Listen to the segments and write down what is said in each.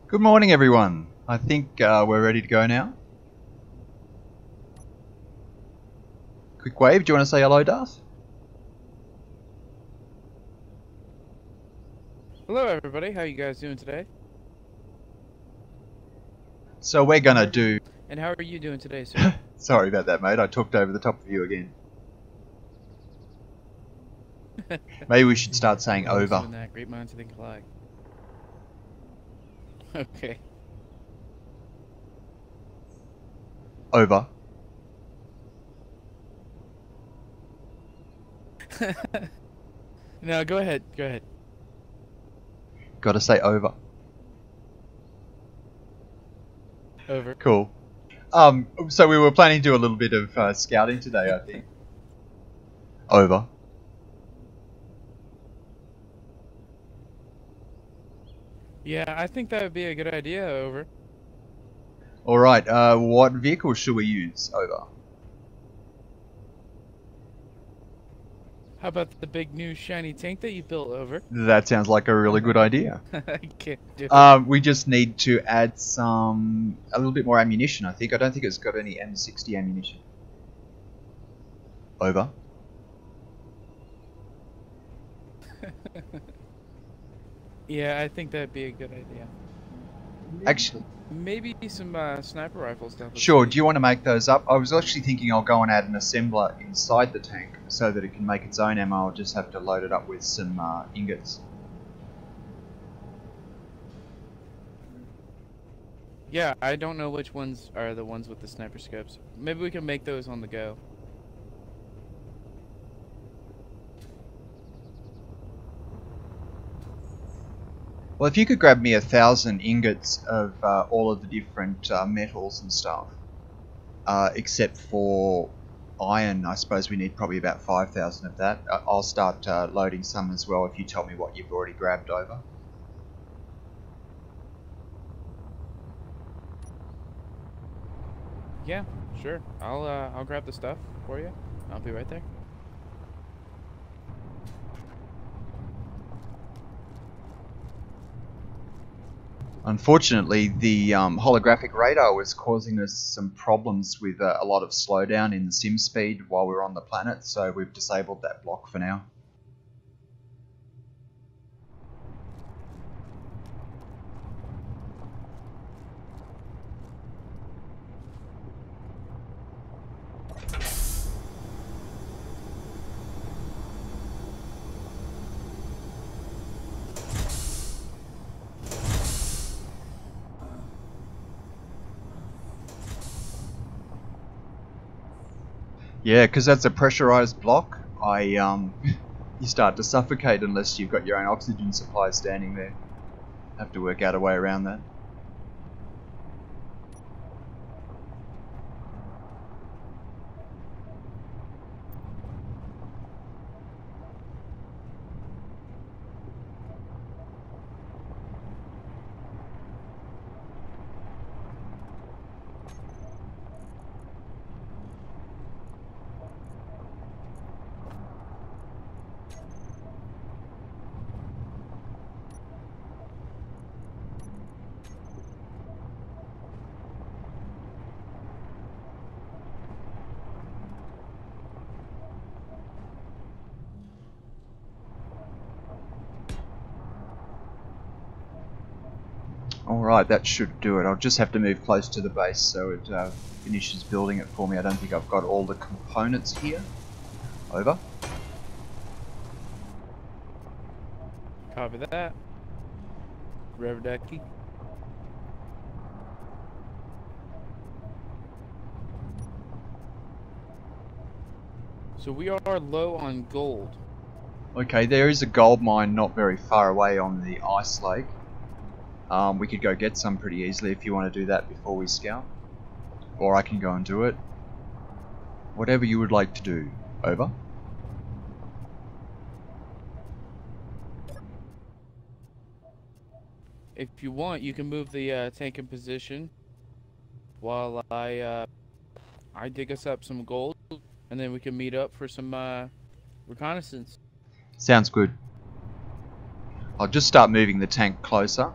Good morning, everyone. I think we're ready to go now. Quick wave. Do you want to say hello, Darth? Hello everybody, how you guys doing today? So we're gonna do... And how are you doing today, sir? Sorry about that, mate. I talked over the top of you again. Maybe we should start saying over. Doing that. Great minds think alike. Okay. Over. No, go ahead. Go ahead. Gotta say over. Over. Cool. So we were planning to do a little bit of scouting today, I think. Over. Yeah, I think that would be a good idea. Over. Alright, what vehicle should we use? Over. How about the big new shiny tank that you built? Over. That sounds like a really good idea. I can't do it. We just need to add a little bit more ammunition, I think. I don't think it's got any M60 ammunition. Over. Yeah, I think that'd be a good idea. Actually, Maybe some sniper rifles down the sure, street. do you want to make those up? I was actually thinking I'll go and add an assembler inside the tank so that it can make its own ammo. I'll just have to load it up with some ingots. Yeah, I don't know which ones are the ones with the sniper scopes. Maybe we can make those on the go. Well, if you could grab me 1,000 ingots of all of the different metals and stuff, except for iron, I suppose we need probably about 5,000 of that. I'll start loading some as well if you tell me what you've already grabbed over. Yeah, sure. I'll grab the stuff for you. I'll be right there. Unfortunately, the holographic radar was causing us some problems with a lot of slowdown in the sim speed while we were on the planet, so we've disabled that block for now. Yeah, because that's a pressurized block. You start to suffocate unless you've got your own oxygen supply standing there. Have to work out a way around that. Alright, that should do it. I'll just have to move close to the base so it finishes building it for me. I don't think I've got all the components here. Over. Copy that. Revdeki. So we are low on gold. Okay, there is a gold mine not very far away on the ice lake. We could go get some pretty easily if you want to do that before we scout. Or I can go and do it. Whatever you would like to do. Over. If you want, you can move the tank in position while I dig us up some gold, and then we can meet up for some reconnaissance. Sounds good. I'll just start moving the tank closer.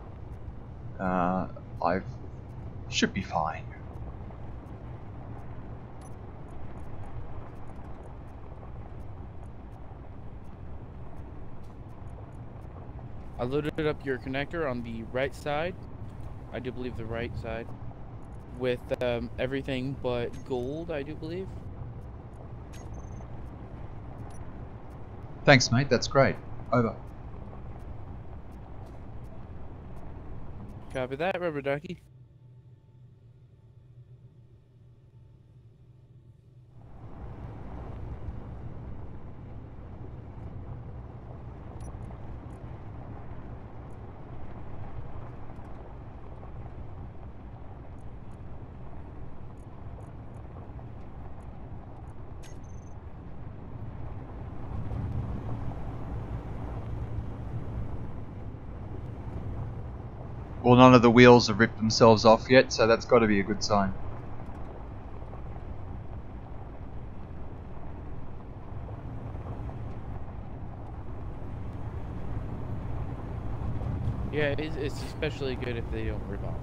I should be fine. I loaded up your connector on the right side. I do believe the right side. With everything but gold, I do believe. Thanks, mate. That's great. Over. Copy that, rubber ducky. Well, none of the wheels have ripped themselves off yet, so that's got to be a good sign. Yeah, it's especially good if they don't rip off.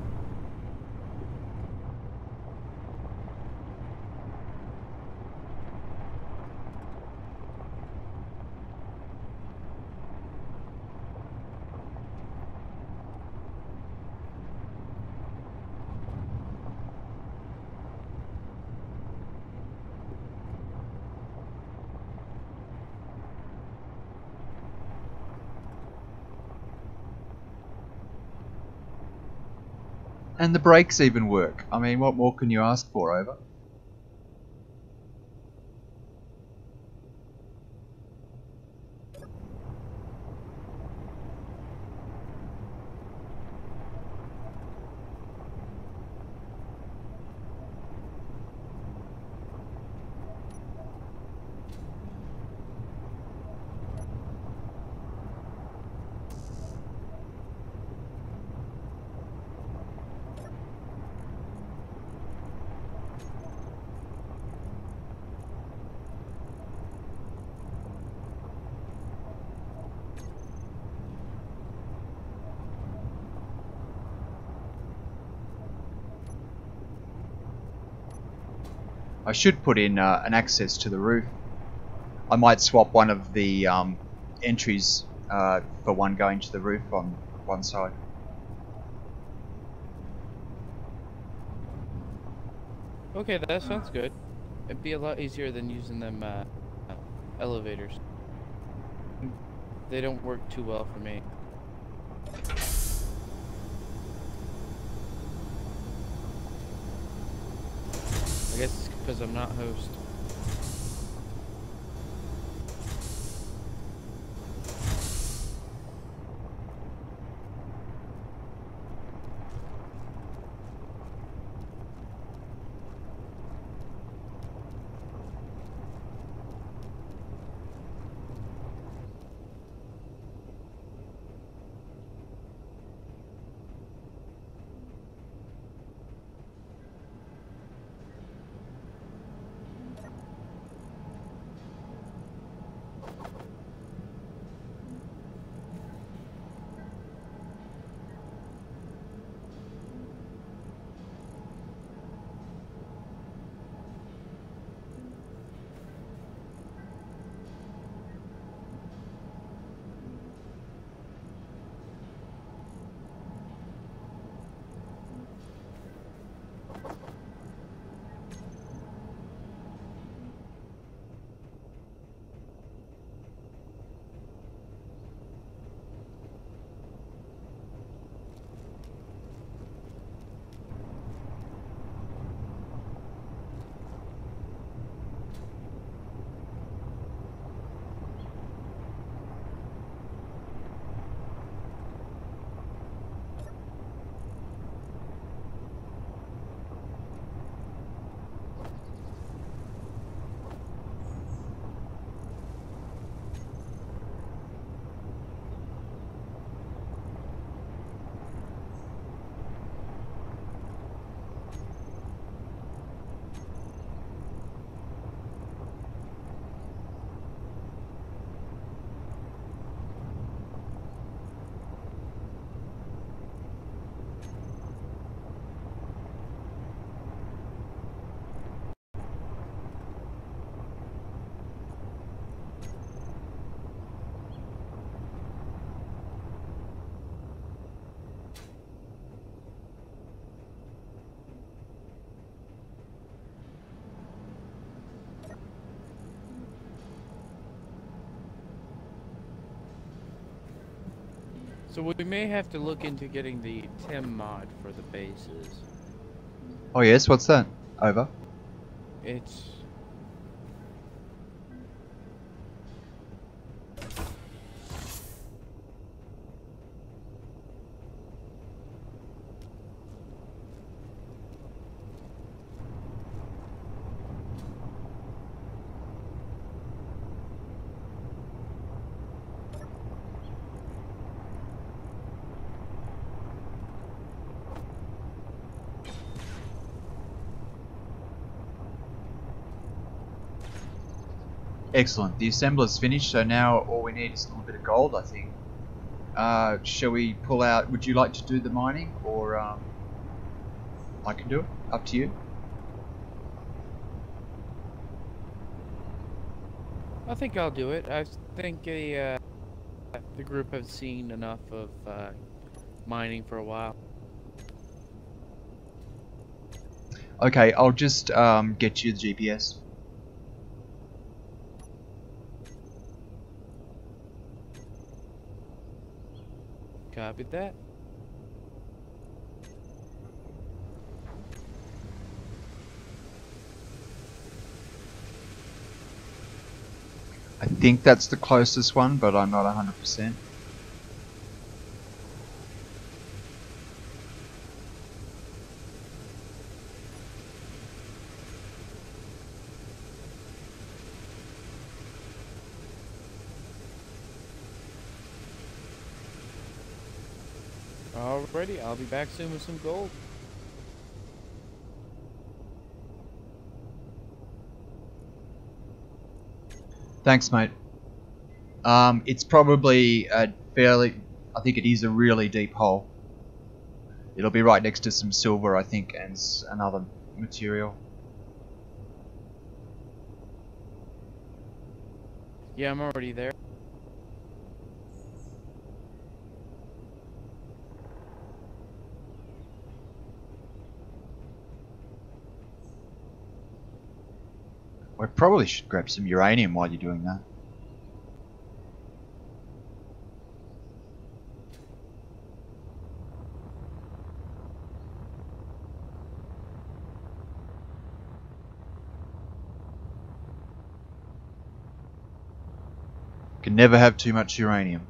And the brakes even work. I mean, what more can you ask for, Over? I should put in an access to the roof. I might swap one of the entries for one going to the roof on one side. Okay, that sounds good. It'd be a lot easier than using them elevators. They don't work too well for me. I guess it's because I'm not host. So we may have to look into getting the Tim mod for the bases. Oh yes, what's that? Over. It's Excellent. The assembler's finished, so now all we need is a little bit of gold, I think. Shall we pull out? Would you like to do the mining, or I can do it? Up to you. I think I'll do it. I think the group have seen enough of mining for a while. Okay, I'll just get you the GPS. Copied that. I think that's the closest one, but I'm not 100%. Alrighty, I'll be back soon with some gold. Thanks, mate. It's probably a fairly... I think it is a really deep hole. It'll be right next to some silver, I think, and another material. Yeah, I'm already there. I probably should grab some uranium while you're doing that. Can never have too much uranium.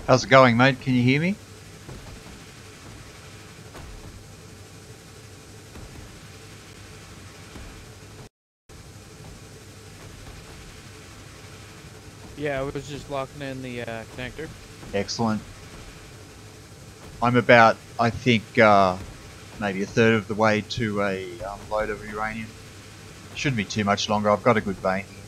How's it going, mate? Can you hear me? Yeah, I was just locking in the connector. Excellent. I'm about, I think, maybe a third of the way to a load of uranium. Shouldn't be too much longer. I've got a good vein here.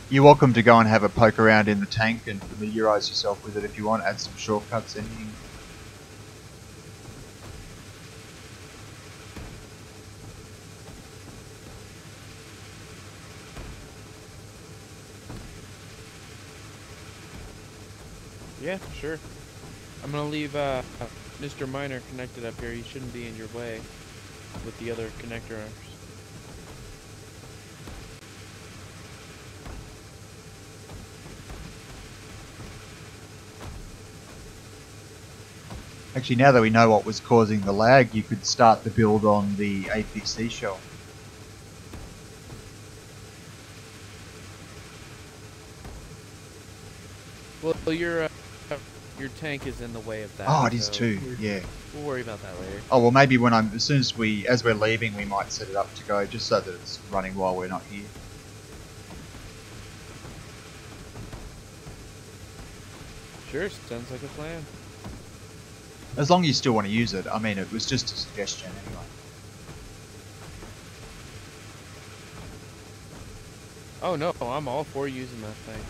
You're welcome to go and have a poke around in the tank and familiarise yourself with it if you want. Add some shortcuts, anything. Yeah, sure. I'm gonna leave Mr. Miner connected up here. He shouldn't be in your way with the other connectors. Actually, now that we know what was causing the lag, you could start the build on the APC shell. Well, your tank is in the way of that. Oh, it is so too. Yeah. We'll worry about that later. Oh well, maybe when as soon as we're leaving, we might set it up to go, just so that it's running while we're not here. Sure, sounds like a plan. As long as you still want to use it. I mean, it was just a suggestion anyway. Oh no, I'm all for using that thing.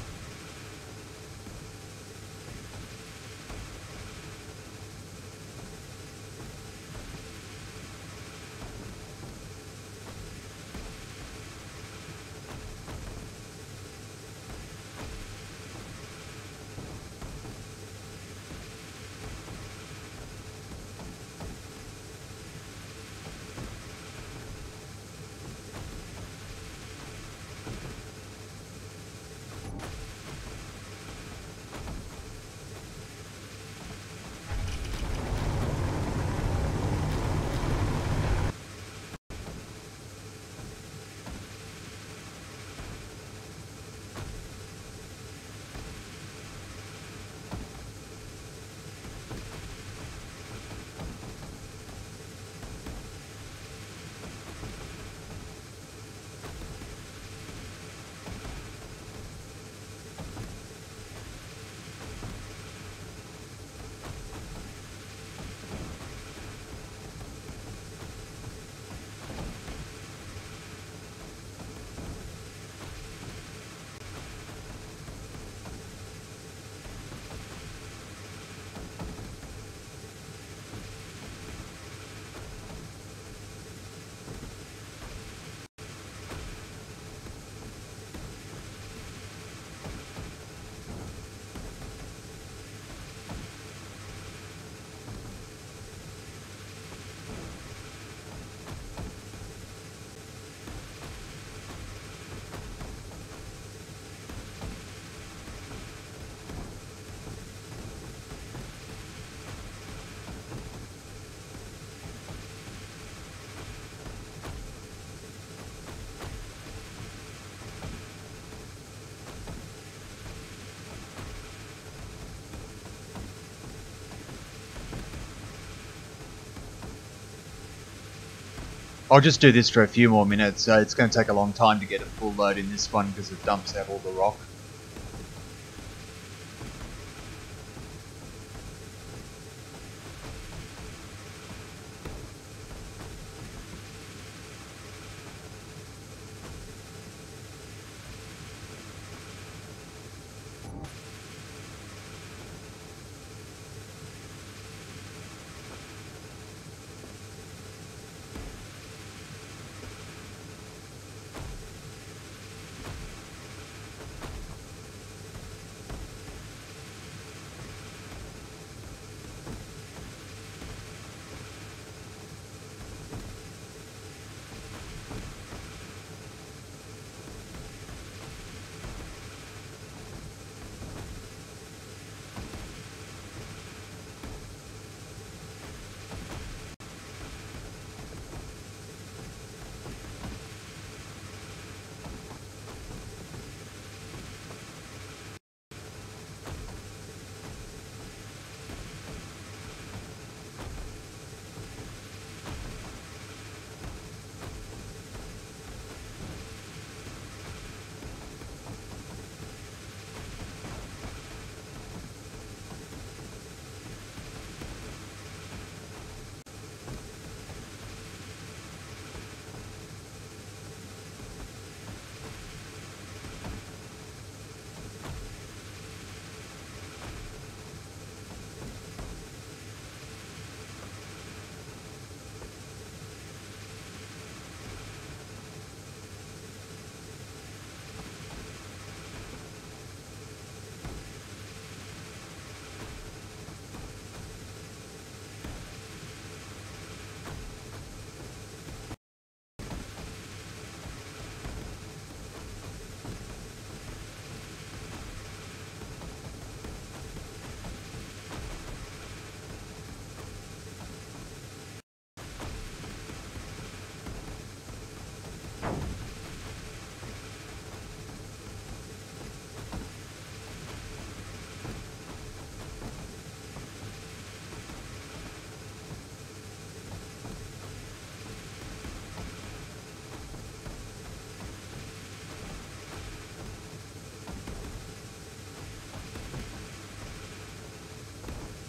I'll just do this for a few more minutes. It's going to take a long time to get a full load in this one because it dumps out all the rock.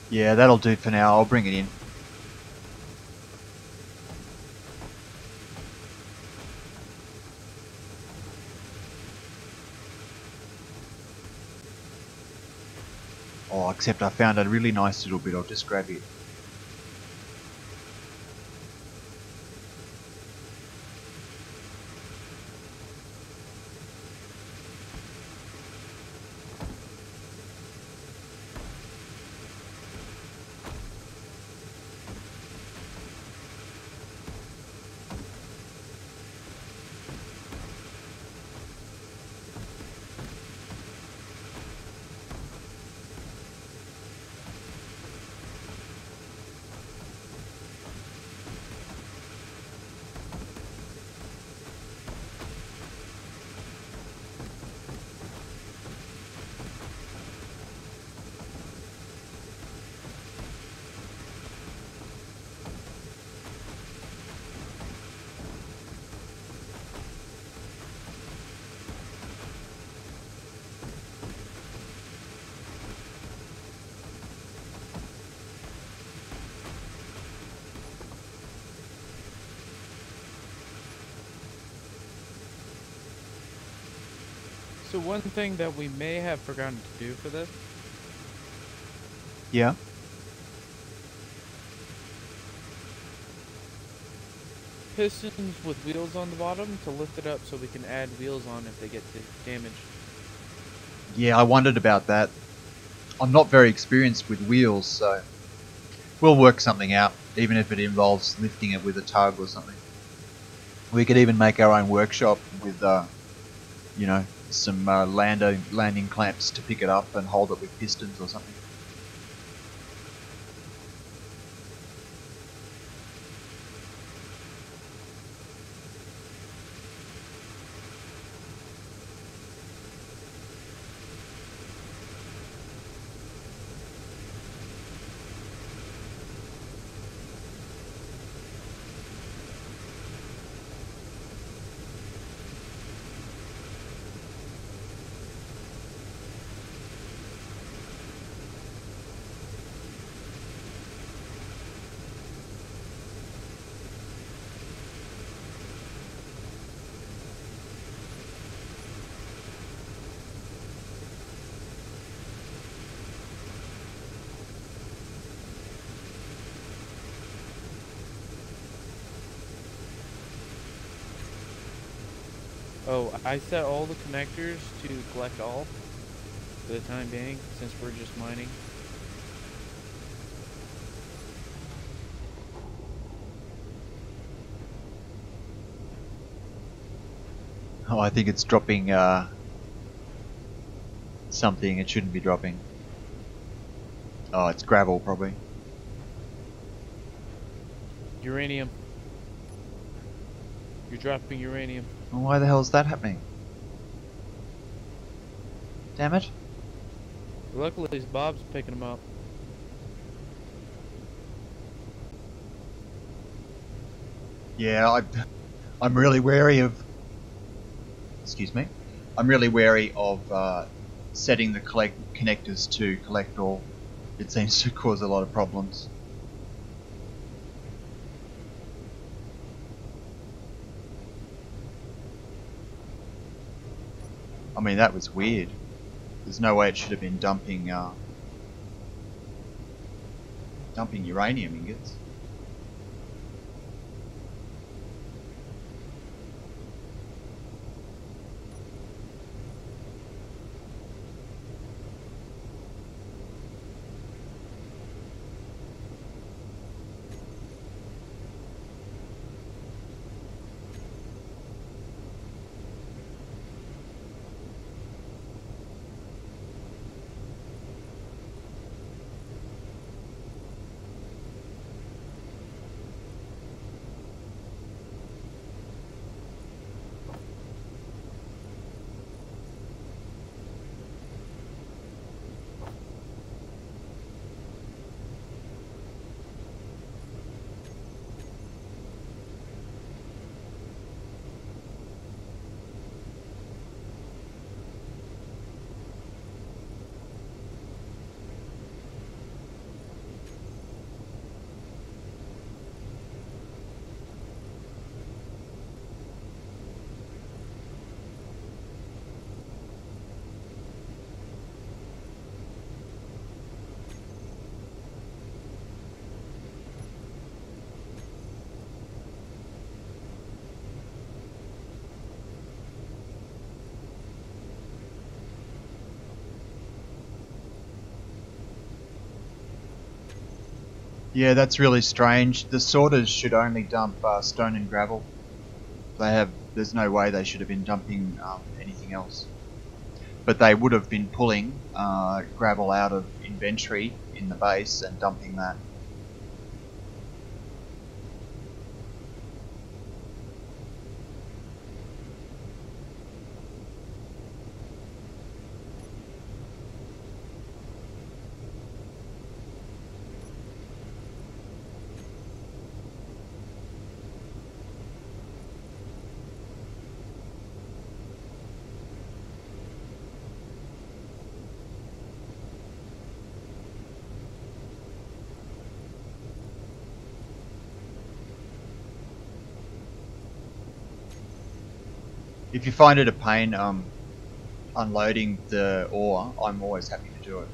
Yeah, that'll do for now. I'll bring it in. Oh, except I found a really nice little bit. I'll just grab it. So one thing that we may have forgotten to do for this, Yeah. pistons with wheels on the bottom to lift it up so we can add wheels on if they get damaged. Yeah, I wondered about that. I'm not very experienced with wheels, so we'll work something out, even if it involves lifting it with a tug or something. We could even make our own workshop with, you know, some landing clamps to pick it up and hold it with pistons or something. Oh, I set all the connectors to collect all for the time being, since we're just mining. Oh, I think it's dropping something it shouldn't be dropping. Oh, it's gravel probably. Uranium. You're dropping uranium. Well, why the hell is that happening? Damn it. Luckily, Bob's picking them up. Yeah, I'm really wary of. Excuse me. I'm really wary of setting the connectors to collect all. It seems to cause a lot of problems. I mean, that was weird. There's no way it should have been dumping uranium ingots. Yeah, that's really strange. The sorters should only dump stone and gravel. There's no way they should have been dumping anything else. But they would have been pulling gravel out of inventory in the base and dumping that. If you find it a pain unloading the ore, I'm always happy to do it.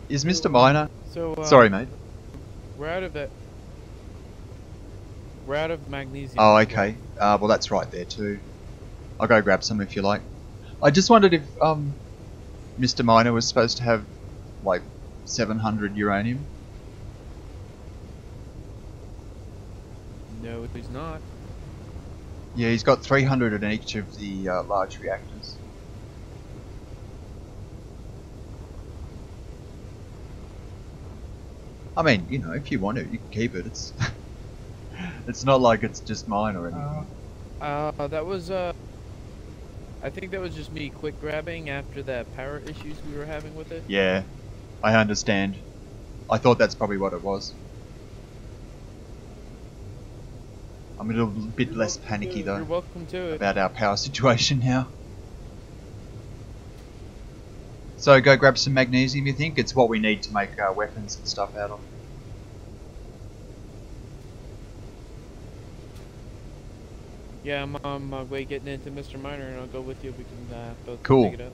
Is Mr. Miner? So Sorry, mate. we're out of it. We're out of magnesium. Oh, as okay. Well, that's right there too. I'll go grab some if you like. I just wondered if Mr. Miner was supposed to have like 700 uranium. well. No, he's not. Yeah, he's got 300 in each of the large reactors. I mean, you know, if you want to, you can keep it. It's it's not like it's just mine or anything. That was I think that was just me quick grabbing after that power issues we were having with it. Yeah, I understand. I thought that's probably what it was. I'm a little bit less panicky You're though welcome to it. about our power situation now. So go grab some magnesium, you think? It's what we need to make weapons and stuff out of. Yeah, I'm on my way getting into Mr. Miner, and I'll go with you. We can both Cool. pick it up.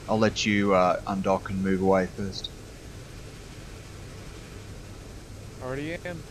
I'll let you undock and move away first. Already am.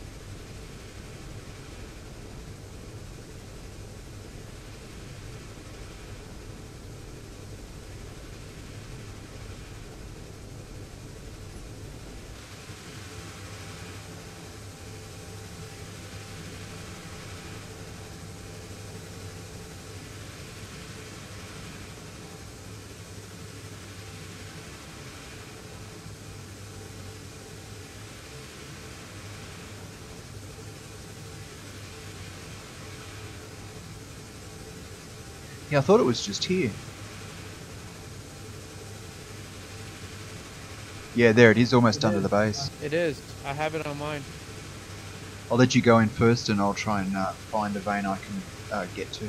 Yeah, I thought it was just here. Yeah, there it is, almost under the base. It is. I have it on mine. I'll let you go in first and I'll try and find a vein I can get to.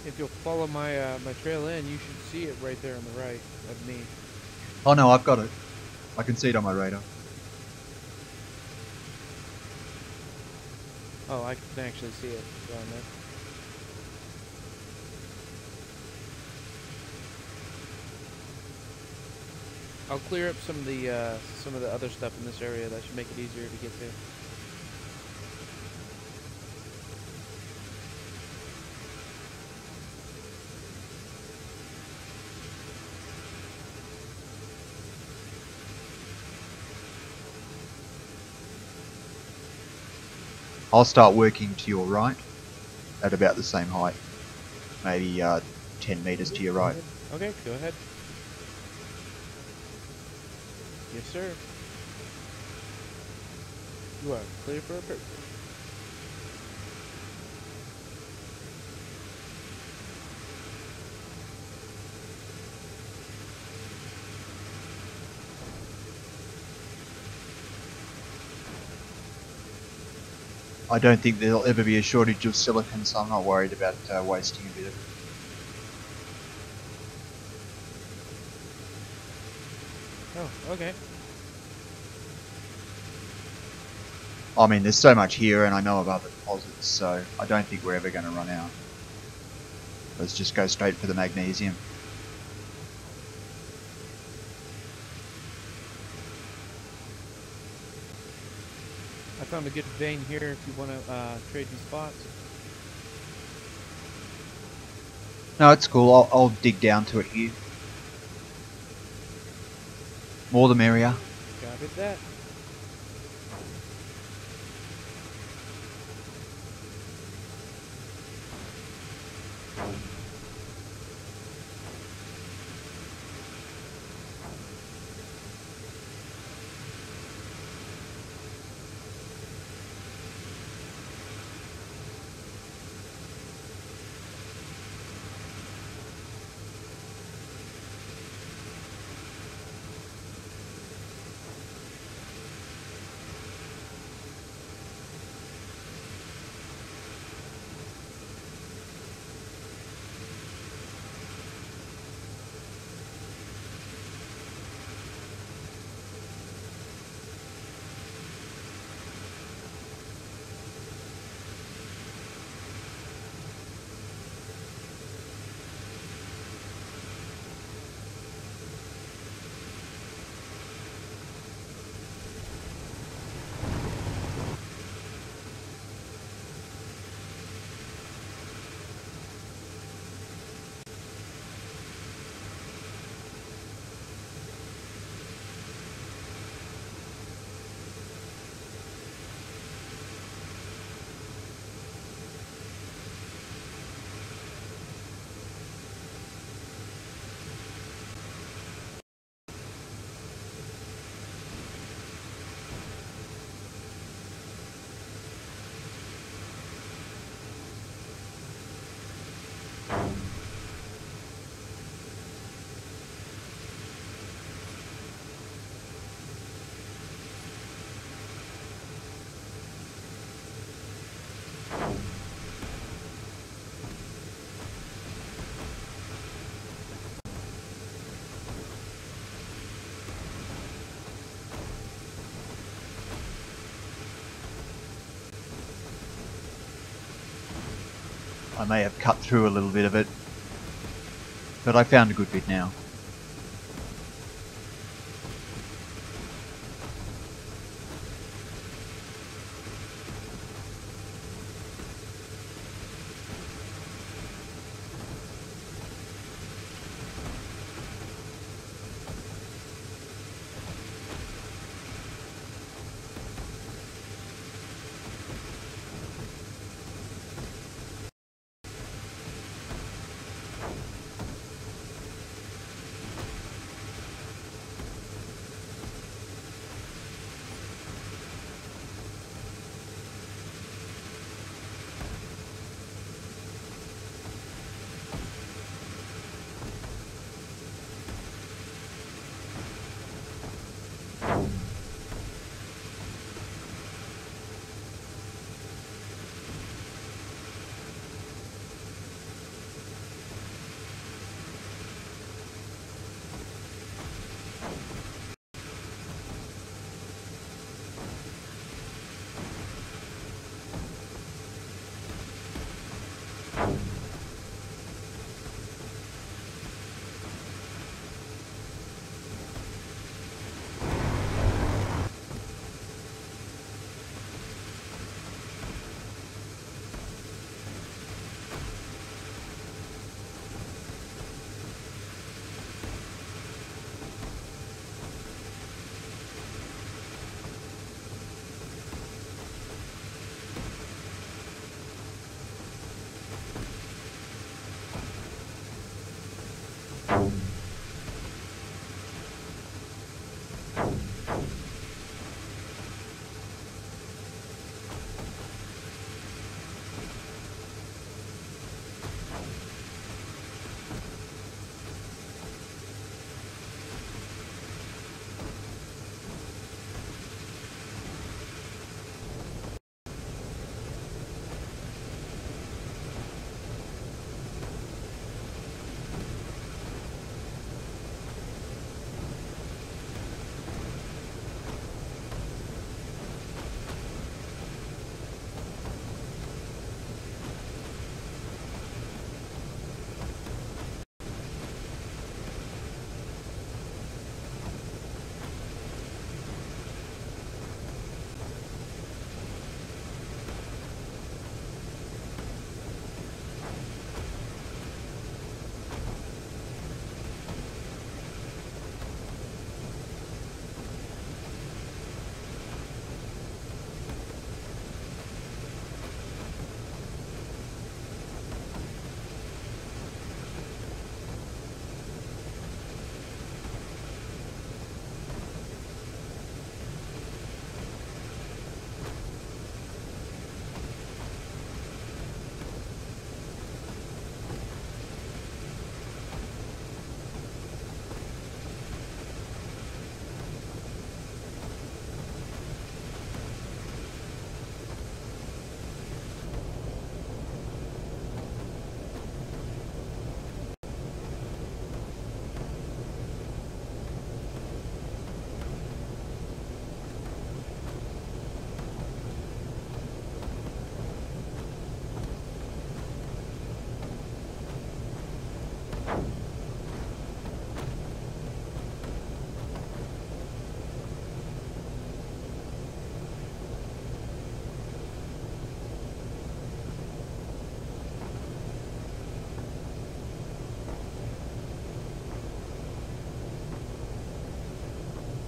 If you'll follow my my trail in, you should see it right there on the right of me. Oh no, I've got it. I can see it on my radar. Oh, I can actually see it down there. I'll clear up some of the other stuff in this area. That should make it easier to get to. I'll start working to your right at about the same height, maybe 10 meters to your right. Okay, go ahead. Yes, sir. You are clear for approach. I don't think there'll ever be a shortage of silicon, so I'm not worried about wasting a bit of it. Oh, okay. I mean, there's so much here, and I know of other deposits, so I don't think we're ever going to run out. Let's just go straight for the magnesium. I found a good vein here if you want to trade some spots. No, it's cool. I'll dig down to it here. More the merrier. Got it that. I may have cut through a little bit of it, but I found a good bit now.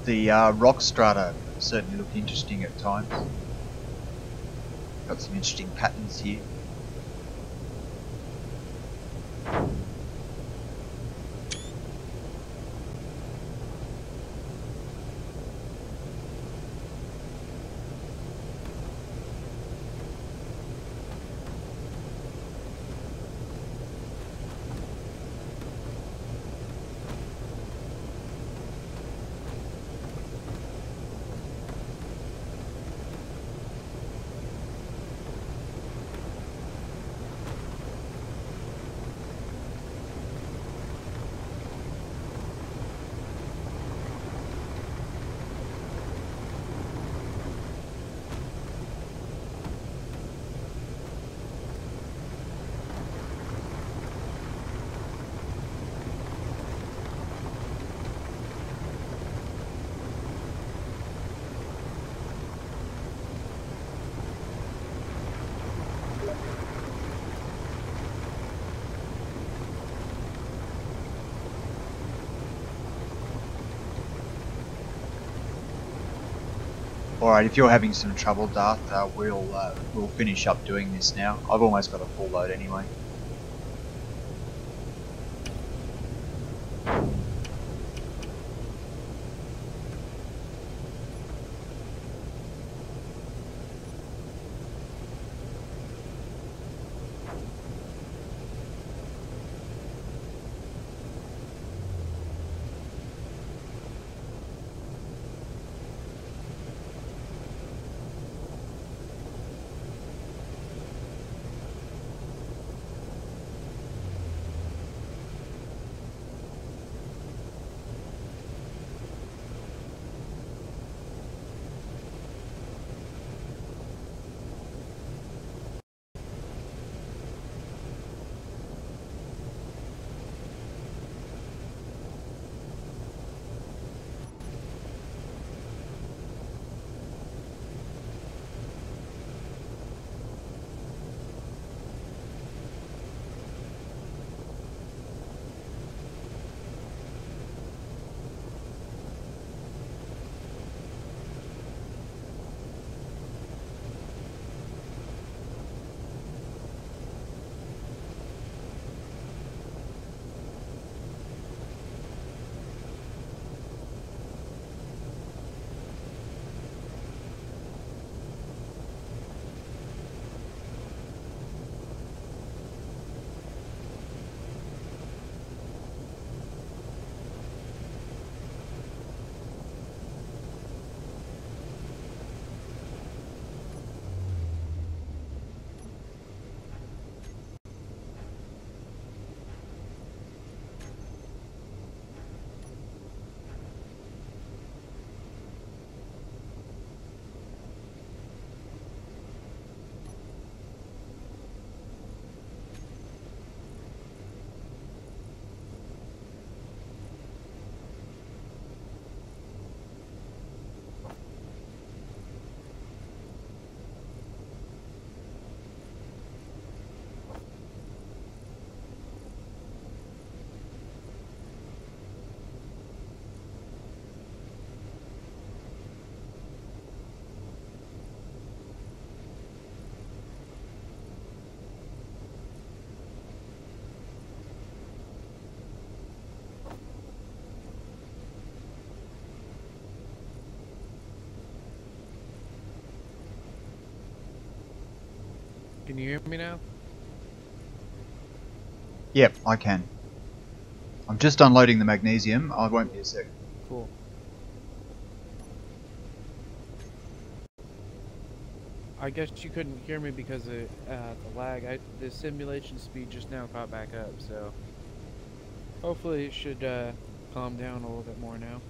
The rock strata certainly look interesting at times. Got some interesting patterns here. Alright, if you're having some trouble, Darth, we'll finish up doing this now. I've almost got a full load anyway. Can you hear me now? Yep, I can. I'm just unloading the magnesium. I won't be a sec. Cool. I guess you couldn't hear me because of the lag. The simulation speed just now caught back up, so hopefully it should calm down a little bit more now.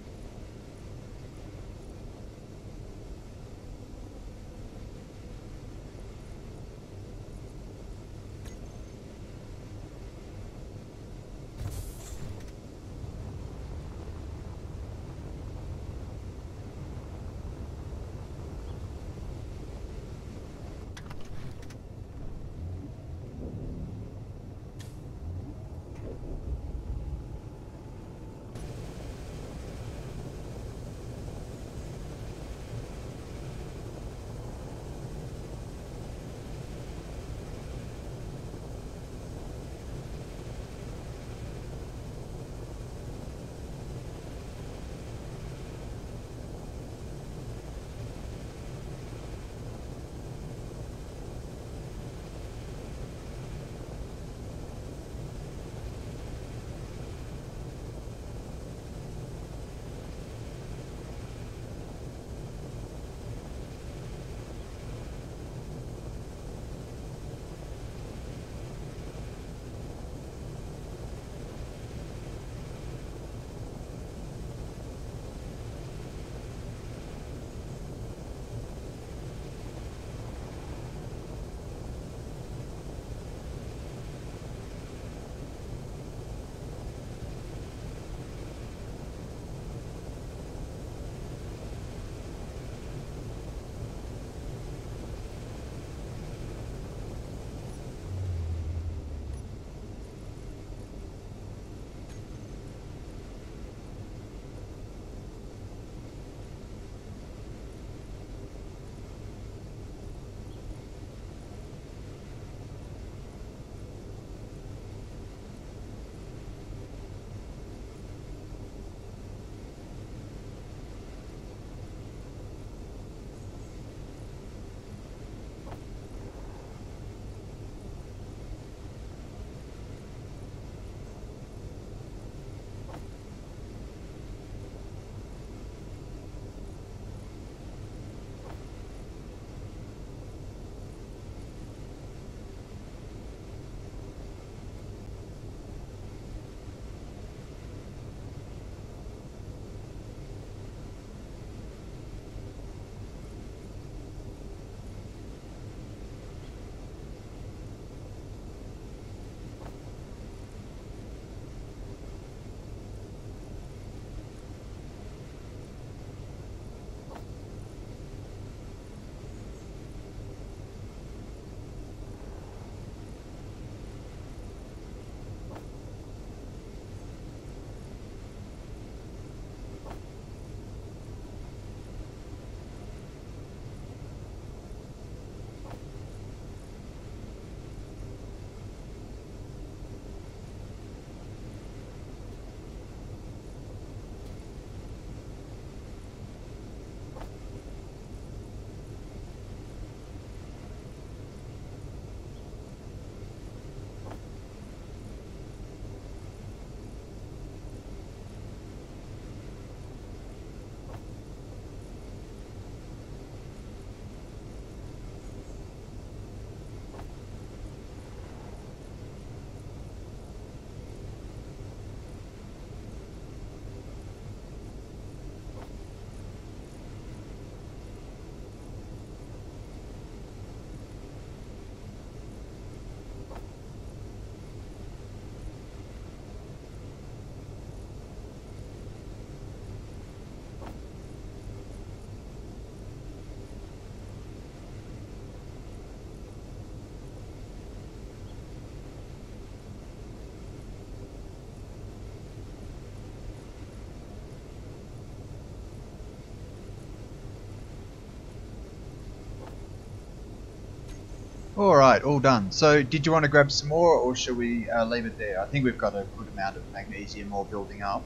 Alright, all done. So, did you want to grab some more, or shall we leave it there? I think we've got a good amount of magnesium ore building up.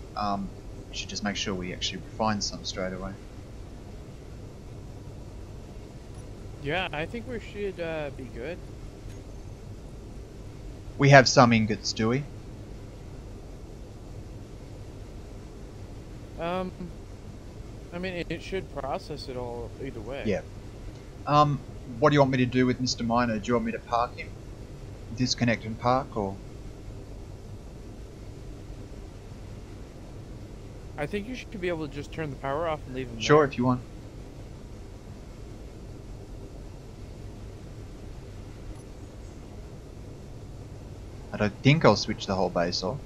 We should just make sure we actually find some straight away. Yeah, I think we should be good. We have some ingots, do we? Um, I mean, it should process it all either way. Yeah. What do you want me to do with Mr. Miner? Do you want me to park him? Disconnect and park, or? I think you should be able to just turn the power off and leave him Sure, there. if you want. I don't think I'll switch the whole base off.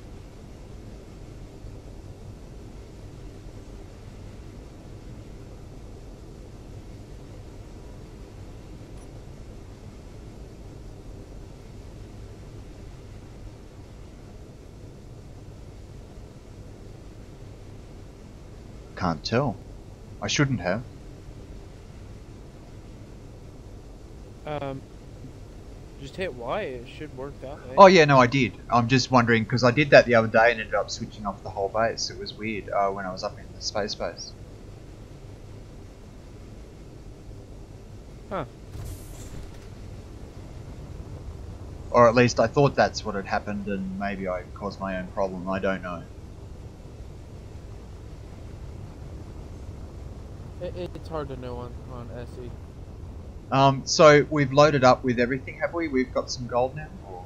Can't tell. I shouldn't have. Um, just hit Y. It should work that way. Oh yeah, no, I did. I'm just wondering, because I did that the other day and ended up switching off the whole base. It was weird when I was up in the space base. Huh. Or at least I thought that's what had happened, and maybe I caused my own problem. I don't know. It's hard to know on SE. So we've loaded up with everything, have we? We've got some gold now? Or?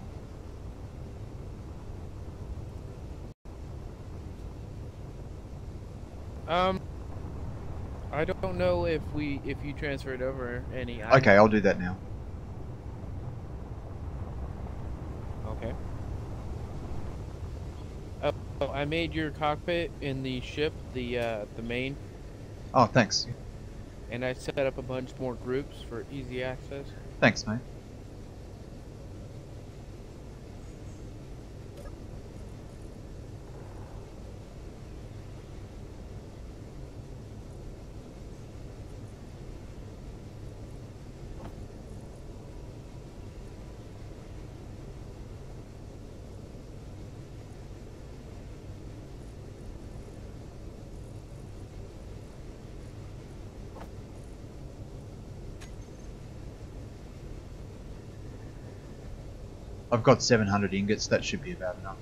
I don't know if you transferred over any. Okay, I'll do that now. Okay. Oh, I made your cockpit in the ship, the main, Oh, thanks. and I set up a bunch more groups for easy access. Thanks, mate. I've got 700 ingots, that should be about enough.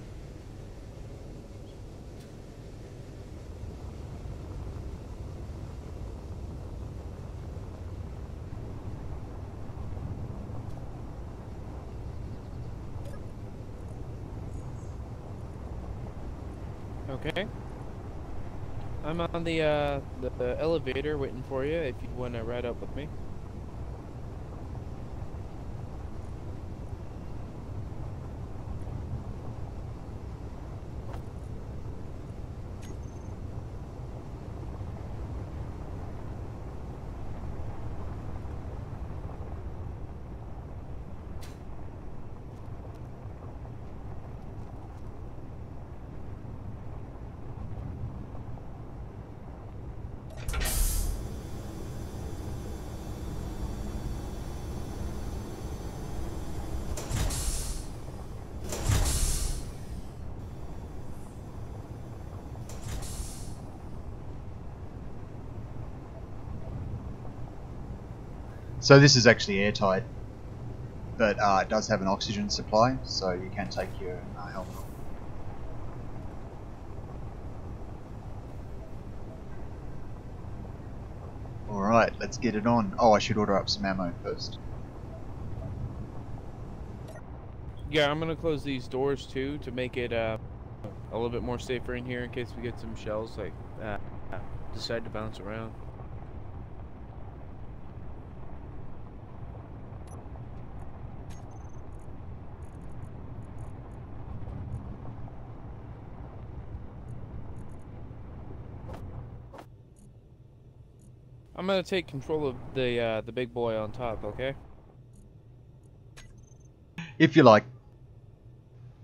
Okay. I'm on the elevator waiting for you if you want to ride up with me. So this is actually airtight, but it does have an oxygen supply, so you can take your helmet off. Alright, let's get it on. Oh, I should order up some ammo first. Yeah, I'm gonna close these doors too to make it a little bit more safer in here in case we get some shells like decide to bounce around. I'm gonna take control of the big boy on top, okay? If you like.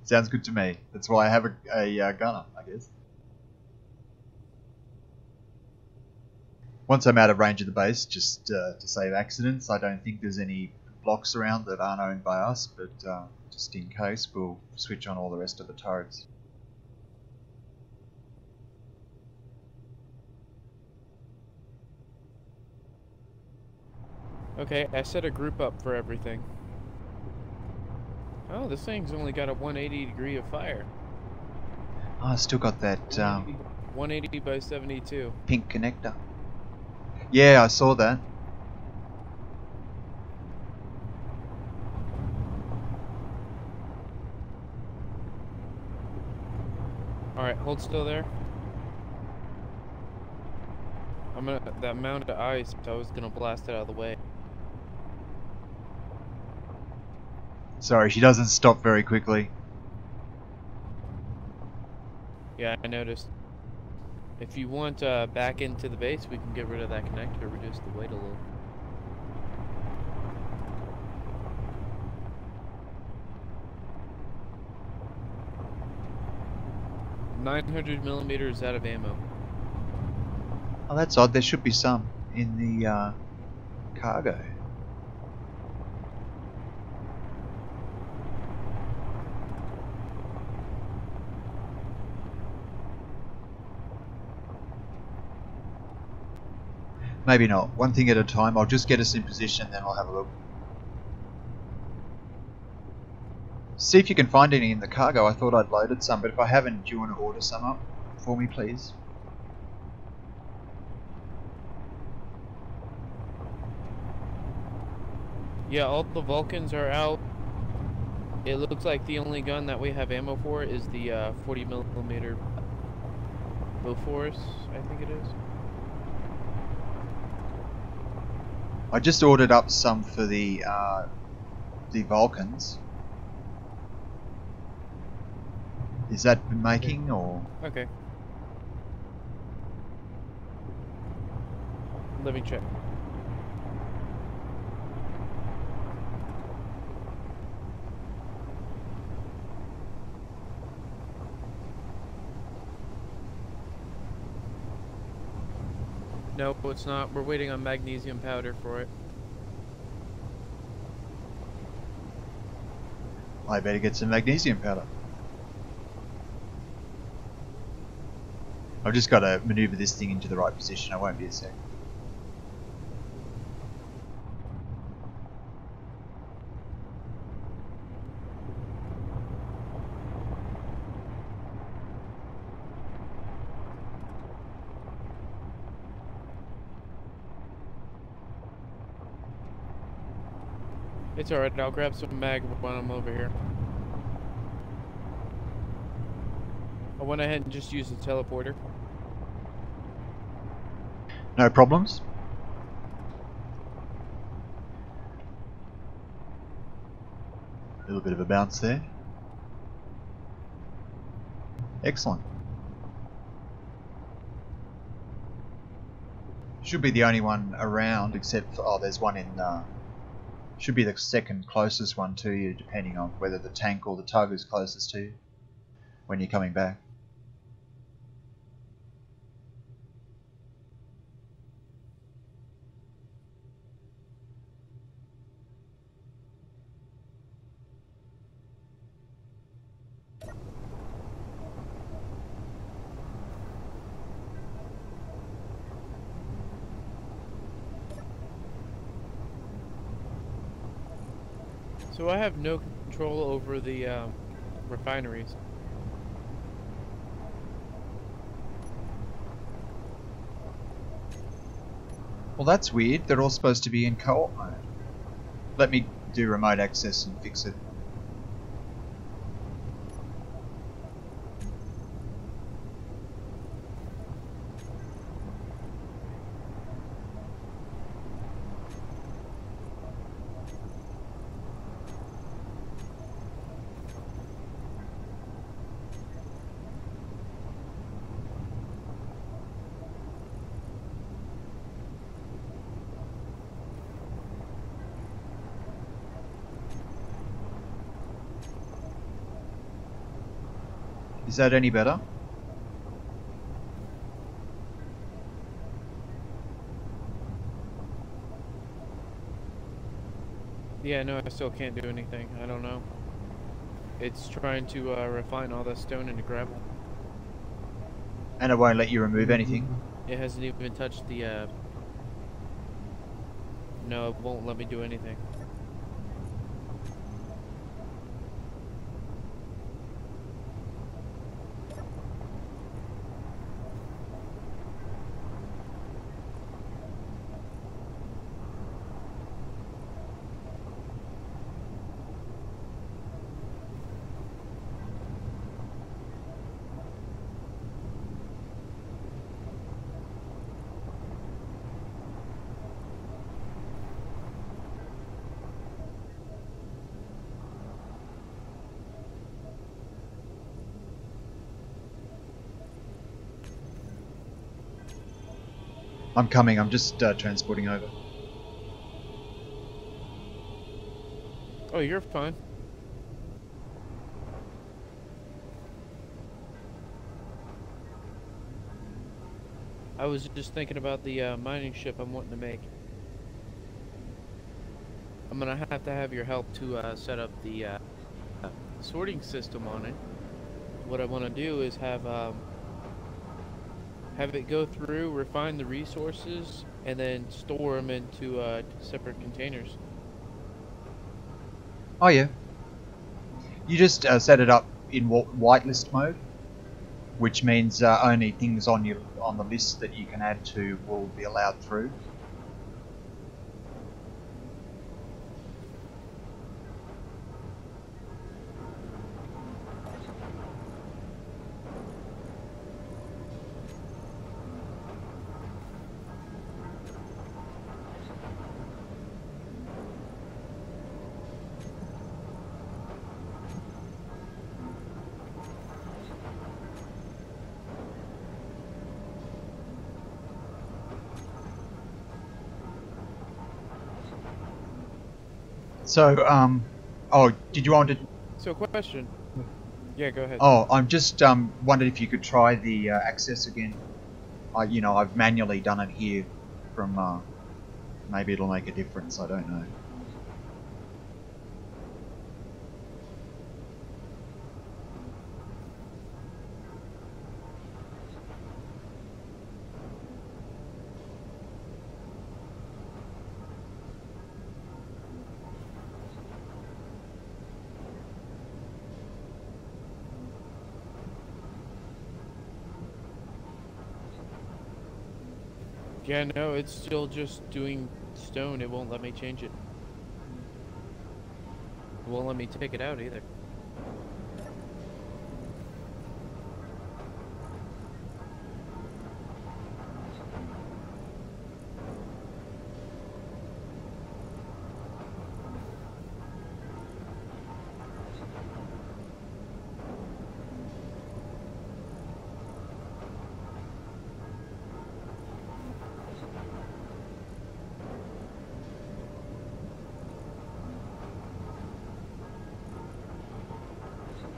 Sounds good to me. That's why I have a gunner, I guess. Once I'm out of range of the base, just to save accidents, I don't think there's any blocks around that aren't owned by us, but just in case, we'll switch on all the rest of the turrets. Okay, I set a group up for everything. Oh, this thing's only got a 180 degree of fire. Oh, I still got that 180 by 72. pink connector. Yeah, I saw that. Alright, hold still there. That mound of ice, I was gonna blast it out of the way. Sorry, she doesn't stop very quickly. Yeah, I noticed. If you want back into the base, we can get rid of that connector, reduce the weight a little. $900mm out of ammo. Oh, that's odd. There should be some in the cargo. Maybe not. One thing at a time. I'll just get us in position, then I'll have a look. See if you can find any in the cargo. I thought I'd loaded some, but if I haven't, do you want to order some up for me, please? Yeah, all the Vulcans are out. It looks like the only gun that we have ammo for is the 40mm Bofors, I think it is. I just ordered up some for the Vulcans. Is that making or? Okay. Let me check. No, it's not. We're waiting on magnesium powder for it. I better get some magnesium powder. I've just got to maneuver this thing into the right position. I won't be a sec. It's alright, I'll grab some mag when I'm over here. I went ahead and just used the teleporter. No problems. A little bit of a bounce there. Excellent. Should be the only one around, except for, oh, there's one in, should be the second closest one to you, depending on whether the tank or the tug is closest to you when you're coming back. So I have no control over the refineries. Well, that's weird. They're all supposed to be in co-op mode. Let me do remote access and fix it. Is that any better? Yeah, no, I still can't do anything. I don't know. It's trying to refine all that stone into gravel. And it won't let you remove anything. It hasn't even touched the. No, it won't let me do anything. I'm coming. I'm just transporting over. Oh, you're fine. I was just thinking about the mining ship I'm wanting to make. I'm gonna have to have your help to set up the sorting system on it. What I want to do is have it go through, refine the resources, and then store them into separate containers. Oh yeah. You just set it up in whitelist mode, which means only things on the list that you can add to will be allowed through. So, oh, did you want to? So, question. Yeah, go ahead. Oh, I'm just wondered if you could try the access again. I've manually done it here from. Maybe it'll make a difference. I don't know. Yeah, no, it's still just doing stone. It won't let me change it. It won't let me take it out either.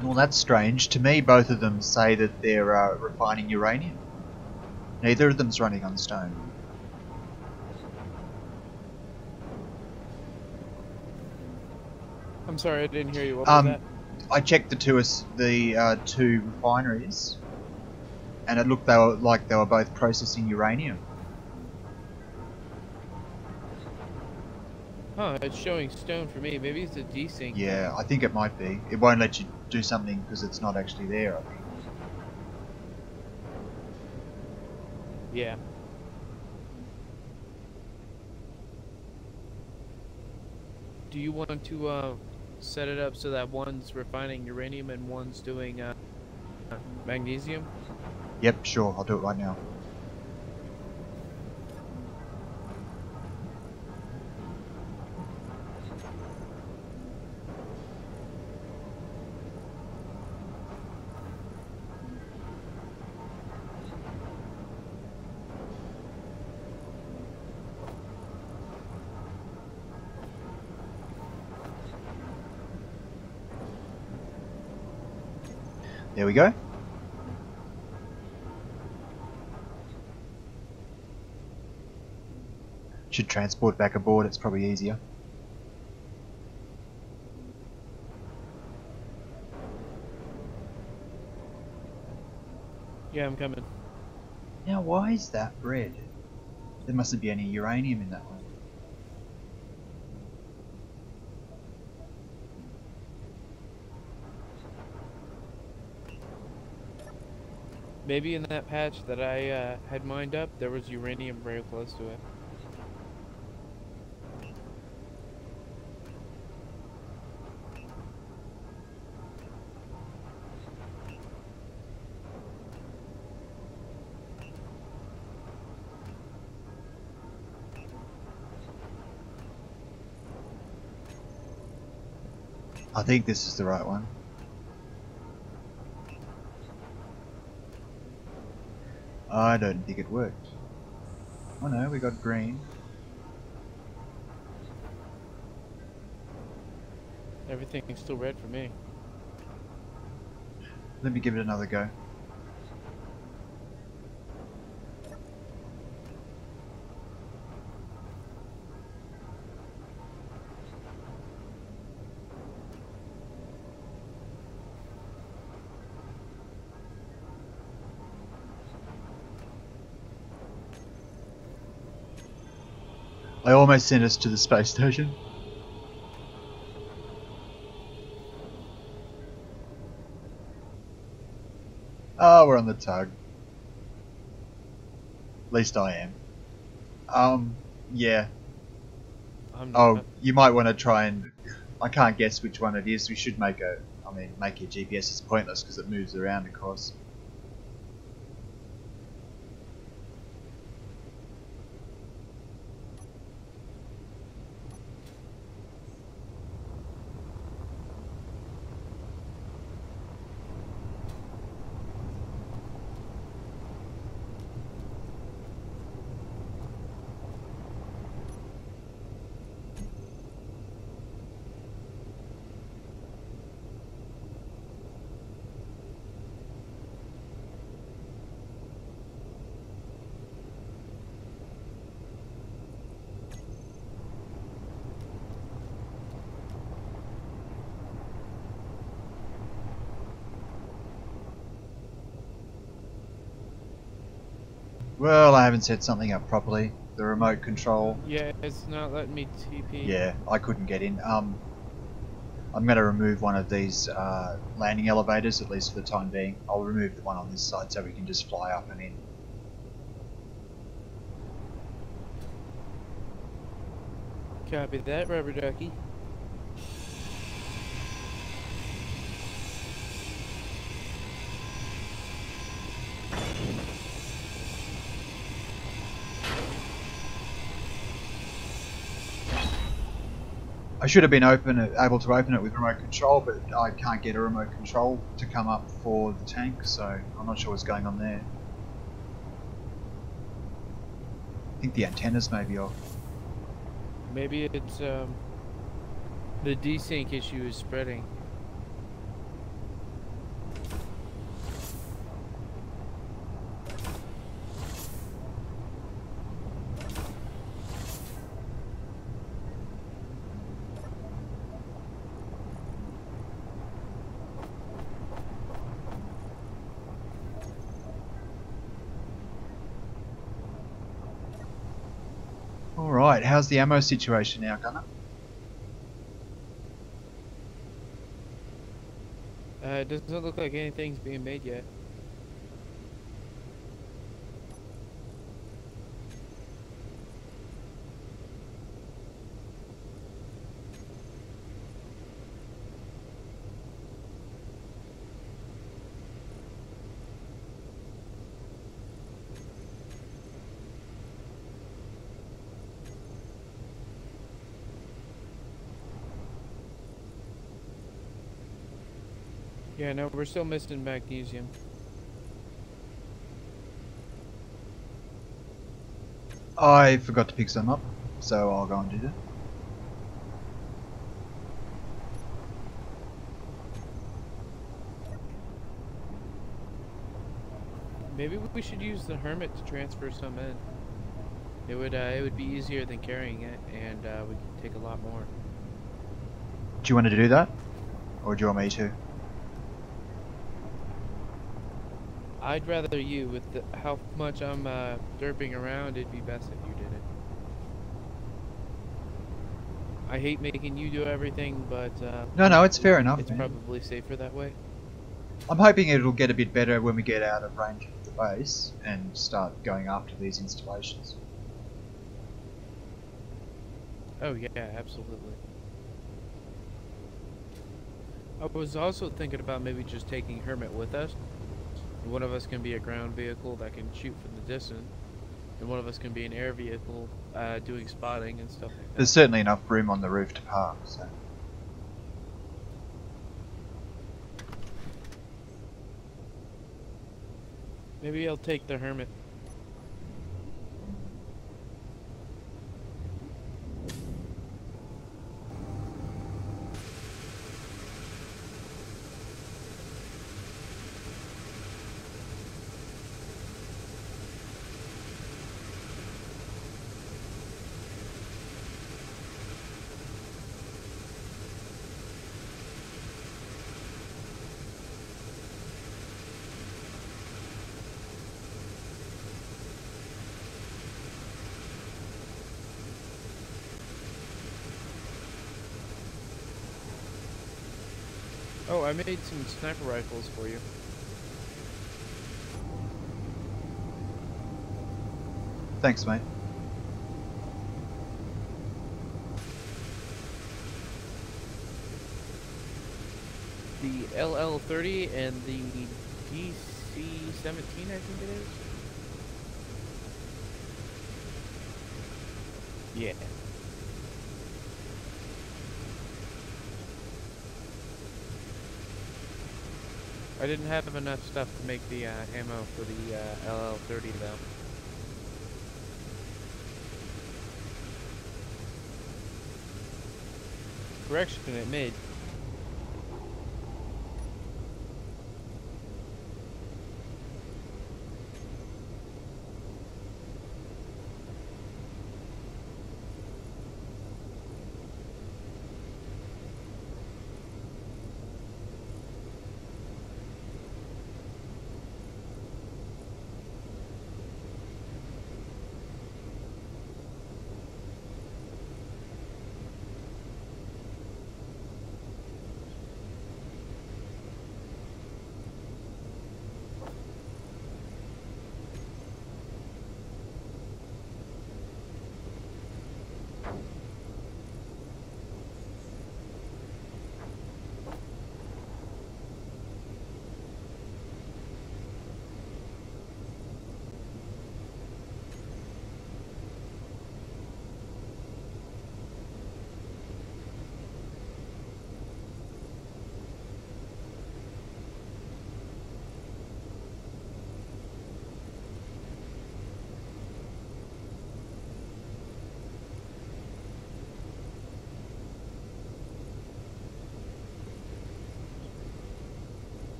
Well, that's strange. To me, both of them say that they're refining uranium. Neither of them's running on stone. I'm sorry, I didn't hear you. What was that? I checked the two refineries, and it looked they were both processing uranium. Huh, it's showing stone for me. Maybe it's a desync. Yeah, I think it might be. It won't let you do something because it's not actually there, I think. Yeah. Do you want to set it up so that one's refining uranium and one's doing magnesium? Yep, sure, I'll do it right now. There we go. Should transport back aboard, it's probably easier. Yeah, I'm coming. Now, why is that red? There mustn't be any uranium in that one. Maybe in that patch that I had mined up, there was uranium very close to it. I think this is the right one. I don't think it worked. Oh no, we got green. Everything's still red for me. Let me give it another go. I almost sent us to the space station. Oh, we're on the tug. At least I am. Yeah. I'm Oh, not. you might want to try and... I can't guess which one it is. We should make a... I mean, make your GPS is pointless because it moves around, of course. Well, I haven't set something up properly. The remote control. Yeah, it's not letting me TP. Yeah, I couldn't get in. I'm going to remove one of these landing elevators, at least for the time being. I'll remove the one on this side so we can just fly up and in. Copy that, rubber ducky. I should have been able to open it with remote control, but I can't get a remote control to come up for the tank, so I'm not sure what's going on there. I think the antennas may be off. Maybe it's the desync issue is spreading. Alright, how's the ammo situation now, Gunner? It doesn't look like anything's being made yet. Yeah, no, we're still missing magnesium. I forgot to pick some up, so I'll go and do that. Maybe we should use the hermit to transfer some in. It would be easier than carrying it, and we could take a lot more. Do you want to do that? Or do you want me to? I'd rather you, with how much I'm derping around, it'd be best if you did it. I hate making you do everything, but No, no, it's fair enough, it's man. probably safer that way. I'm hoping it'll get a bit better when we get out of range of the base and start going after these installations. Oh yeah, absolutely. I was also thinking about maybe just taking Hermit with us. One of us can be a ground vehicle that can shoot from the distance, and one of us can be an air vehicle doing spotting and stuff like There's that. certainly enough room on the roof to park, so... Maybe I'll take the Hermit. Oh, I made some sniper rifles for you. Thanks, mate. The LL30 and the DC-17, I think it is. Yeah. I didn't have enough stuff to make the ammo for the LL30 though. Correction, it made.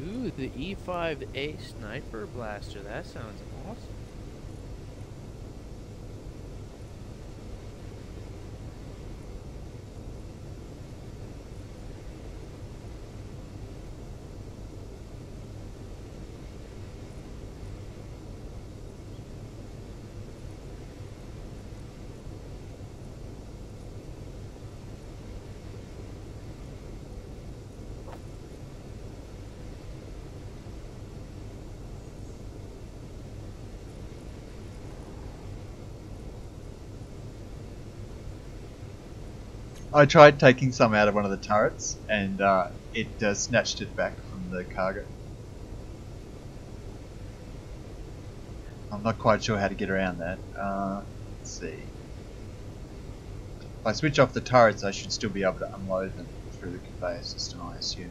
Ooh, the E5A Sniper Blaster. That sounds awesome. I tried taking some out of one of the turrets, and it snatched it back from the cargo. I'm not quite sure how to get around that. Let's see. If I switch off the turrets, I should still be able to unload them through the conveyor system, I assume.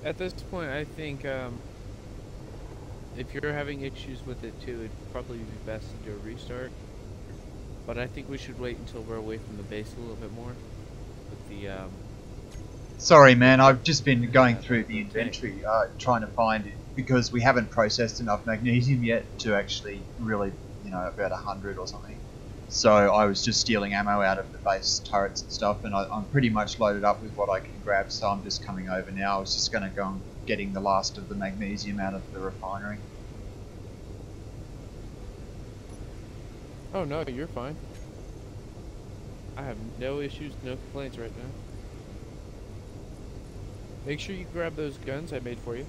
At this point, I think if you're having issues with it too, it'd probably be best to do a restart. But I think we should wait until we're away from the base a little bit more with Sorry, man. the I've just been going through the the tank. inventory, trying to find it because we haven't processed enough magnesium yet to actually really, about 100 or something. So I was just stealing ammo out of the base turrets and stuff, and I'm pretty much loaded up with what I can grab. So I'm just coming over now. I was just going to go and getting the last of the magnesium out of the refinery. Oh no, you're fine. I have no issues, no complaints right now. Make sure you grab those guns I made for you.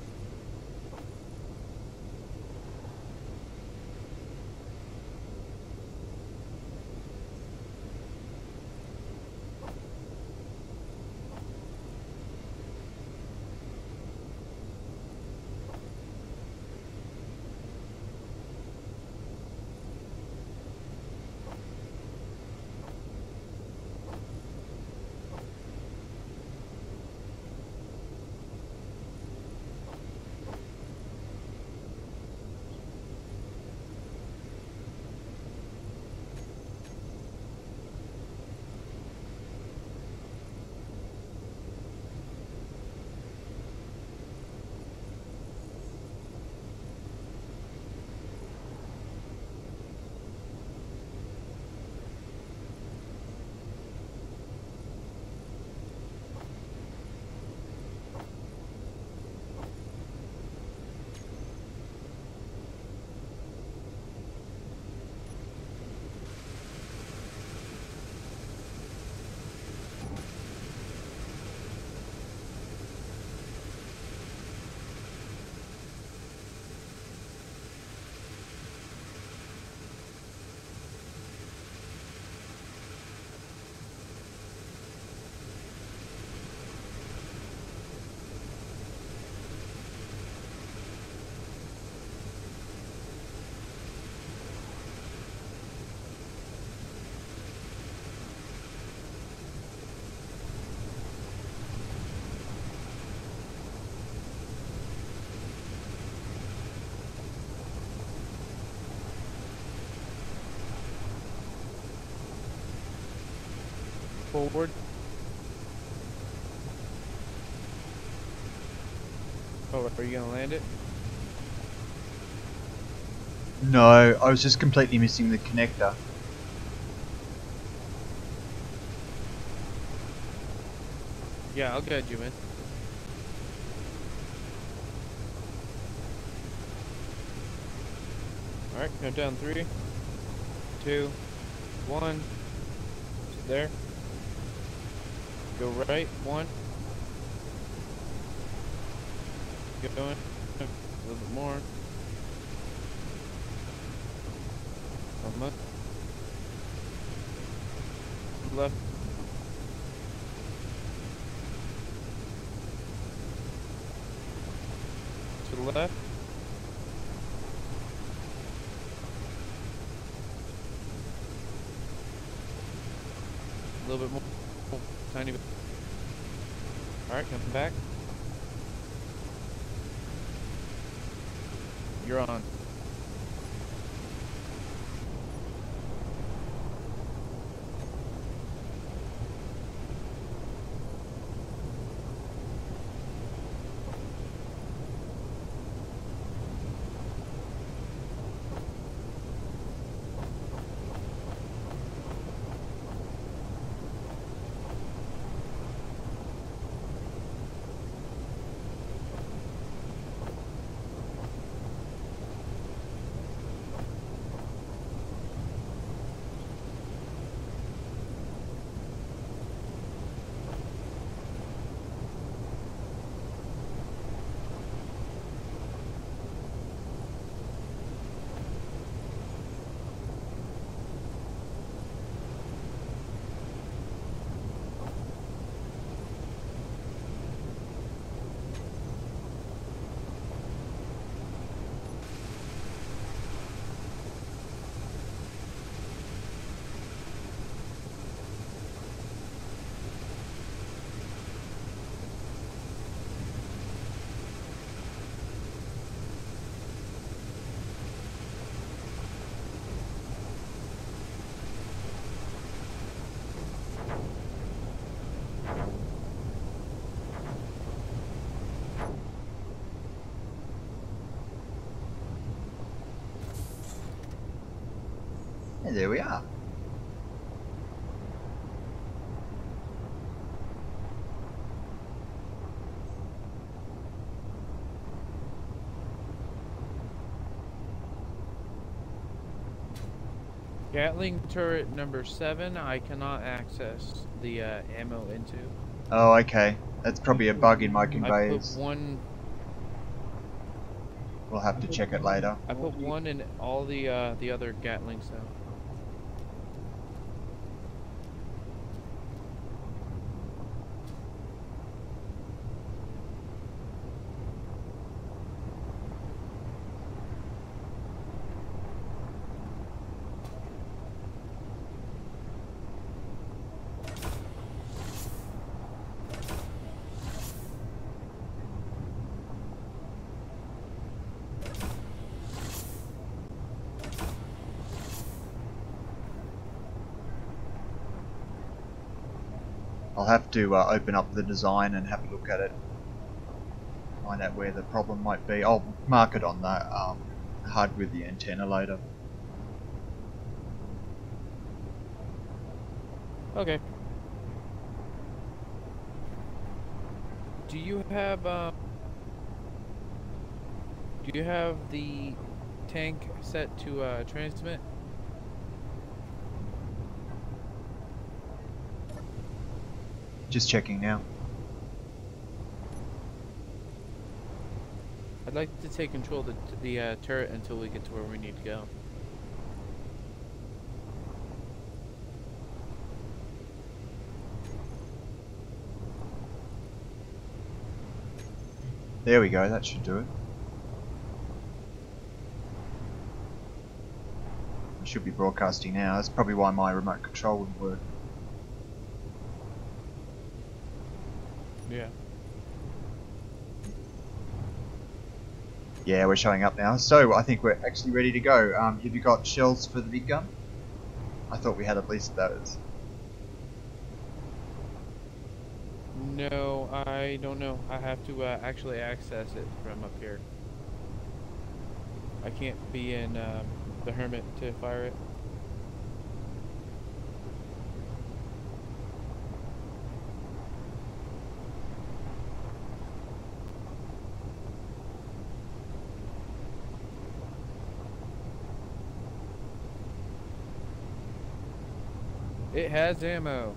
Forward. Oh, are you gonna land it? No, I was just completely missing the connector. Yeah, I'll guide you, man. Alright, count down 3, 2, 1. There. Go right, 1. Keep going. A little bit more. Almost. Left. To the left. A little bit more. Tiny bit. Alright, come back. You're on. And there we are. Gatling turret number 7, I cannot access the ammo into. Oh, okay. That's probably a bug in my I put conveyors. one. We'll have to check it later. I put one in all the other Gatlings though. I'll have to open up the design and have a look at it. Find out where the problem might be. I'll mark it on the HUD with the antenna later. Okay. Do you have the tank set to transmit? Just checking now. I'd like to take control of the turret until we get to where we need to go. There we go, that should do it. I should be broadcasting now. That's probably why my remote control wouldn't work. Yeah. Yeah, we're showing up now. So I think we're actually ready to go. Have you got shells for the big gun? I thought we had at least those. No, I don't know. I have to actually access it from up here. I can't be in the Hermit to fire it. It has ammo.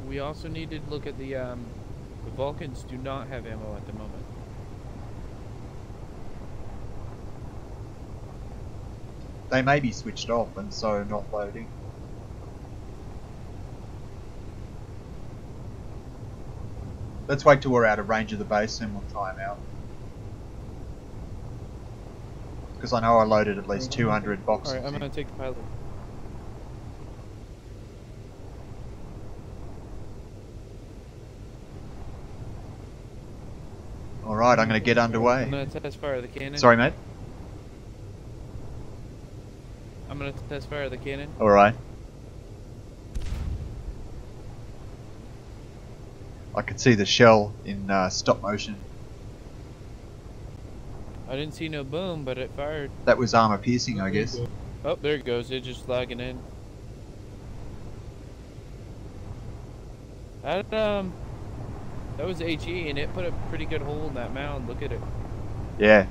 We also need to look at the Vulcans do not have ammo at the moment. They may be switched off and so not loading. Let's wait till we're out of range of the base and we'll try them out. Because I know I loaded at least 200 boxes. Alright, I'm going to take the pilot. Alright, I'm going to get underway. I'm going to test fire the cannon. Sorry, mate. I'm going to test fire the cannon. Alright. I could see the shell in stop motion. I didn't see no boom, but it fired. That was armor piercing, I guess. Oh, there it goes. It's just lagging in. That was HE, and it put a pretty good hole in that mound. Look at it. Yeah.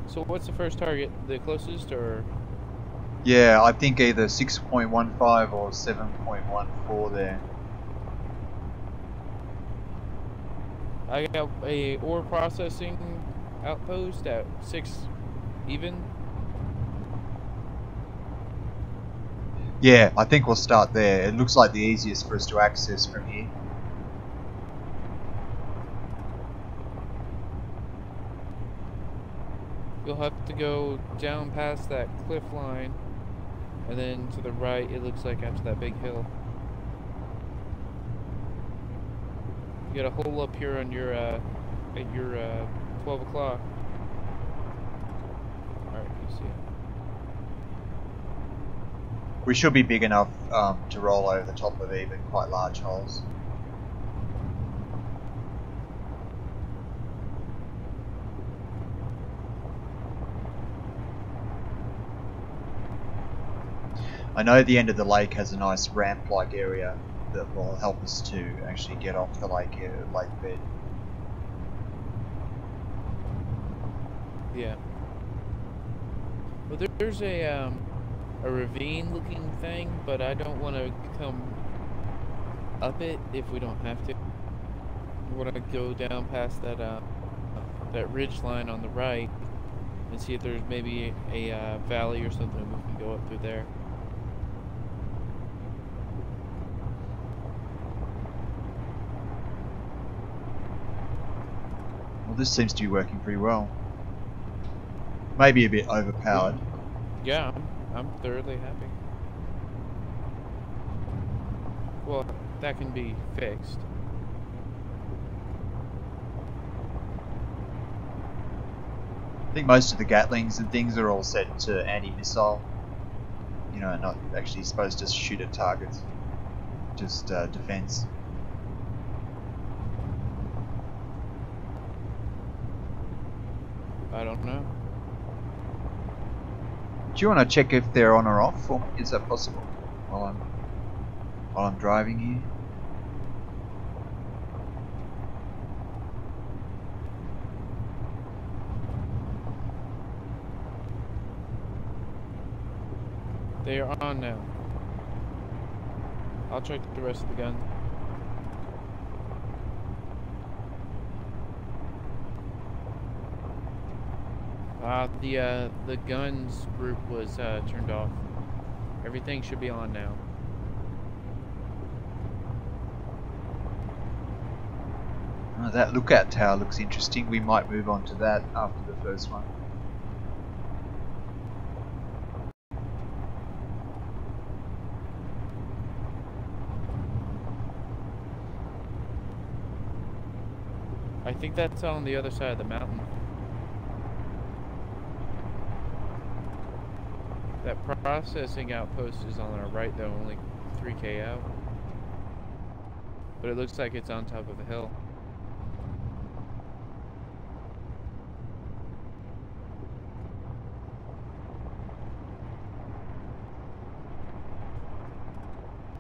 So what's the first target? The closest, or? Yeah, I think either 6.15 or 7.14 there. I got a ore processing outpost at 6 even. Yeah, I think we'll start there. It looks like the easiest for us to access from here. You'll have to go down past that cliff line, and then to the right, it looks like after that big hill. You got a hole up here on your at your 12 o'clock. Alright, you see it. We should be big enough to roll over the top of even quite large holes. I know the end of the lake has a nice ramp-like area that will help us to actually get off the lake bed. Yeah. Well, there's a ravine looking thing, but I don't want to come up it if we don't have to. We want to go down past that ridge line on the right and see if there's maybe a valley or something we can go up through there. Well, this seems to be working pretty well. Maybe a bit overpowered. Yeah, I'm thoroughly happy. Well, that can be fixed. I think most of the Gatlings and things are all set to anti-missile. You know, not actually supposed to shoot at targets. Just defense. I don't know. Do you want to check if they're on or off for me? Is that possible? While I'm driving here. They are on now. I'll check the rest of the gun. The guns group was turned off. Everything should be on now. Oh, that lookout tower looks interesting. We might move on to that after the first one. I think that's on the other side of the mountain. That processing outpost is on our right though, only 3K out. But it looks like it's on top of a hill.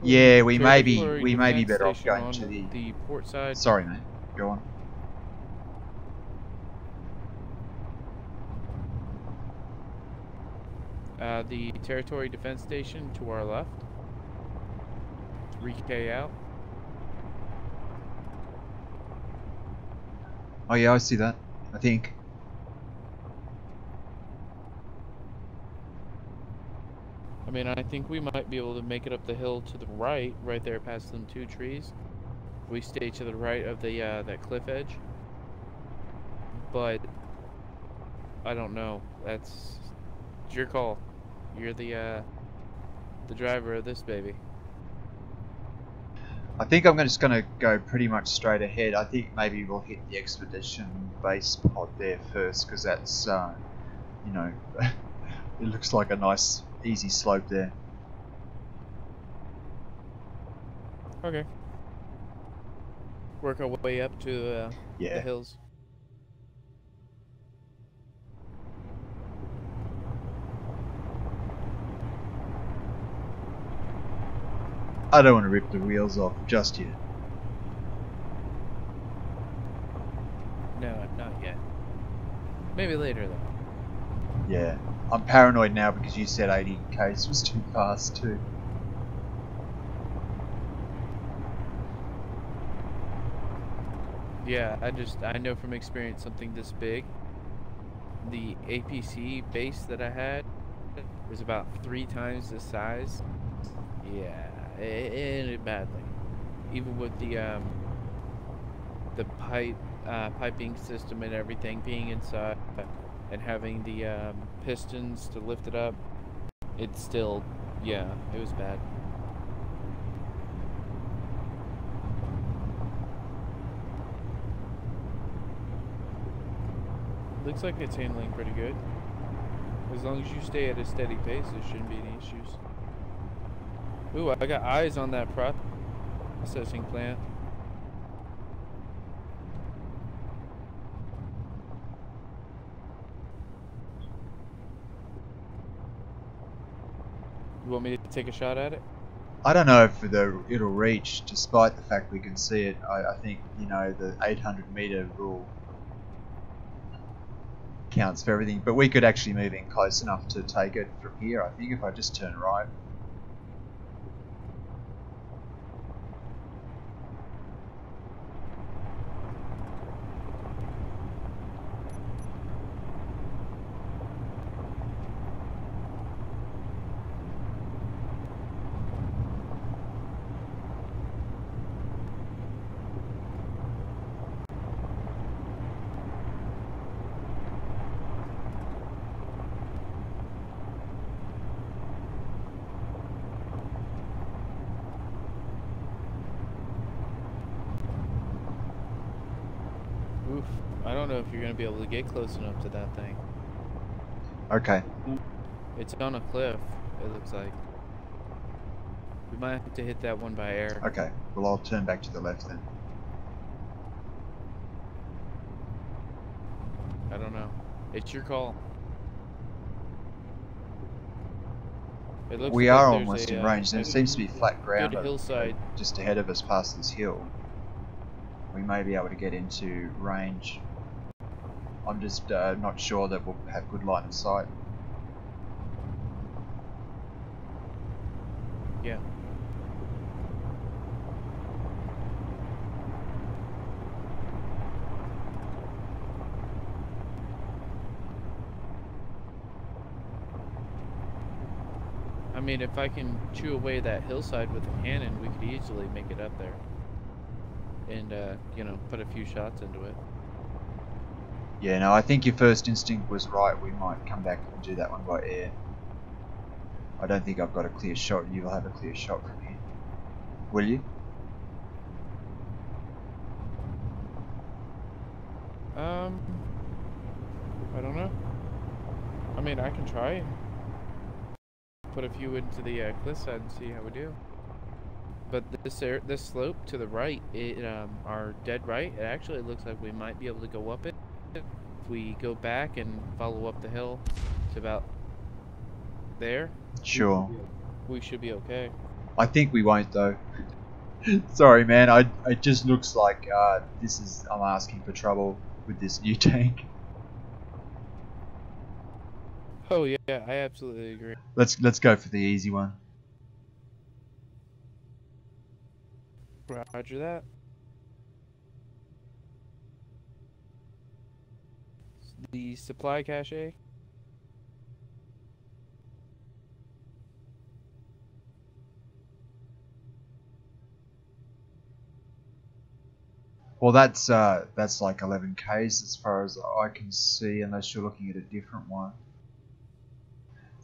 Yeah, we may be Territory better off defense going station to on the port side. Sorry, mate. Go on. The territory defense station to our left. 3K out. Oh yeah, I see that. I think. I mean, I think we might be able to make it up the hill to the right there past them two trees. We stay to the right of the that cliff edge. But I don't know. That's your call. You're the driver of this baby. I think I'm just going to go pretty much straight ahead. I think maybe we'll hit the expedition base pod there first, because that's, you know, it looks like a nice, easy slope there. Okay. Work our way up to Yeah. the hills. I don't want to rip the wheels off just yet. No, not yet. Maybe later though. Yeah. I'm paranoid now because you said 80 k's was too fast too. Yeah, I know from experience something this big. The APC base that I had was about 3 times the size. Yeah, it ended badly. Even with the piping system and everything being inside and having the pistons to lift it up, it still, yeah, it was bad. Looks like it's handling pretty good. As long as you stay at a steady pace, there shouldn't be any issues. Ooh, I got eyes on that processing plant. want me to take a shot at it? I don't know if it'll reach, despite the fact we can see it. I think, you know, the 800-meter rule counts for everything, but we could actually move in close enough to take it from here, I think, if I just turn right. Oof. I don't know if you're gonna be able to get close enough to that thing. Okay. It's on a cliff, it looks like. We might have to hit that one by air. Okay. Well, I'll turn back to the left then. I don't know. It's your call. It looks We like are there's almost a, in range, and it seems to be flat ground good hillside. just ahead of us past this hill. We may be able to get into range. I'm just not sure that we'll have good line of sight. Yeah. I mean, if I can chew away that hillside with a cannon, we could easily make it up there. And, you know, put a few shots into it. Yeah, no, I think your first instinct was right. We might come back and do that one by air. I don't think I've got a clear shot. You'll have a clear shot from here. Will you? I don't know. I mean, I can try and put a few into the cliffside and see how we do. But this slope to the right, our dead right, it actually looks like we might be able to go up it. If we go back and follow up the hill to about there, Sure. we should be okay. I think we won't though. Sorry, man. It just looks like I'm asking for trouble with this new tank. Oh yeah, I absolutely agree. Let's go for the easy one. Roger that. The supply cache. Well, that's like 11 k's as far as I can see, unless you're looking at a different one.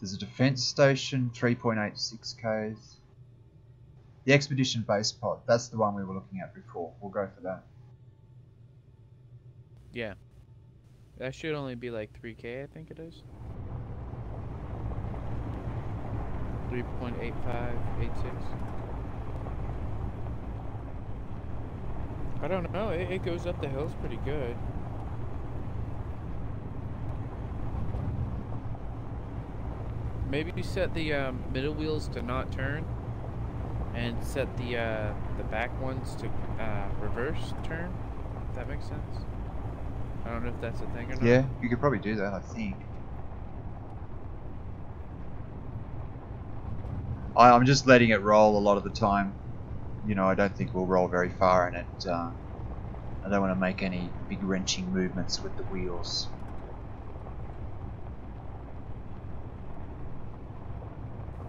There's a defense station, 3.86 k's. The expedition base pod, that's the one we were looking at before. We'll go for that. Yeah. That should only be like 3K, I think it is. 3.8586. I don't know, it goes up the hills pretty good. Maybe you set the middle wheels to not turn, and set the back ones to reverse turn. If that makes sense. I don't know if that's a thing or not. Yeah, you could probably do that, I think. I'm just letting it roll a lot of the time. You know, I don't think we'll roll very far in it. I don't want to make any big wrenching movements with the wheels.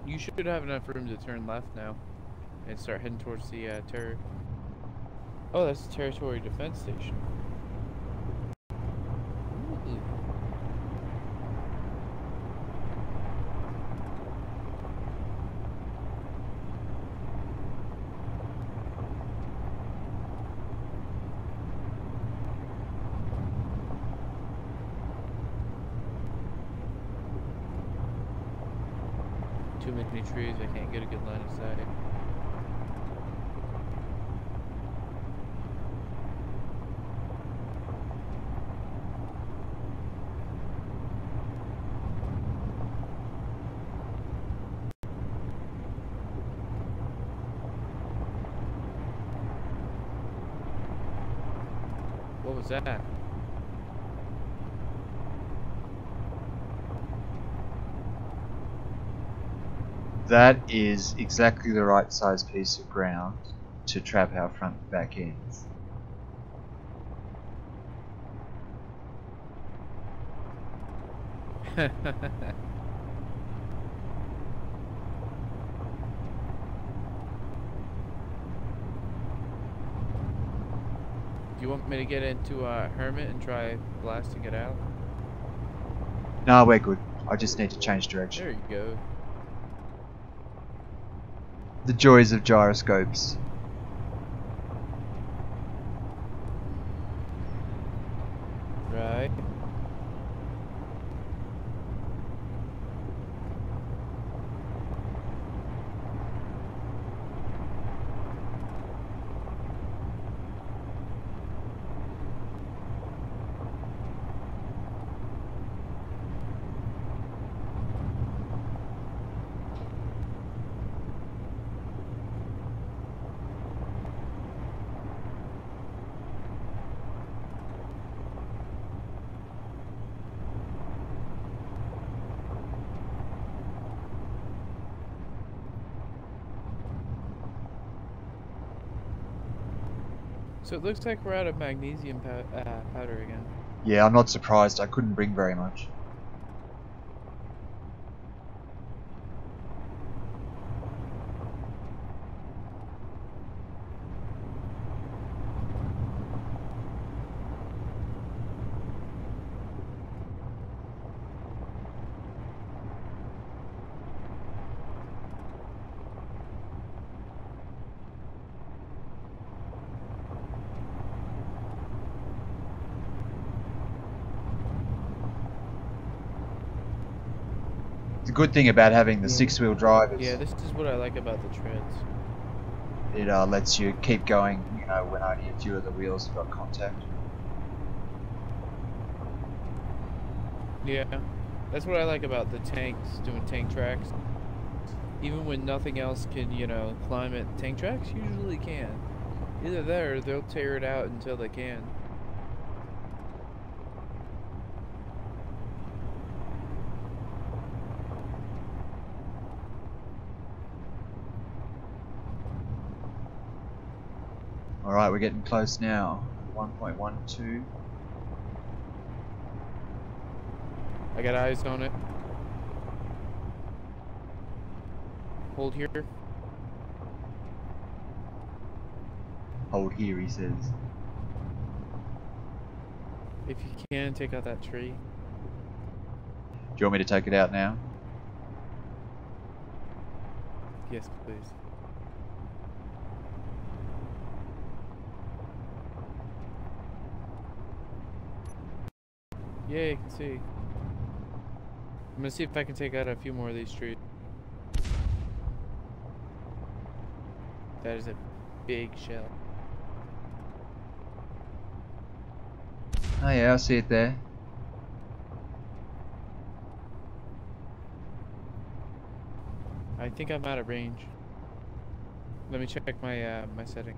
You should have enough room to turn left now and start heading towards the Oh, that's the territory defense station. Ooh. Too many trees, I can't get a good line of sight. What was that? That is exactly the right size piece of ground to trap our front and back ends. Do you want me to get into Hermit and try blasting it out? No, we're good. I just need to change direction. There you go. The joys of gyroscopes. Right. So it looks like we're out of magnesium powder again. Yeah, I'm not surprised. I couldn't bring very much. The good thing about having the six-wheel drive is Yeah, this is what I like about the treads. it lets you keep going, you know, when only a few of the wheels have got contact. Yeah, that's what I like about the tanks doing tank tracks. Even when nothing else can, you know, climb it, tank tracks usually can. Either that or they'll tear it out until they can. Alright, we're getting close now. 1.12. I got eyes on it. Hold here. Hold here, he says. If you can, take out that tree. Do you want me to take it out now? Yes, please. Yeah, you can see. I'm gonna see if I can take out a few more of these trees. That is a big shell. Oh yeah, I see it there. I think I'm out of range. Let me check my my setting.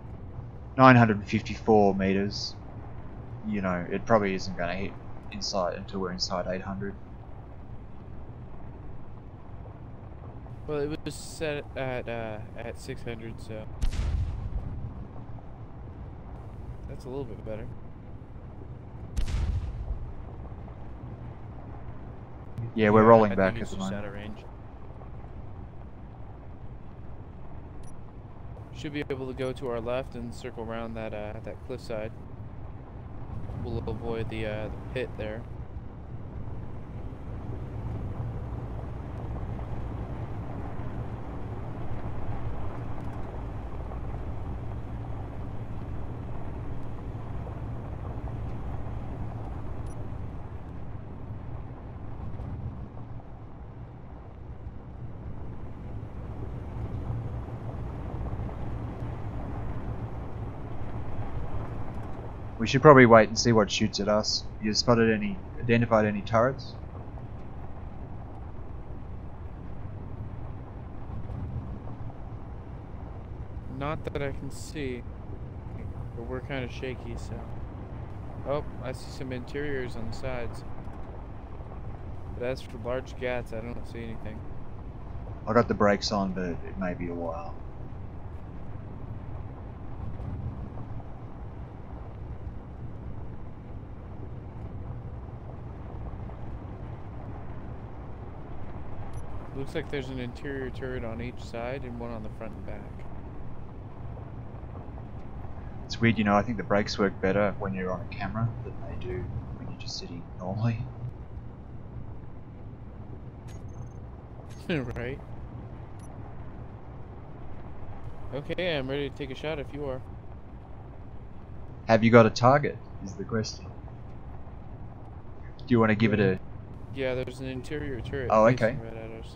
954 meters. You know, it probably isn't going to hit inside until we're inside 800. Well, it was set at 600, so that's a little bit better. Yeah, we're rolling I back think at it's the just out moment. of range. Should be able to go to our left and circle around that that cliffside. We'll avoid the pit there. We should probably wait and see what shoots at us. You identified any turrets? Not that I can see, but we're kind of shaky, so Oh, I see some interiors on the sides. But as for large gats, I don't see anything. I got the brakes on, but it may be a while. Looks like there's an interior turret on each side and one on the front and back. It's weird, you know, I think the brakes work better when you're on a camera than they do when you're just sitting normally. Right? Okay, I'm ready to take a shot if you are. Have you got a target, is the question. Do you want to give it a... Yeah, there's an interior turret Oh, facing okay. right at us.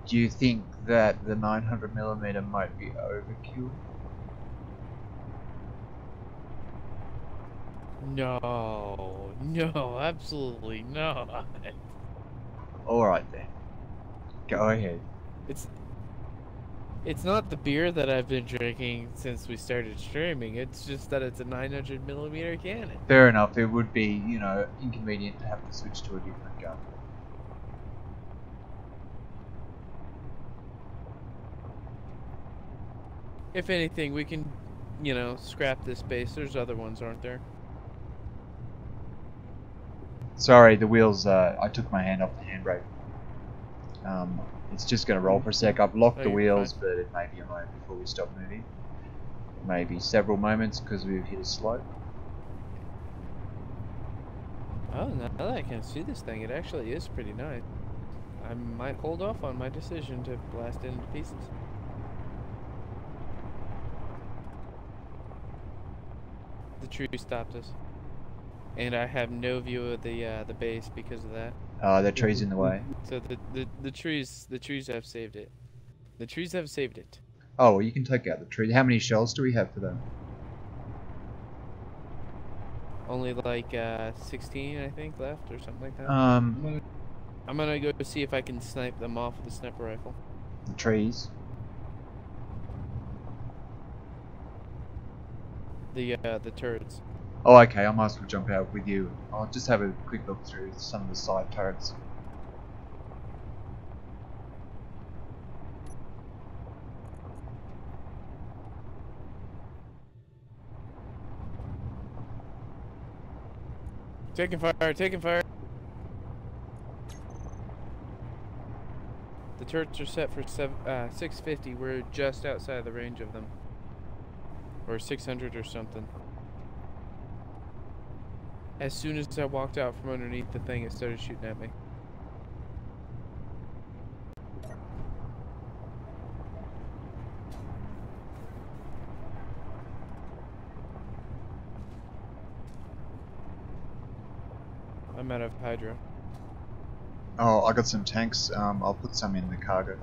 Do you think that the 900mm might be overkill? No, no, absolutely not. Alright then. Go ahead. It's not the beer that I've been drinking since we started streaming. It's just that it's a 900mm cannon. Fair enough, it would be, you know, inconvenient to have to switch to a different gun. If anything, we can, you know, scrap this base. There's other ones, aren't there? Sorry, the wheels, I took my hand off the handbrake. It's just going to roll for a sec. I've locked Oh, the you're wheels, fine. but it may be a moment before we stop moving. It may be several moments because we've hit a slope. Oh, now that I can see this thing, it actually is pretty nice. I might hold off on my decision to blast it into pieces. The tree stopped us, and I have no view of the base because of that. That tree's in the way. So the trees have saved it. The trees have saved it. Oh, well, you can take out the tree. How many shells do we have for them? Only like 16, I think, left or something like that. Um, I'm gonna go see if I can snipe them off with a sniper rifle. the trees. The turrets. Oh, okay, I might as well jump out with you. I'll just have a quick look through some of the side turrets. Taking fire, taking fire. The turrets are set for 650. We're just outside the range of them. Or 600 or something. As soon as I walked out from underneath the thing, it started shooting at me. I'm out of hydro. Oh, I got some tanks. I'll put some in the cargo.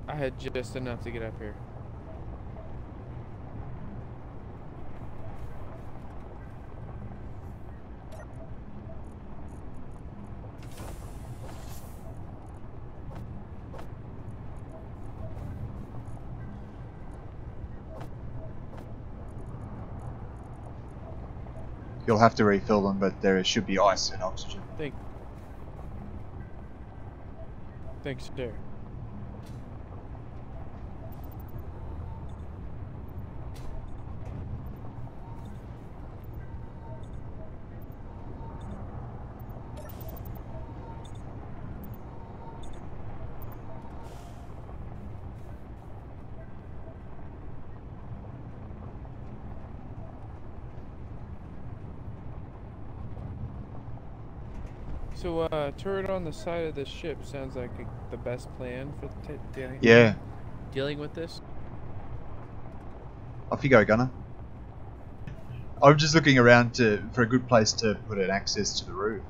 I had just enough to get up here. You'll have to refill them, but there should be ice and oxygen. Thanks, sir. So, turret on the side of the ship sounds like the best plan for Yeah, dealing with this. off you go, Gunner. I'm just looking around for a good place to put an access to the roof.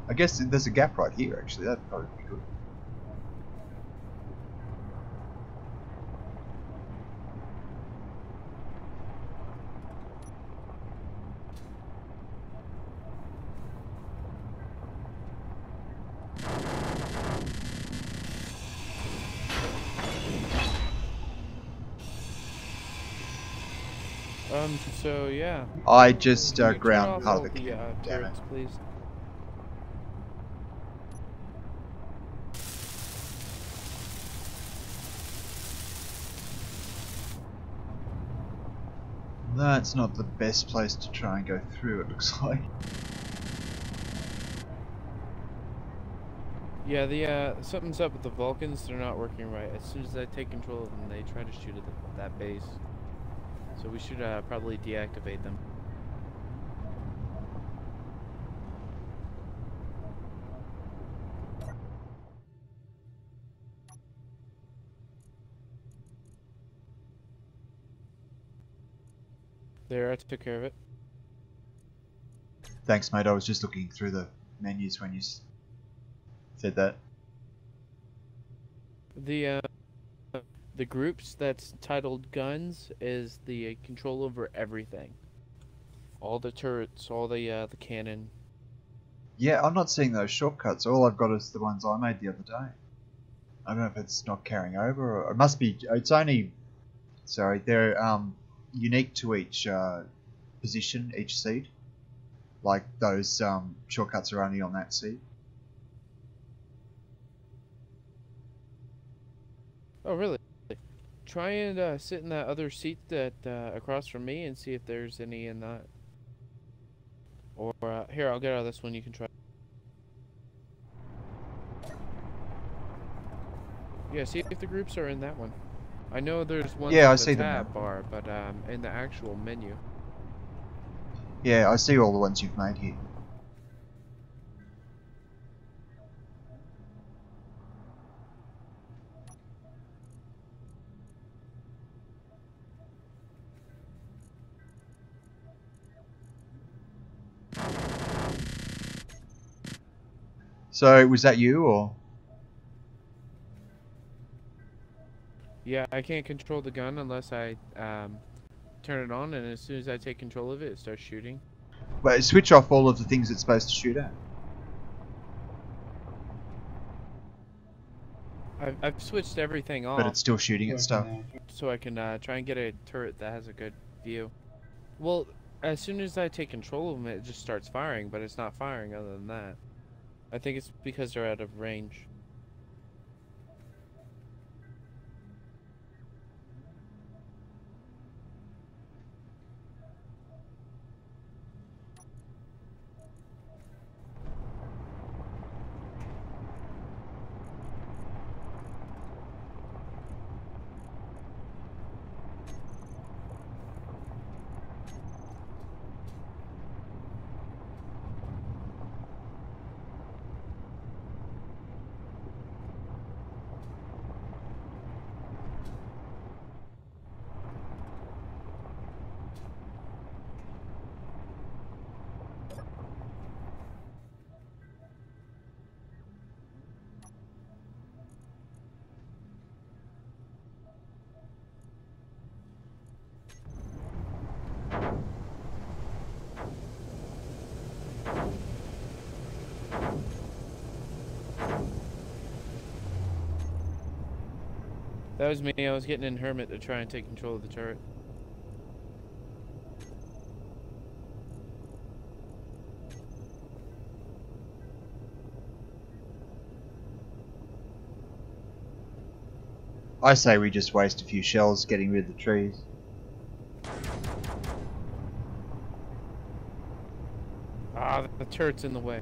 I guess there's a gap right here, actually. That'd probably be good. So yeah. I just Can you turn ground off part of all the the cannon. Damn it. turrets, please? That's not the best place to try and go through, it looks like. Yeah, the something's up with the Vulcans. They're not working right. As soon as I take control of them, they try to shoot at that base. So we should probably deactivate them. There, I took care of it. Thanks, mate. I was just looking through the menus when you said that. The the groups that's titled guns is the control over everything. All the turrets, all the cannon. Yeah, I'm not seeing those shortcuts. All I've got is the ones I made the other day. I don't know if it's not carrying over, or it must be. It's only. Sorry, they're unique to each position, each seat. Like those shortcuts are only on that seat. Oh, really? Try and sit in that other seat that across from me and see if there's any in that. Or here, I'll get out of this one. You can try. Yeah, see if the groups are in that one. I know there's ones Yeah, I on the see them now. tab bar, but in the actual menu. Yeah, I see all the ones you've made here. So was that you or? Yeah, I can't control the gun unless I turn it on, and as soon as I take control of it, it starts shooting. Wait, switch off all of the things it's supposed to shoot at. I've switched everything But off it's still shooting at stuff. so I can try and get a turret that has a good view. Well, as soon as I take control of them, it just starts firing, but it's not firing other than that. I think it's because they're out of range. That was me. I was getting in Hermit to try and take control of the turret. I say we just waste a few shells getting rid of the trees. Ah, the turret's in the way.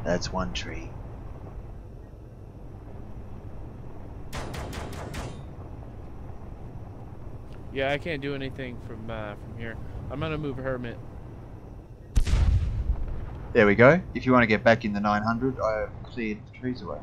That's one tree. Yeah, I can't do anything from here. I'm gonna move Hermit. There we go. If you want to get back in the 900, I have cleared the trees away.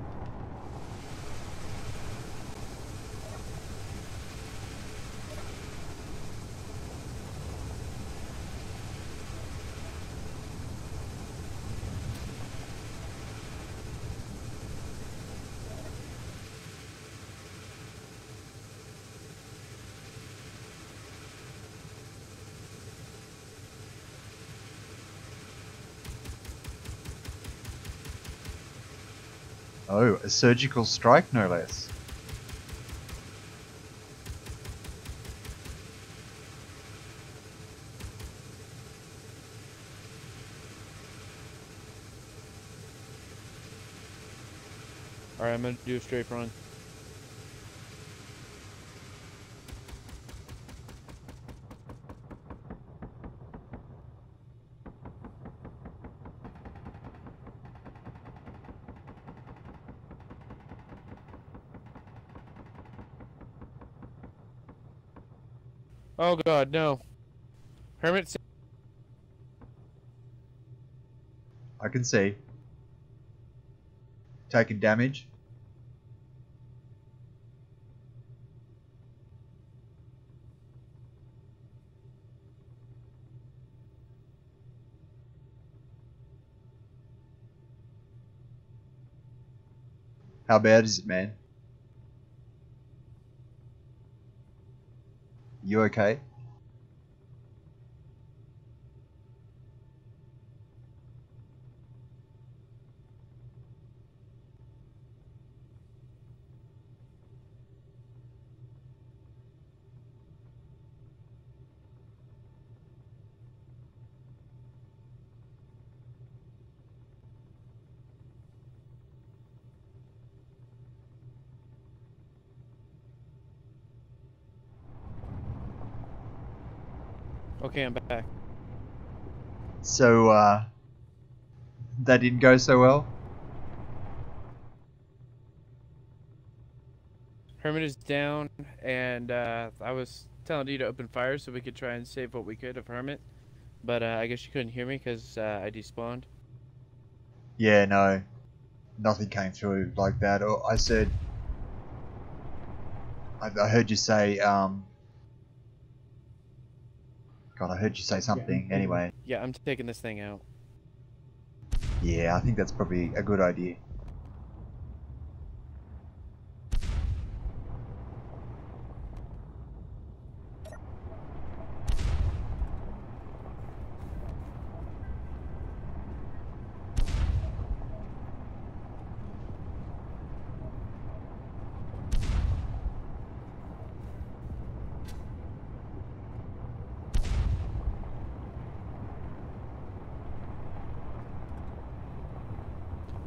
Oh, a surgical strike, no less. Alright, I'm gonna do a straight run. Oh god, no. Hermit. I can see. Taking damage. How bad is it, man? You okay? Okay, I'm back. So, that didn't go so well? Hermit is down, and I was telling you to open fire so we could try and save what we could of Hermit. But I guess you couldn't hear me because I despawned. Yeah, no. Nothing came through like that. Or I said... I heard you say, God, I heard you say something. Anyway. Yeah, I'm taking this thing out. Yeah, I think that's probably a good idea.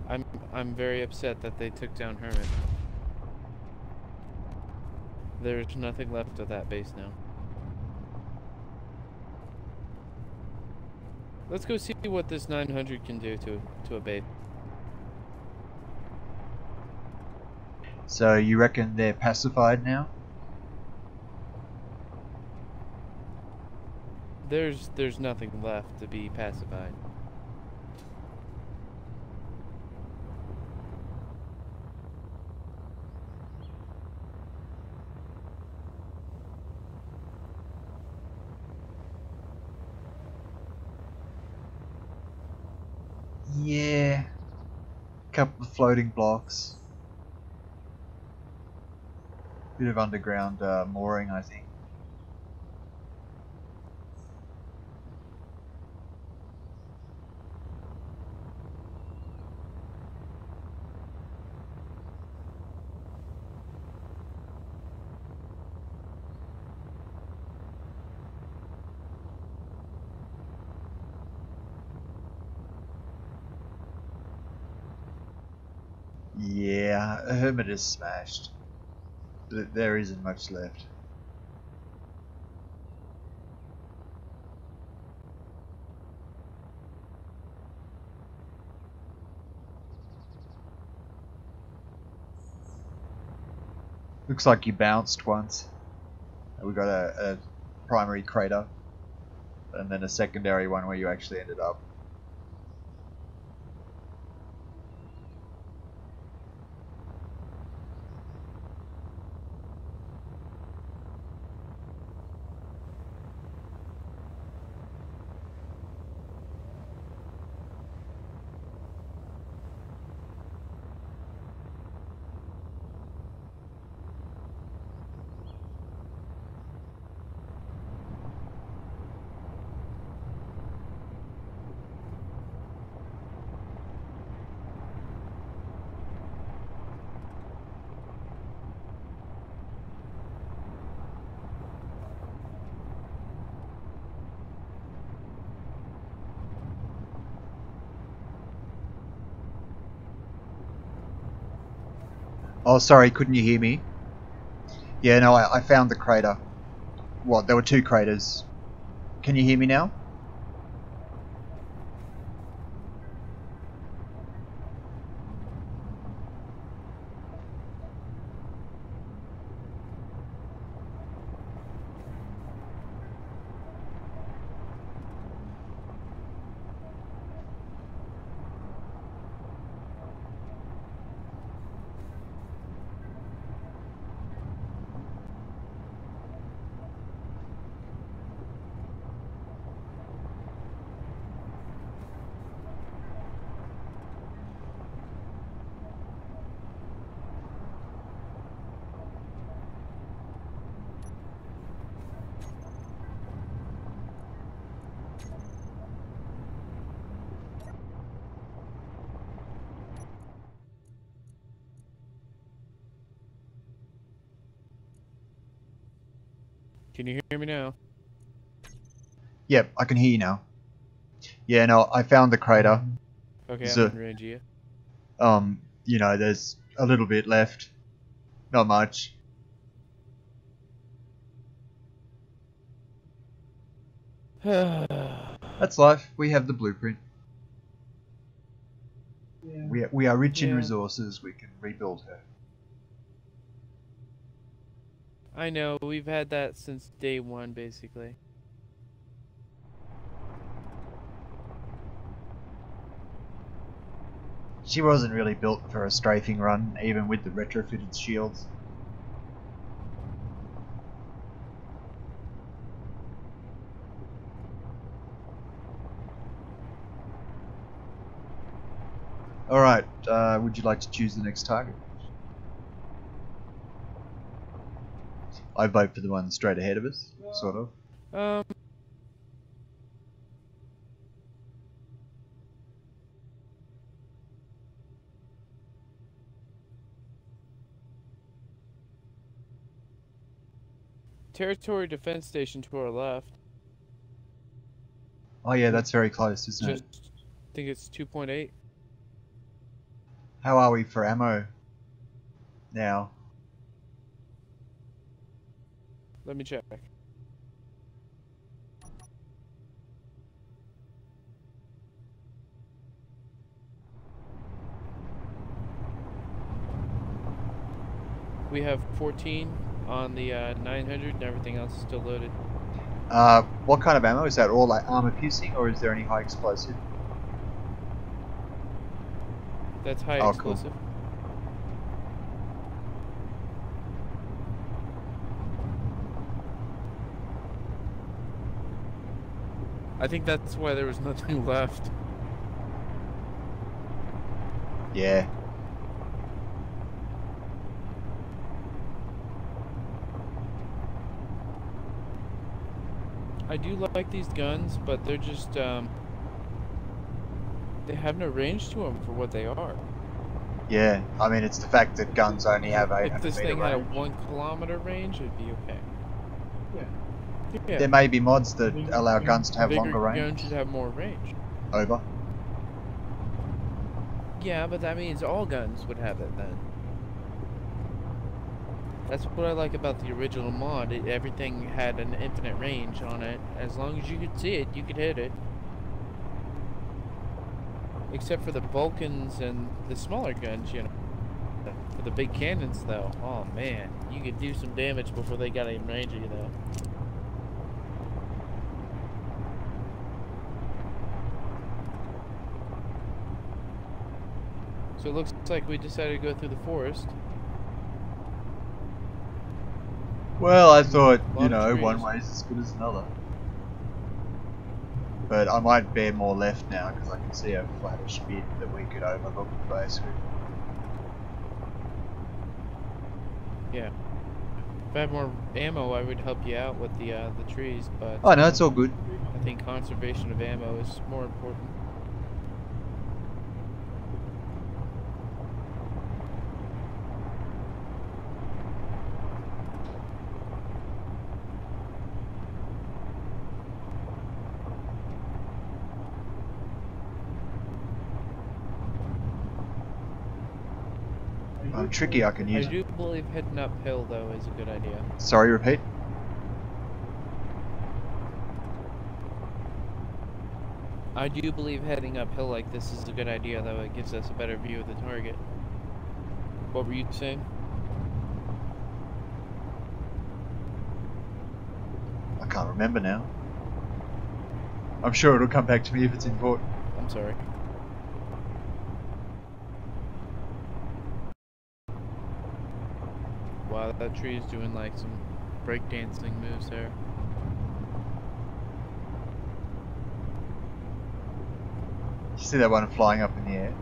I'm I'm very upset that they took down Hermit. There's nothing left of that base now. Let's go see what this 900 can do to a base. So, you reckon they're pacified now? There's nothing left to be pacified. Yeah. Couple of floating blocks. Bit of underground mooring, I think. Yeah, a hermit is smashed. There isn't much left. Looks like you bounced once. We got a primary crater, and then a secondary one where you actually ended up. Oh, sorry, couldn't you hear me? Yeah, no, I found the crater. What? There were two craters. Can you hear me now? Can you hear me now? Yep, I can hear you now. Yeah, no, I found the crater. Okay, There's I'm in range of you. there's a little bit left. Not much. That's life. We have the blueprint. Yeah. We are rich in Yeah. resources. We can rebuild her. I know, we've had that since day one, basically. She wasn't really built for a strafing run, even with the retrofitted shields. Alright, would you like to choose the next target? I vote for the one straight ahead of us, sort of. Um, Territory defense station to our left. Oh yeah, that's very close, isn't it? Just think it's 2.8. How are we for ammo now? Let me check. We have 14 on the 900 and everything else is still loaded. What kind of ammo? Is that all like armor piercing, or is there any high explosive? That's high Oh, cool. explosive. I think that's why there was nothing left. Yeah. I do like these guns, but they're just, they have no range to them for what they are. Yeah, I mean, it's the fact that guns only have If 800 this meter thing had a range. 1 kilometer range, it'd be okay. Yeah. Yeah, There may be mods that allow guns to have bigger longer range. guns should have more range. Over. Yeah, but that means all guns would have it then. That's what I like about the original mod. Everything had an infinite range on it. As long as you could see it, you could hit it. Except for the Vulcans and the smaller guns, you know. For the big cannons, though, oh man, you could do some damage before they got in range of you, though. So it looks like we decided to go through the forest. Well, I thought, Lot of one trees. way is as good as another. But I might bear more left now because I can see a flattish bit that we could overlook the base with. Yeah. If I had more ammo, I would help you out with the trees, but Oh no, it's all good. I think conservation of ammo is more important. I'm tricky, I can I use it. do believe heading uphill, though, is a good idea. Sorry, repeat. I do believe heading uphill like this is a good idea, though. It gives us a better view of the target. What were you saying? I can't remember now. I'm sure it'll come back to me if it's important. I'm sorry. Wow, that tree is doing like some breakdancing moves there. You see that one flying up in the air?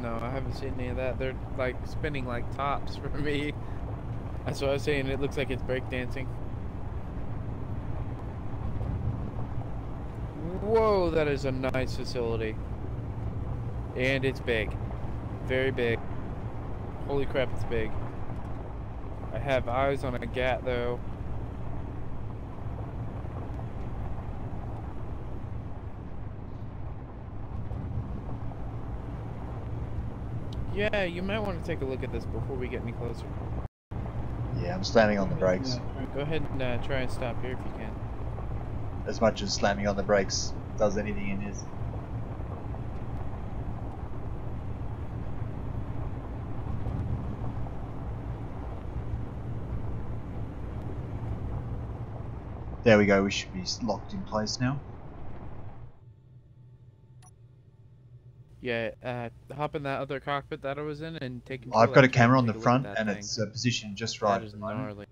No, I haven't seen any of that. They're like spinning like tops for me. That's what I was saying. It looks like it's breakdancing. Whoa, that is a nice facility. And it's big. Very big. Holy crap, it's big. I have eyes on a gat, though. Yeah, you might want to take a look at this before we get any closer. Yeah, I'm slamming on the brakes. Go ahead and try and stop here if you can. As much as slamming on the brakes does anything in this. There we go, we should be locked in place now. Yeah, hop in that other cockpit that I was in and take control I've of got a that turret camera and on the take a look at front that and thing. it's positioned just right That at is the moment. gnarly.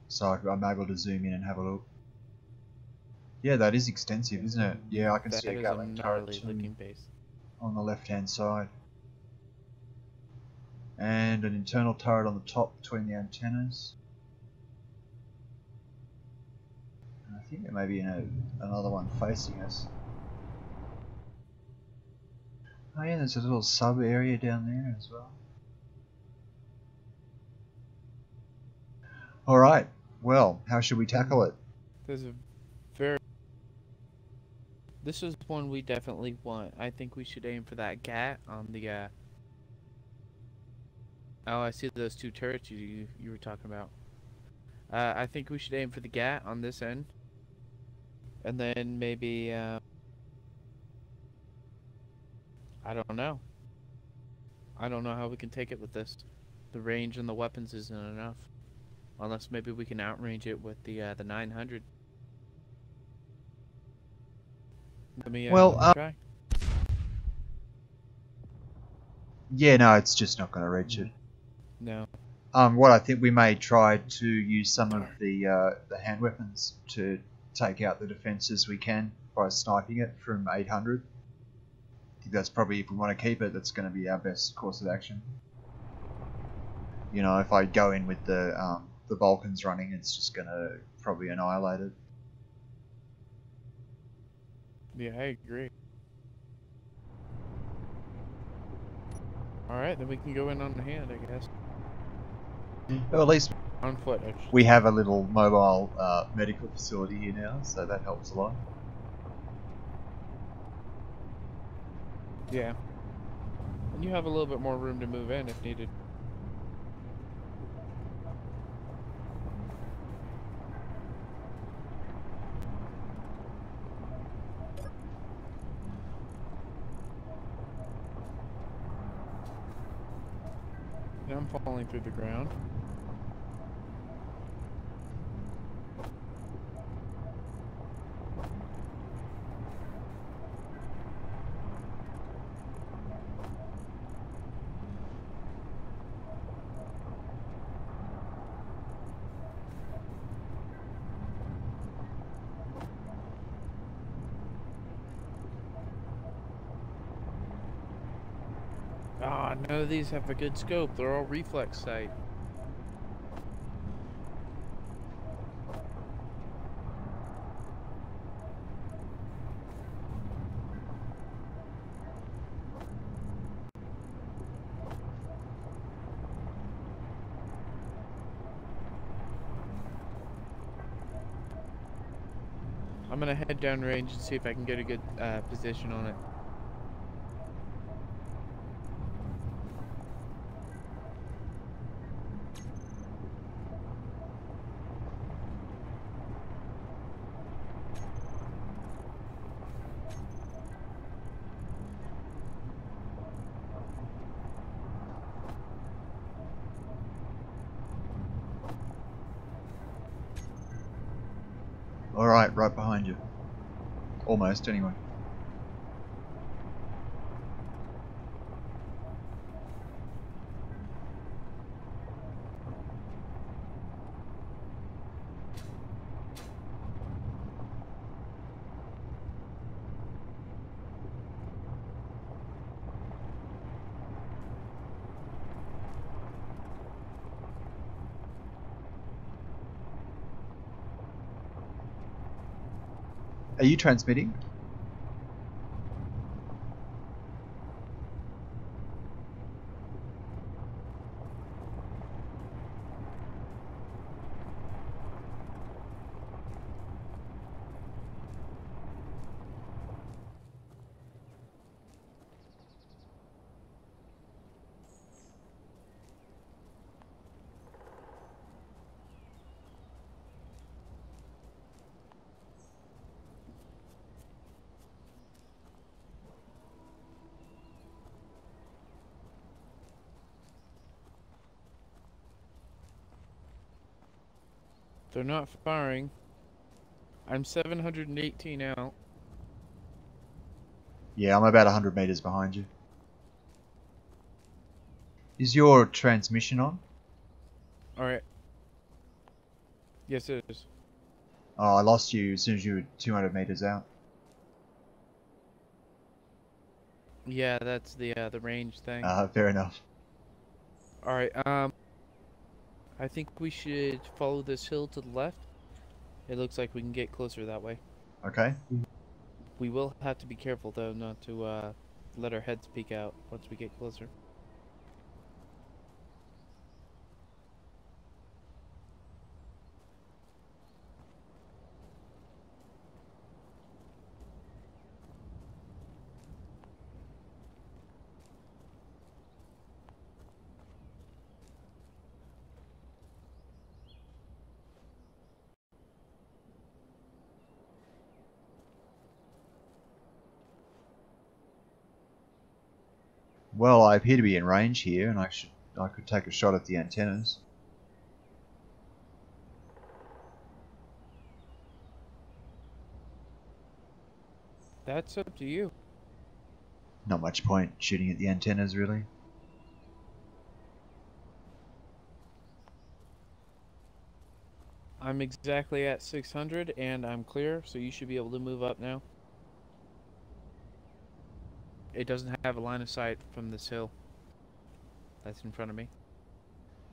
So I'm able to zoom in and have a look. Yeah, that is extensive, isn't it? Yeah, I can That see a is a Gatling turret gnarly too looking base. on the left hand side. And an internal turret on the top between the antennas. And I think there may be another one facing us. Oh yeah, there's a little sub area down there as well. Alright, well, how should we tackle it? There's a very... This is one we definitely want. I think we should aim for that gat on the, Oh, I see those two turrets you were talking about. I think we should aim for the gat on this end. And then maybe, I don't know. I don't know how we can take it with this. The range and the weapons isn't enough. Unless maybe we can outrange it with the 900. Let me try. Yeah, no, it's just not going to reach it. No. What I think we may try to use some of the hand weapons to take out the defences we can by sniping it from 800. I think that's probably, if we want to keep it, that's going to be our best course of action. You know, if I go in with the Vulcans running, it's just going to probably annihilate it. Yeah, I agree. Alright, then we can go in on hand, I guess. Well, at least On foot, actually. we have a little mobile medical facility here now, so that helps a lot. Yeah. And you have a little bit more room to move in if needed. Now I'm falling through the ground. Ah, none of these have a good scope. They're all reflex sight. I'm gonna head down range and see if I can get a good position on it. Alright, right behind you. Almost, anyway. Are you transmitting? They're not firing. I'm 718 out. Yeah, I'm about 100 meters behind you. Is your transmission on? Alright. Yes, it is. Oh, I lost you as soon as you were 200 meters out. Yeah, that's the range thing. Fair enough. Alright, I think we should follow this hill to the left. It looks like we can get closer that way. Okay. We will have to be careful though not to let our heads peek out once we get closer. Well, I appear to be in range here, and I could take a shot at the antennas. That's up to you. Not much point shooting at the antennas, really. I'm exactly at 600 and I'm clear, so you should be able to move up now. It doesn't have a line of sight from this hill that's in front of me.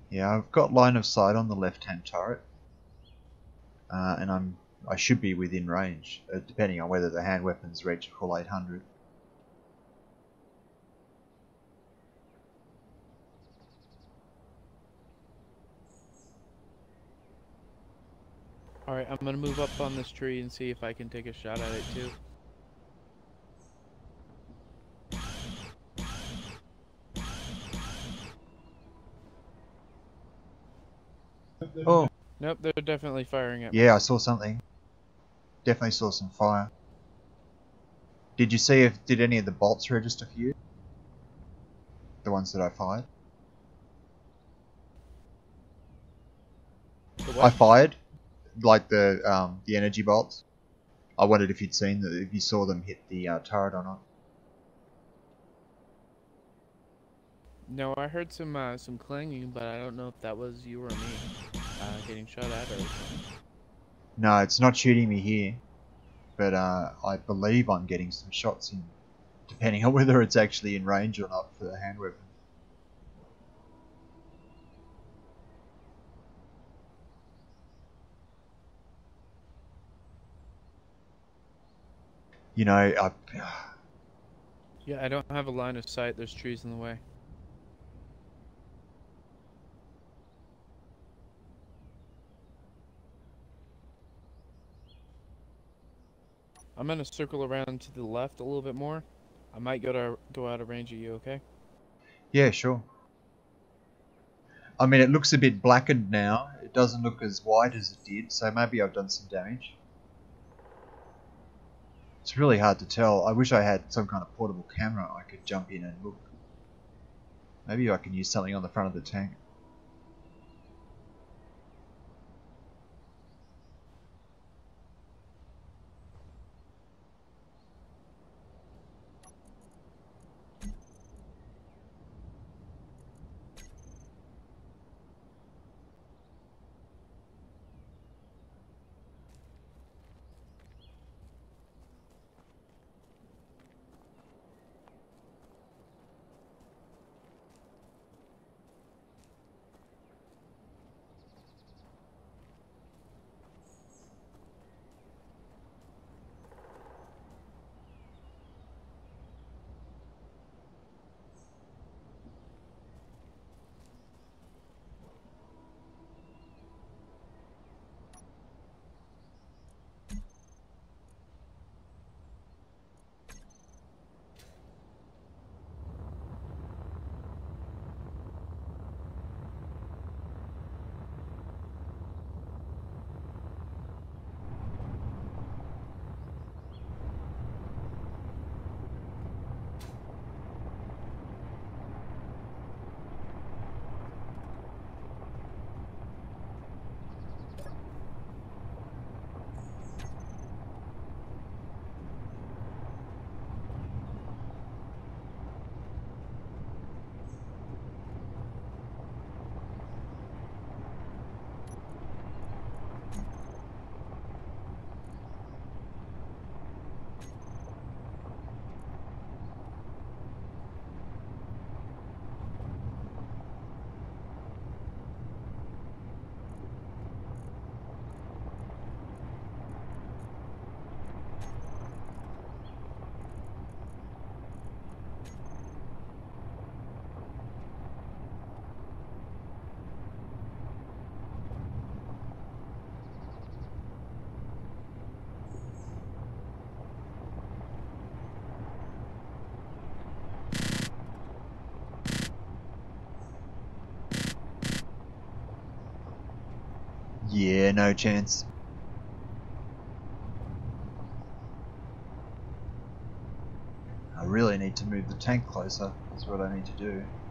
Yeah, I've got line of sight on the left-hand turret, and I should be within range, depending on whether the hand weapons reach a full 800. Alright, I'm gonna move up on this tree and see if I can take a shot at it too. Oh, Nope, they're definitely firing at me. yeah, I saw something. Definitely saw some fire. Did you see did any of the bolts register for you? The ones that I fired? The I what? fired, like the energy bolts. I wondered if you'd seen that, if you saw them hit the turret or not. No, I heard some clanging, but I don't know if that was you or me getting shot at or something. No, it's not shooting me here, but I believe I'm getting some shots in, depending on whether it's actually in range or not for the hand weapon. You know, Yeah, I don't have a line of sight. There's trees in the way. I'm gonna circle around to the left a little bit more. I might go out of range of you, okay? yeah, sure. I mean, it looks a bit blackened now. It doesn't look as white as it did, so maybe I've done some damage. It's really hard to tell. I wish I had some kind of portable camera I could jump in and look. Maybe I can use something on the front of the tank. Yeah, no chance. I really need to move the tank closer, is what I need to do. I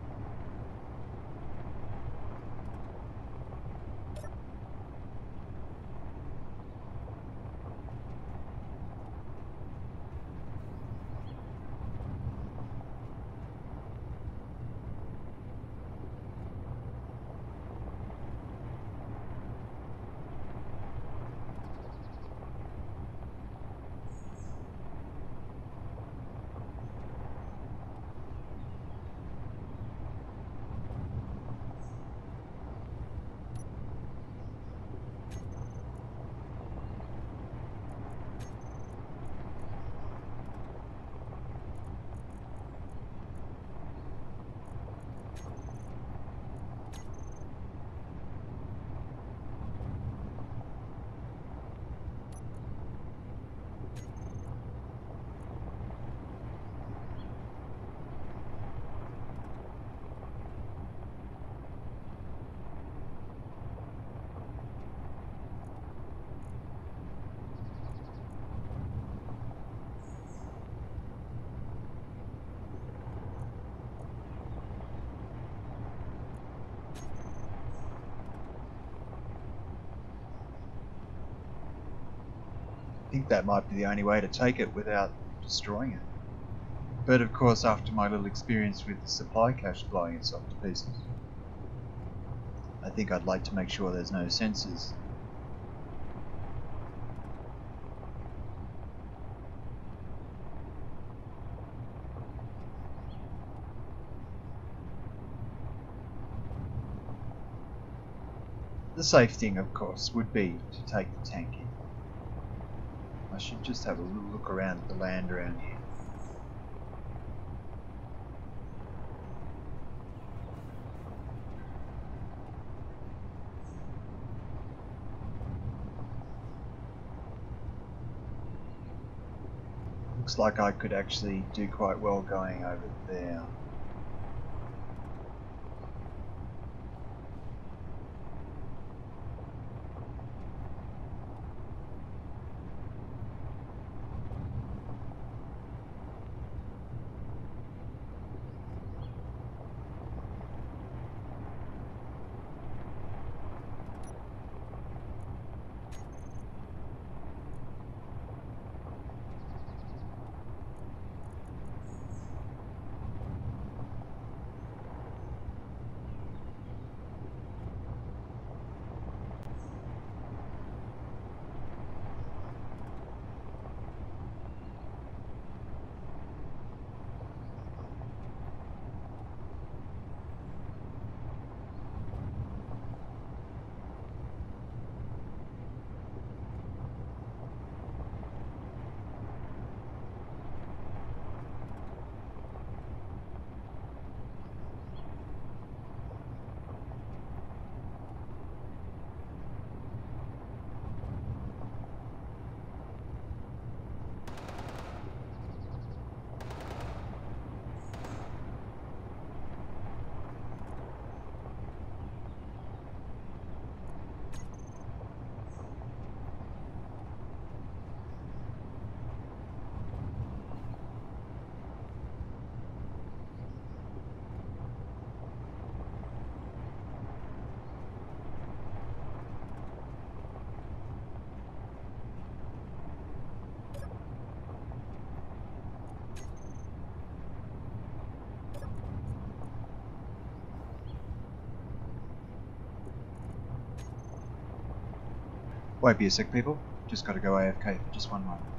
think that might be the only way to take it without destroying it. But of course, after my little experience with the supply cache blowing itself to pieces, I think I'd like to make sure there's no sensors. The safe thing, of course, would be to take the tank in. I should just have a little look around at the land around here. Looks like I could actually do quite well going over there. Won't be a sec, people. Just gotta go AFK for just one moment.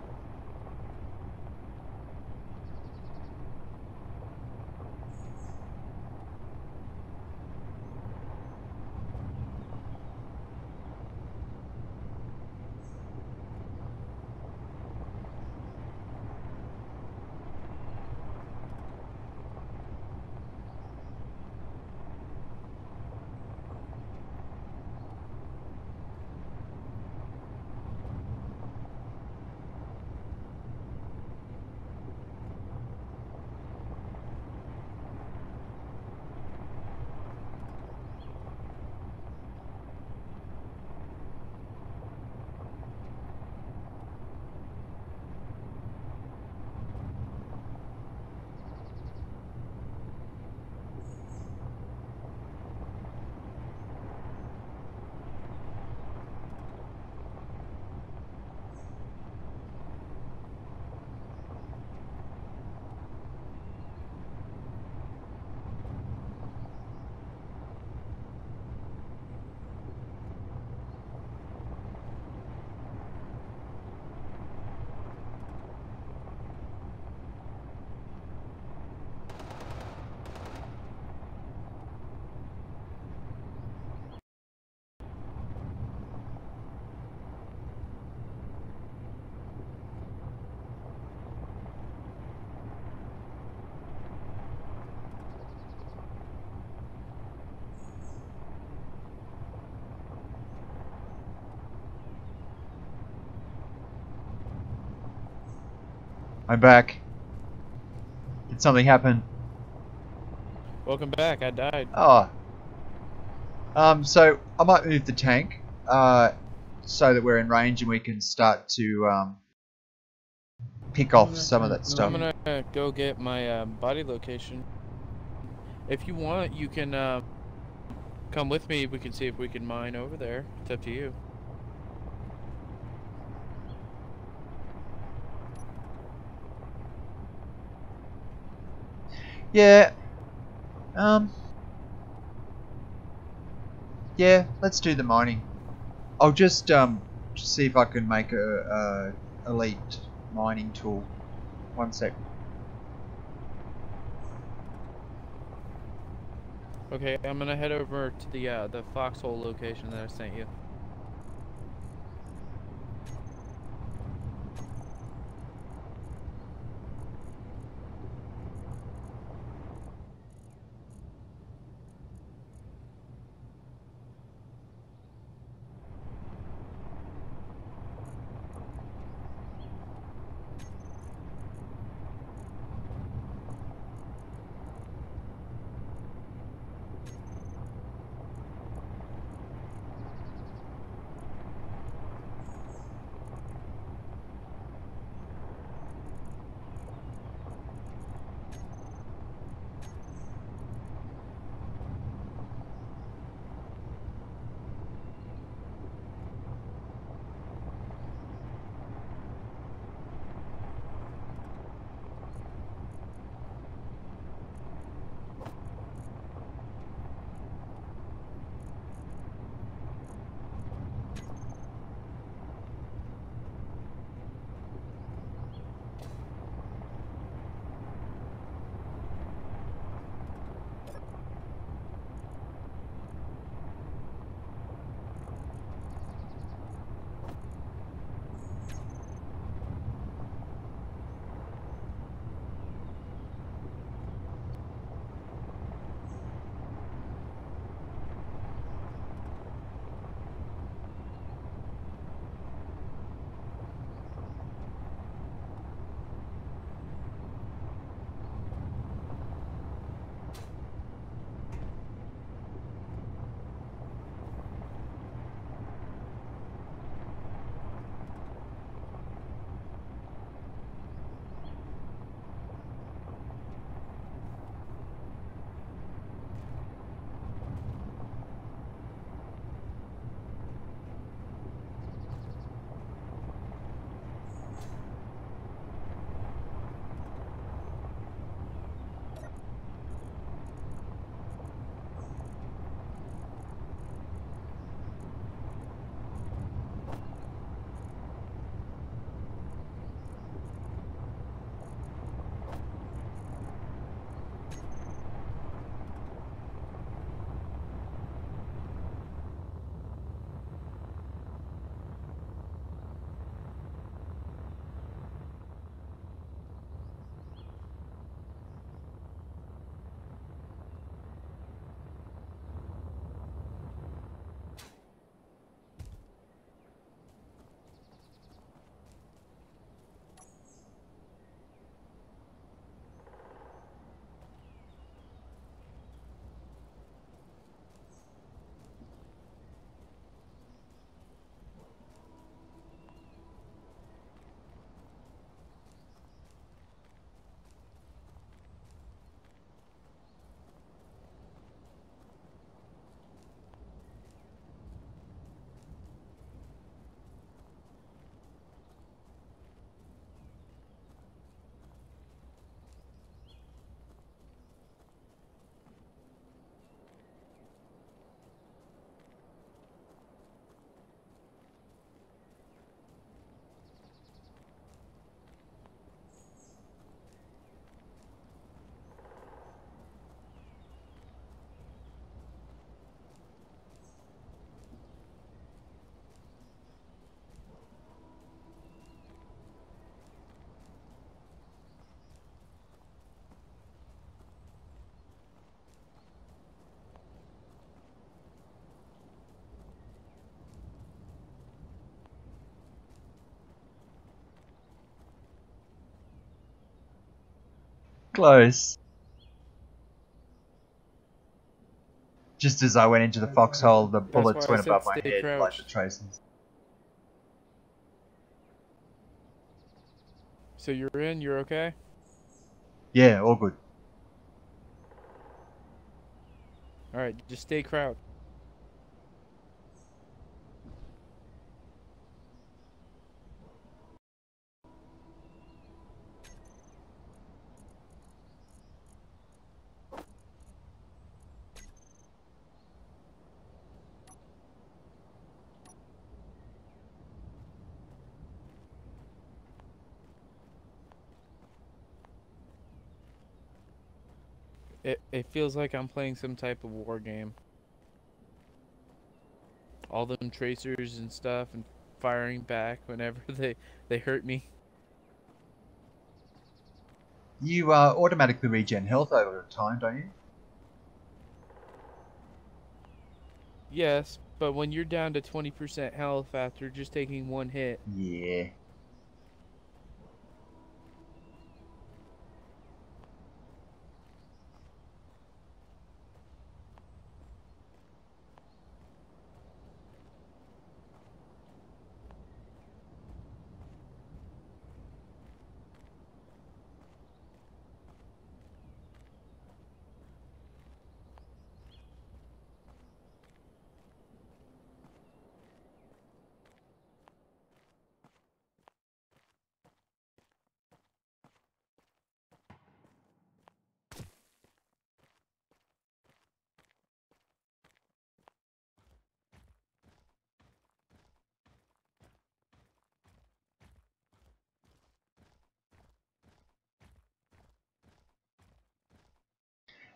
I'm back. Did something happen? Welcome back. I died. Oh. So I might move the tank, so that we're in range and we can start to pick off some of that I'm stuff. gonna go get my body location. If you want, you can come with me. We can see if we can mine over there. It's up to you. Yeah. Um. Yeah. Let's do the mining. I'll just see if I can make a elite mining tool. One sec. Okay, I'm gonna head over to the foxhole location that I sent you. Close. Just as I went into the foxhole, the That's why bullets I went said above my stay head like the crouched. tracers. So you're in, you're okay? Yeah, all good. Alright, just stay crouched. It feels like I'm playing some type of war game. All them tracers and stuff and firing back whenever they hurt me. You automatically regen health over time, don't you? Yes, but when you're down to 20% health after just taking one hit, Yeah.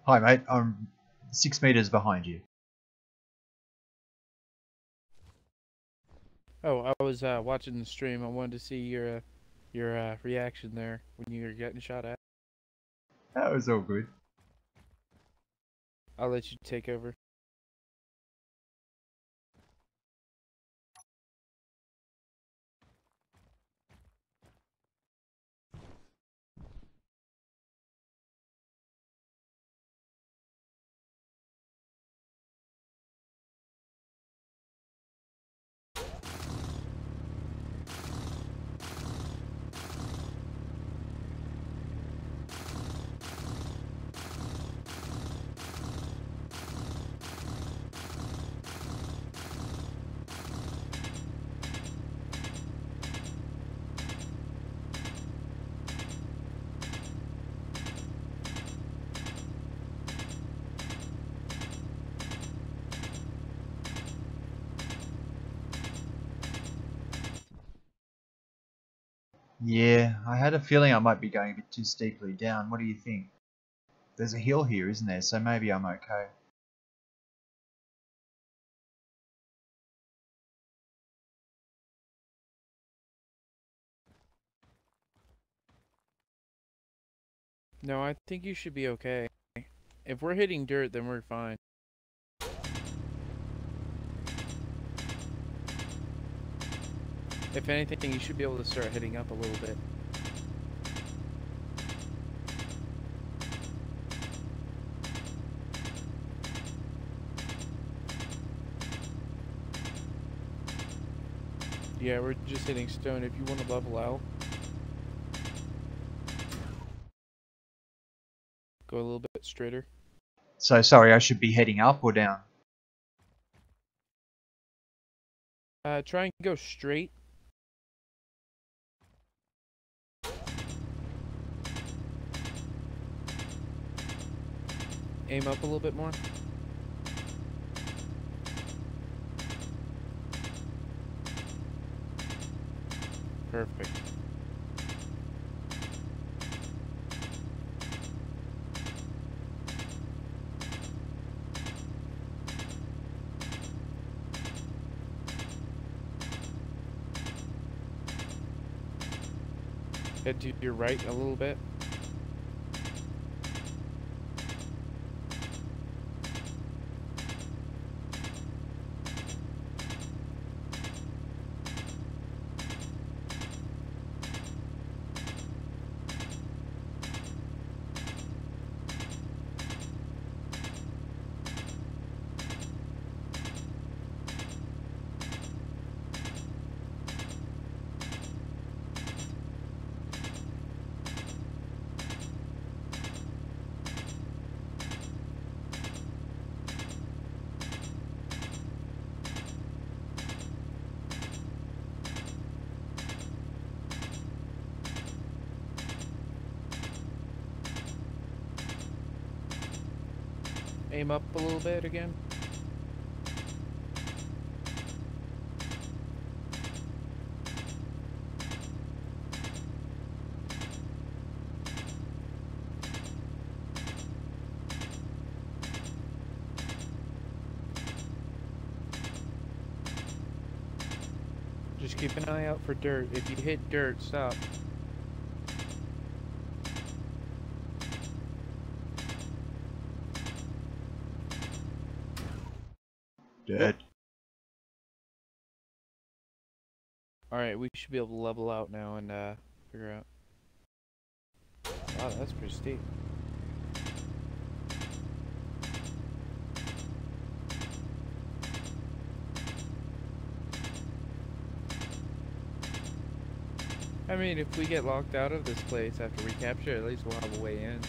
Hi, mate. I'm 6 meters behind you. oh, I was watching the stream. I wanted to see your reaction there when you were getting shot at. That was all good. I'll let you take over. Yeah, I had a feeling I might be going a bit too steeply down. What do you think? There's a hill here, isn't there? So maybe I'm okay. No, I think you should be okay. If we're hitting dirt, then we're fine. If anything, you should be able to start hitting up a little bit. Yeah, we're just hitting stone. If you want to level out, go a little bit straighter. So sorry, I should be heading up or down? Try and go straight. Aim up a little bit more. Perfect. Head to your right a little bit. aim up a little bit again? Just keep an eye out for dirt. If you hit dirt, stop. Dead. Alright, we should be able to level out now and figure out. Wow, that's pretty steep. I mean, if we get locked out of this place after recapture, at least we'll have a way in.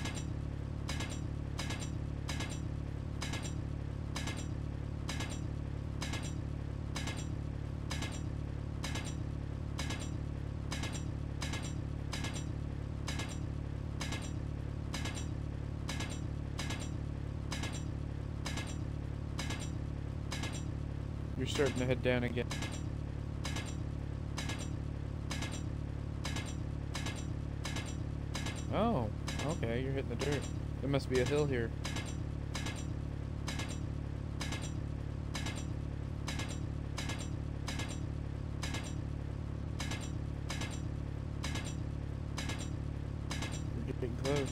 You're starting to head down again. Oh, okay, you're hitting the dirt. There must be a hill here. We're getting close.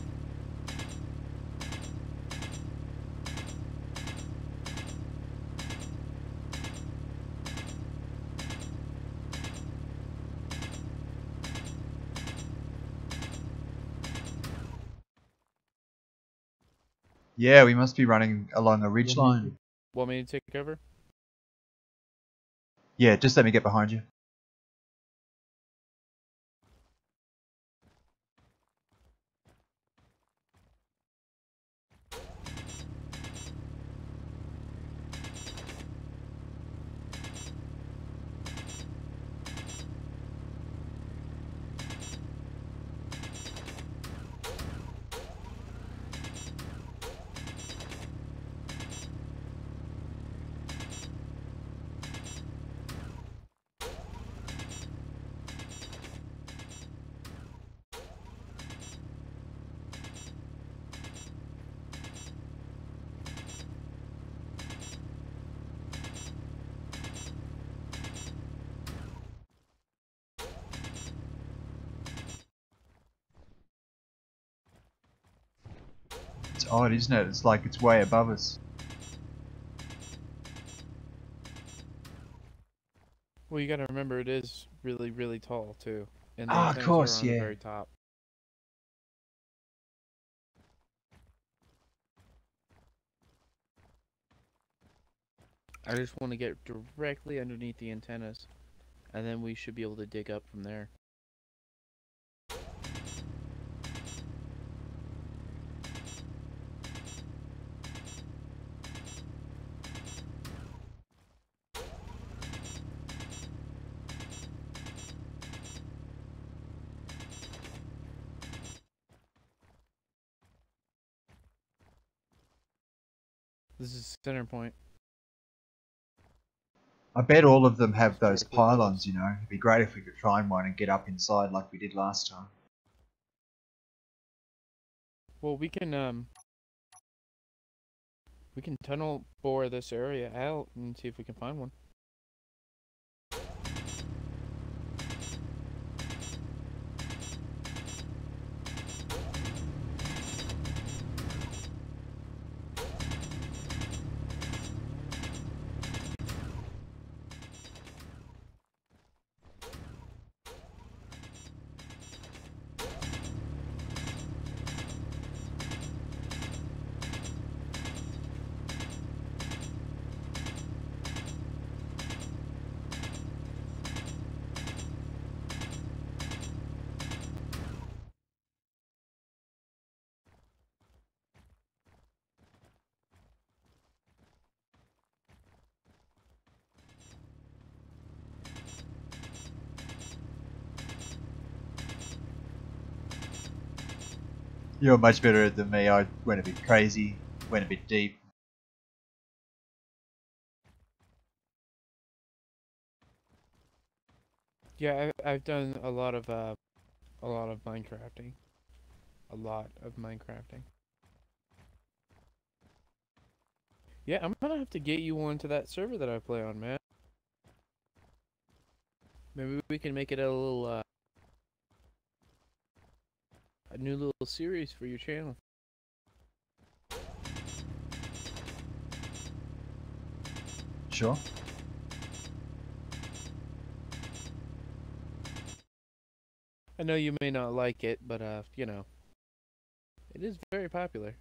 Yeah, we must be running along a ridge line. Want me to take cover? Yeah, just let me get behind you. It's odd, isn't it? It's like it's way above us. Well, you gotta remember it is really, really tall, too. And the Ah, of antennas are course, on the yeah. very top. I just want to get directly underneath the antennas, and then we should be able to dig up from there. This is center point. I bet all of them have It's those pretty close. pylons, you know. It'd be great if we could find one and get up inside like we did last time. Well, we can tunnel bore this area out and see if we can find one. You're much better than me. I went a bit crazy, went a bit deep. Yeah, I've done a lot of Minecrafting. A lot of Minecrafting. Yeah, I'm gonna have to get you onto that server that I play on, man. Maybe we can make it a new little series for your channel. Sure. I know you may not like it, but you know, it is very popular.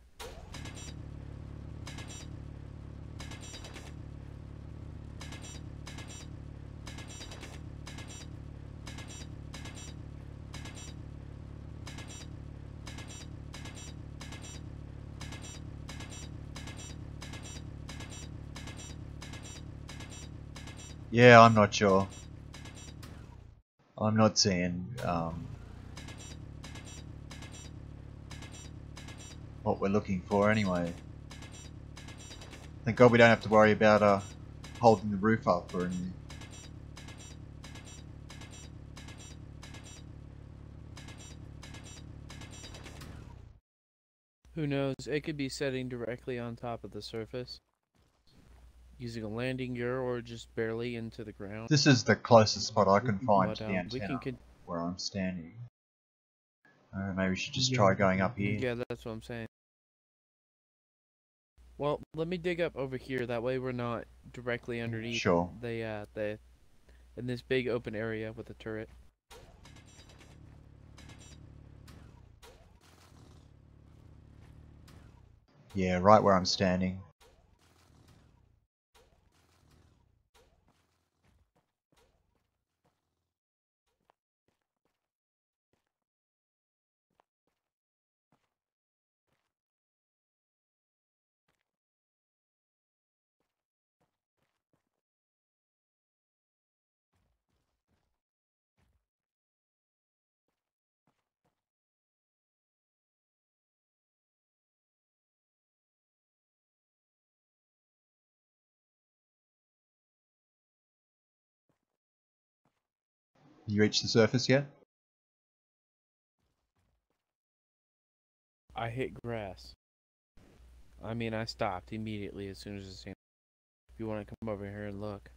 Yeah, I'm not sure. I'm not seeing what we're looking for anyway. Thank God we don't have to worry about holding the roof up or anything. Who knows? It could be setting directly on top of the surface, using a landing gear or just barely into the ground. This is the closest spot I can find But to the we antenna can. where I'm standing. Maybe we should just try going up here. Yeah, that's what I'm saying. Well, let me dig up over here. That way we're not directly underneath Sure. the in this big open area with a turret. Yeah, right where I'm standing. You reached the surface yet? I hit grass. I mean, I stopped immediately as soon as it seemed. If you want to come over here and look.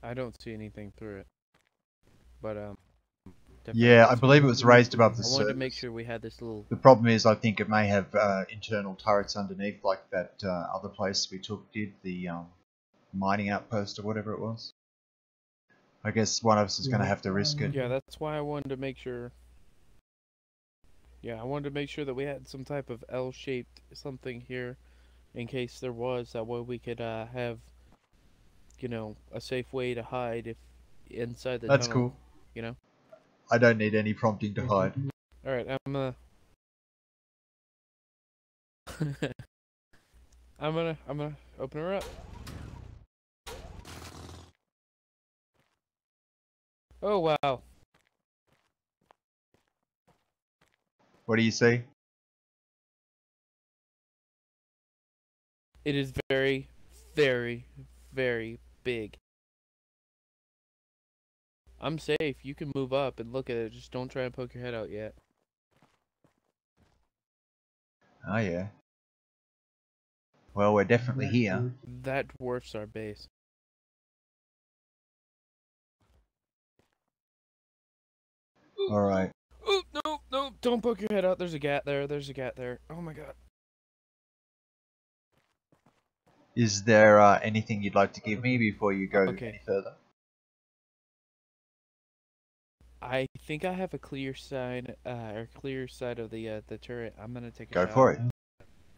I don't see anything through it. But definitely Yeah, get I some believe it more. was raised above the I wanted to make surface. sure we had this little. The problem is, I think it may have internal turrets underneath, like that other place we took did, the mining outpost or whatever it was. I guess one of us is going to have to risk it. Yeah, that's why I wanted to make sure. Yeah, I wanted to make sure that we had some type of L-shaped something here, in case there was. That way we could have, you know, a safe way to hide if inside the That's tunnel. cool. You know. I don't need any prompting to hide. All right, I'm gonna open her up. Oh wow, What do you see? it is very, very, very big. I'm safe. You can move up and look at it. Just don't try and poke your head out yet. Oh yeah. Well, we're definitely here. That dwarfs our base. Alright. Oh no, no! Don't poke your head out. There's a gat there. There's a gat there. Oh my god. Is there anything you'd like to give me before you go Okay. any further? I think I have a clear side, or clear side of the turret. I'm gonna take a Go shot. for it.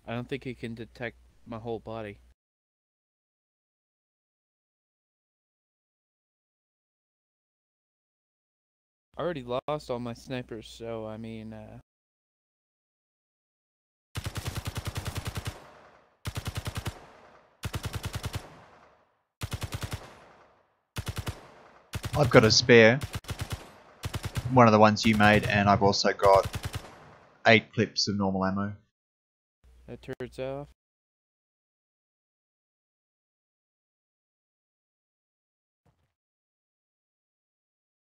I don't think it can detect my whole body. I already lost all my snipers, so I mean, I've got a spare, one of the ones you made, and I've also got 8 clips of normal ammo. That turret's off.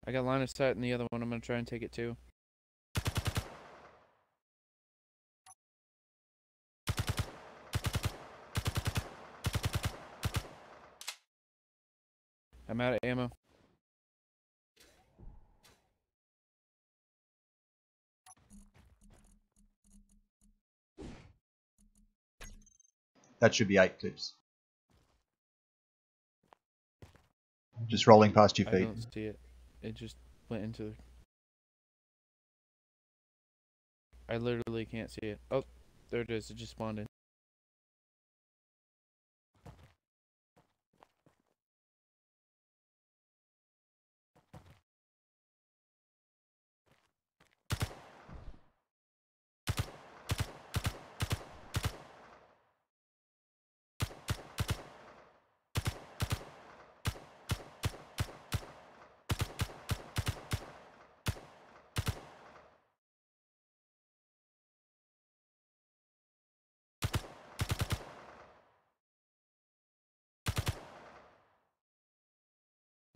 I got line of sight in the other one. I'm gonna try and take it too. I'm out of ammo. That should be 8 clips. Just rolling past your I feet. don't see it. It just went into. I literally can't see it. Oh, there it is. It just spawned in.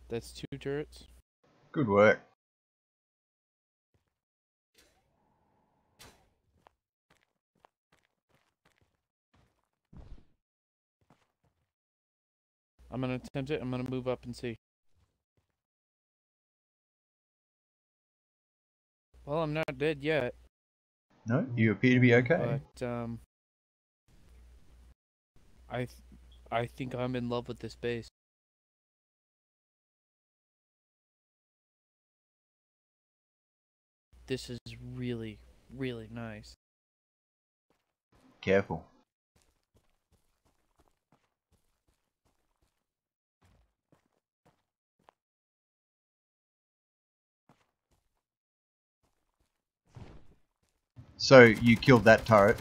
That's 2 turrets. Good work. I'm gonna attempt it. I'm gonna move up and see. Well, I'm not dead yet, No, you appear to be okay. but I, th I think I'm in love with this base. This is really, really nice. Careful. So you killed that turret.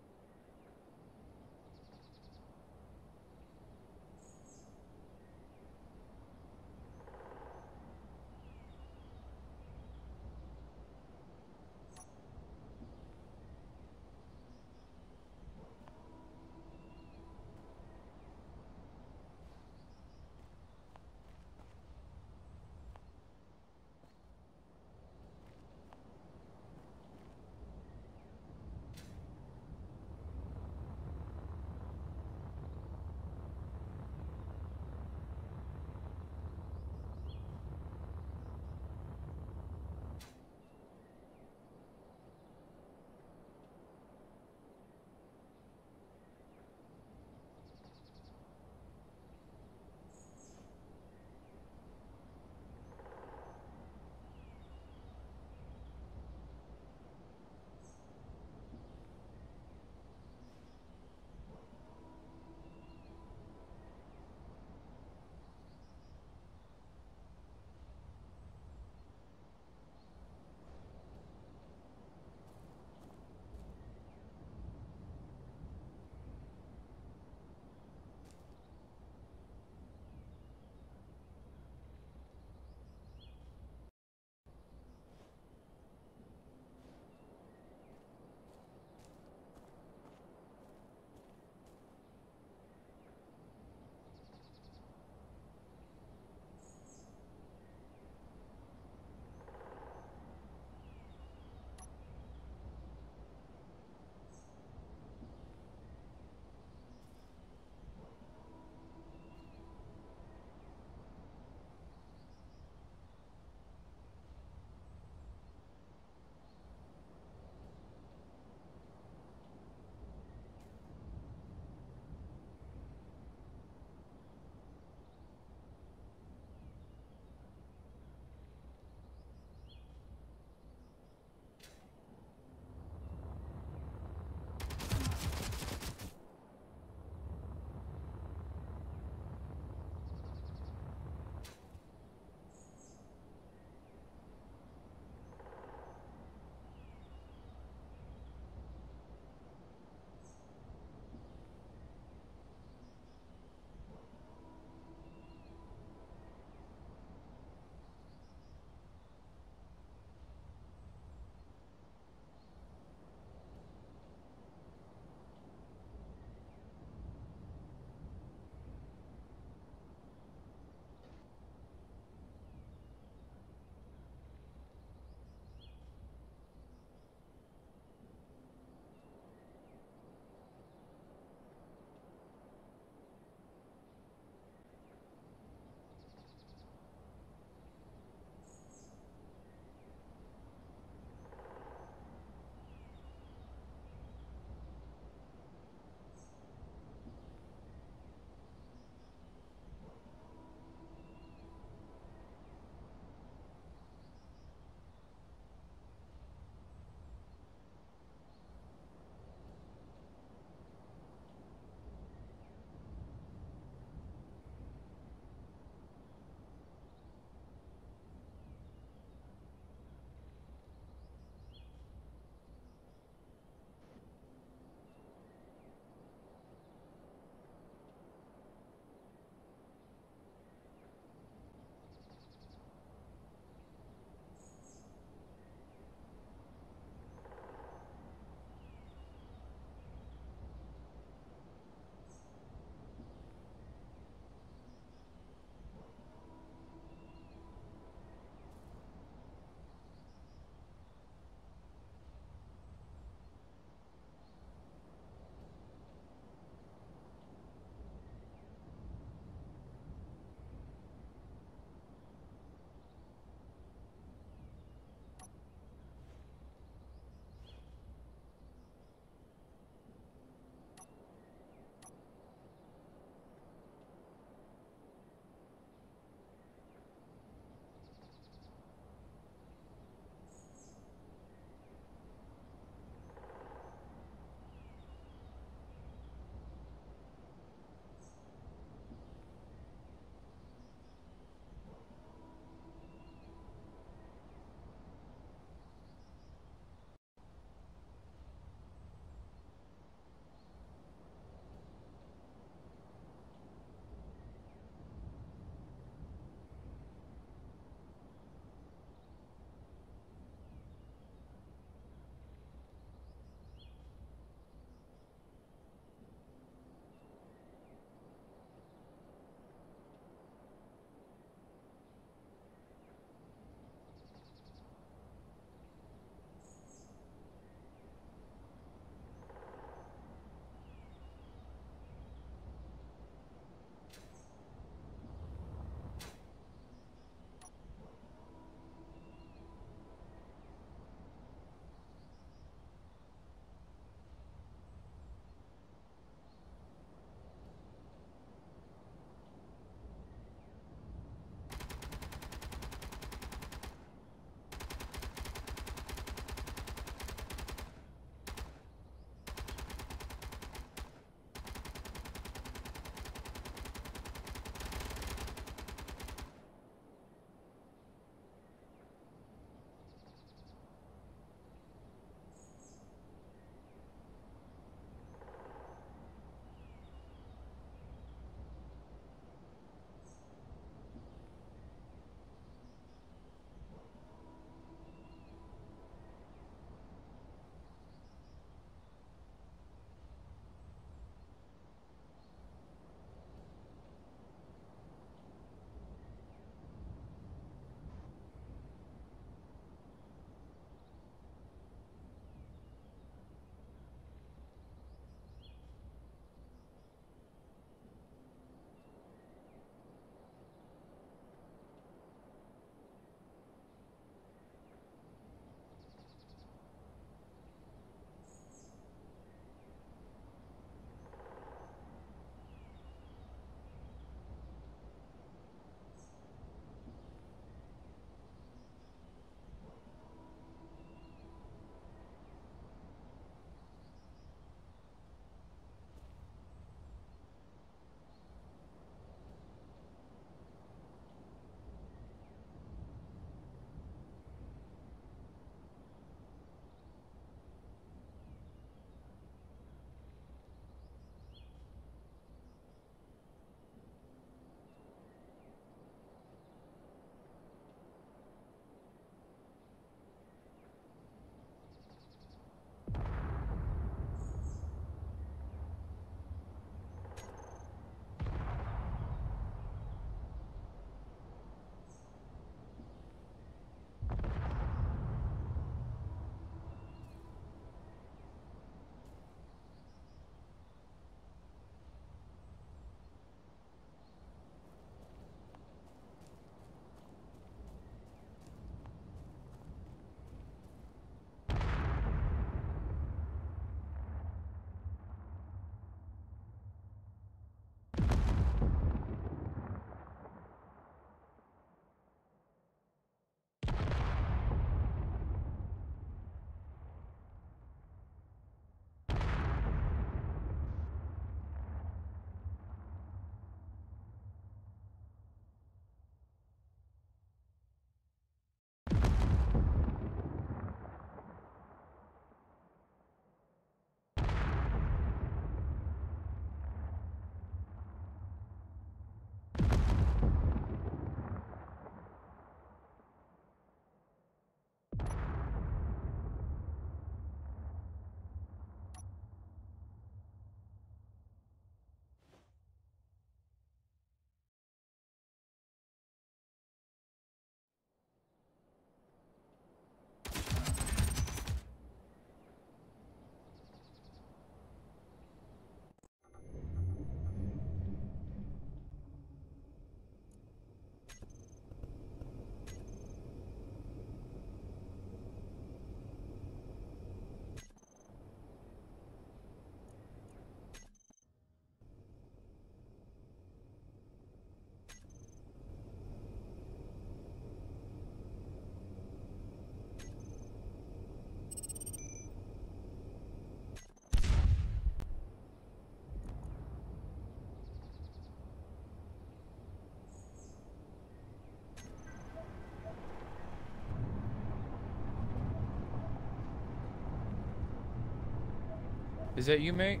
Is that you, mate?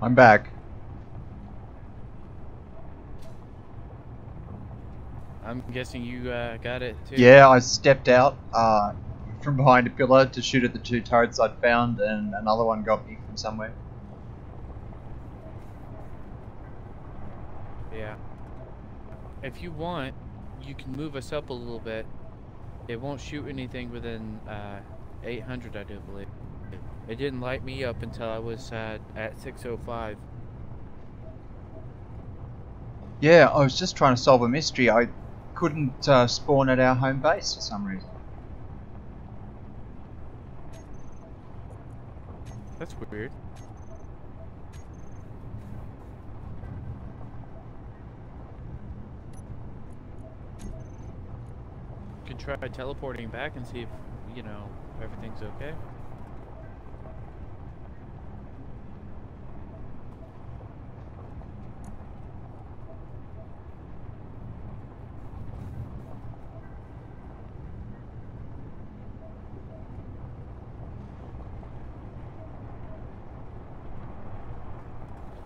I'm back. I'm guessing you got it too. Yeah, I stepped out from behind a pillar to shoot at the two turrets I'd found, and another one got me from somewhere. Yeah. If you want, you can move us up a little bit. It won't shoot anything within 800, I do believe. It didn't light me up until I was at 605. Yeah, I was just trying to solve a mystery. I couldn't spawn at our home base for some reason. That's weird. You can try teleporting back and see if, you know, everything's okay.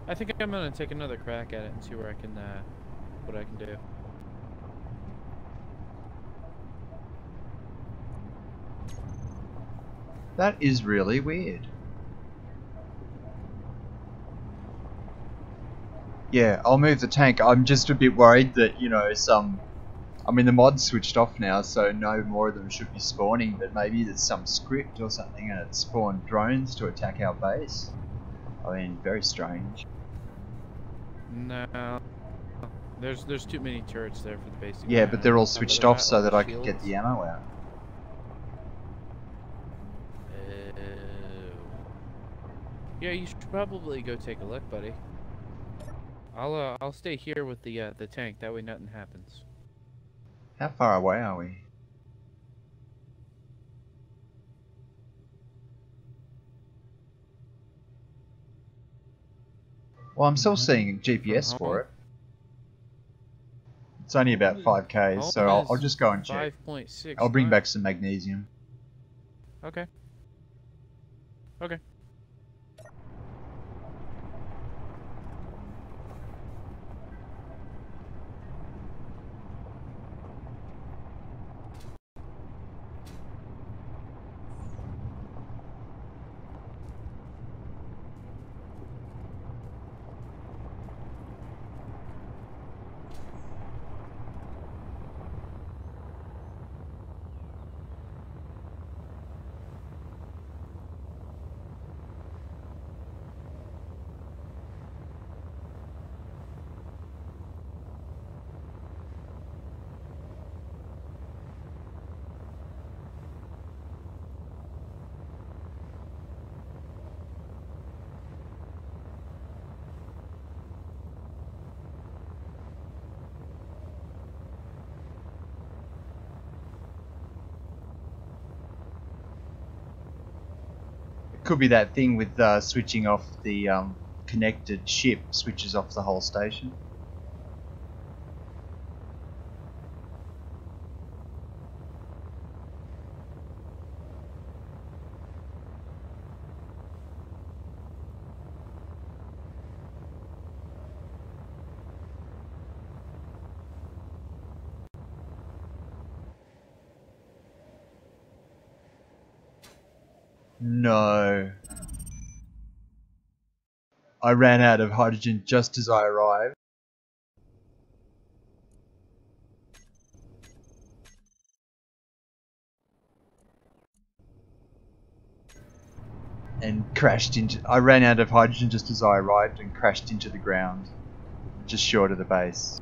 I think I'm gonna take another crack at it and see where I can, what I can do. That is really weird. Yeah, I'll move the tank. I'm just a bit worried that, you know, I mean, the mod's switched off now, so no more of them should be spawning, but maybe there's some script or something and it spawned drones to attack our base. I mean, very strange. No. There's too many turrets there for the basic. Yeah, but they're all On top of switched off so all that the I could get shields. the ammo out. Yeah, you should probably go take a look, buddy. I'll stay here with the tank. That way nothing happens. How far away are we? Well, I'm still seeing GPS for it. It's only about 5k, so I'll just go and check. 5.6. I'll bring back some magnesium. Okay. Okay. Could be that thing with switching off the connected ship, switches off the whole station. No. I ran out of hydrogen just as I arrived. And crashed into... I ran out of hydrogen just as I arrived and crashed into the ground, just short of the base.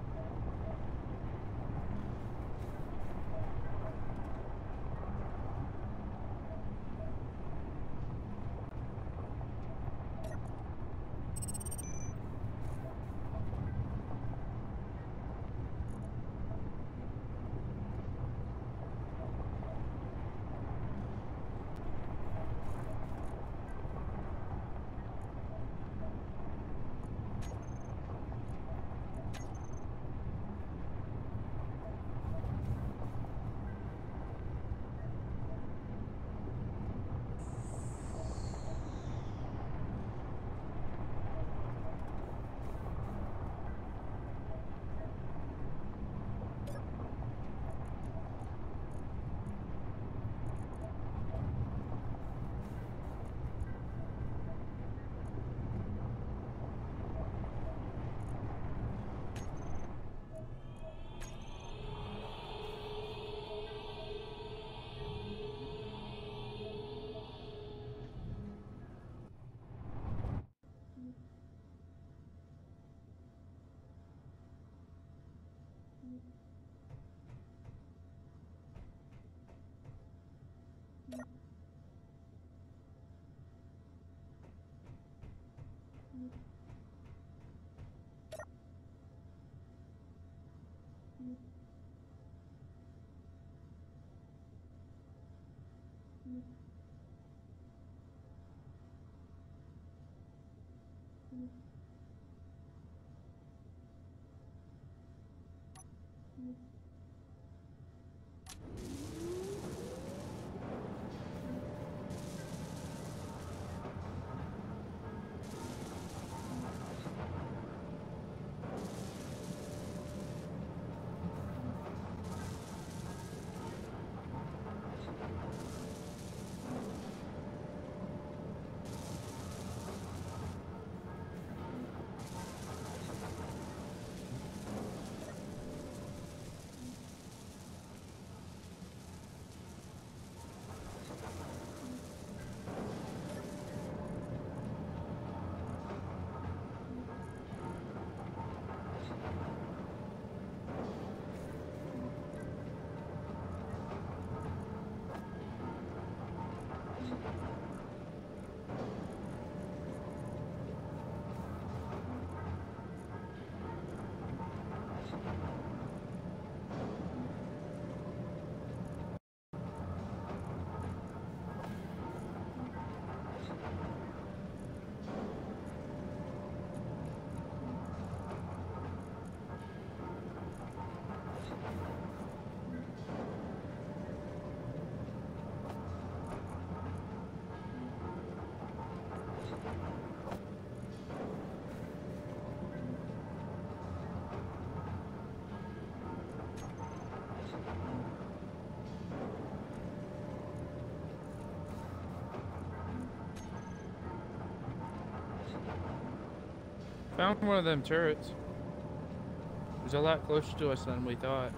Found one of them turrets. It was a lot closer to us than we thought.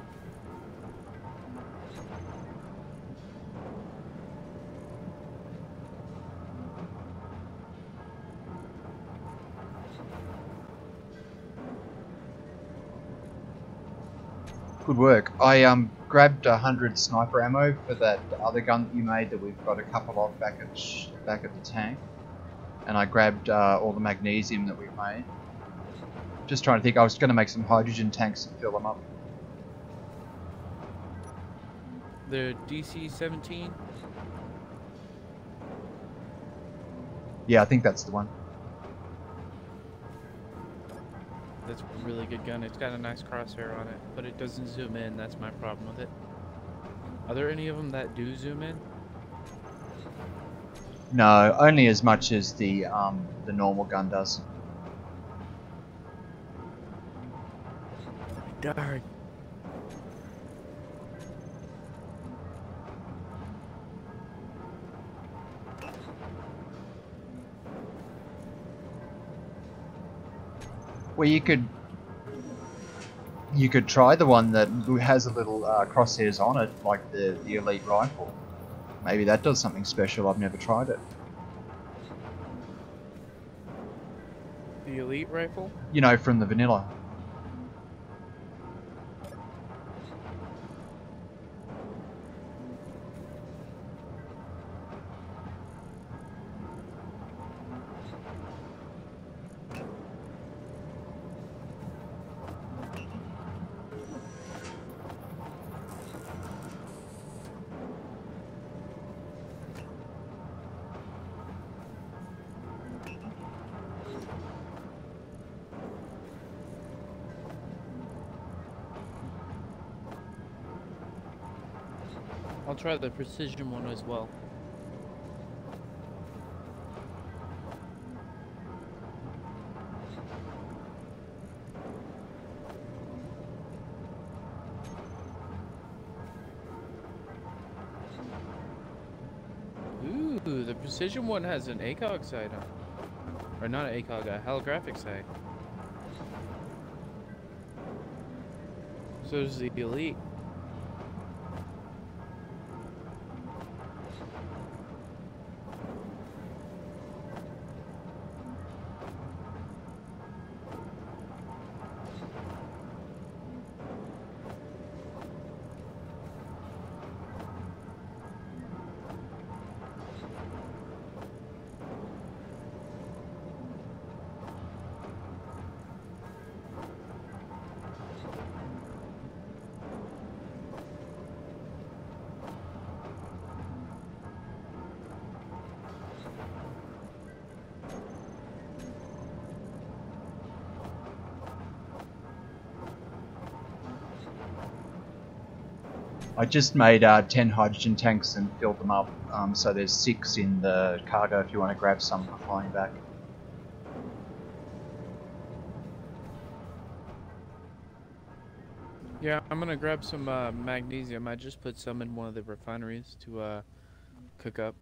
Good work. I grabbed 100 sniper ammo for that other gun that you made that we've got a couple of back at the tank, and I grabbed all the magnesium that we've made. Just trying to think. I was going to make some hydrogen tanks and fill them up. The DC-17. Yeah, I think that's the one. That's a really good gun. It's got a nice crosshair on it, but it doesn't zoom in. That's my problem with it. Are there any of them that do zoom in? No, only as much as the normal gun does. Darn. Well, you could try the one that has a little crosshairs on it, like the elite rifle. Maybe that does something special. I've never tried it. The elite rifle? You know, from the vanilla. I'll try the precision one as well. Ooh, the precision one has an ACOG sight on. Or not an ACOG, a holographic sight. So does the elite. I just made 10 hydrogen tanks and filled them up, so there's 6 in the cargo if you want to grab some for flying back. Yeah, I'm gonna grab some magnesium. I just put some in one of the refineries to cook up.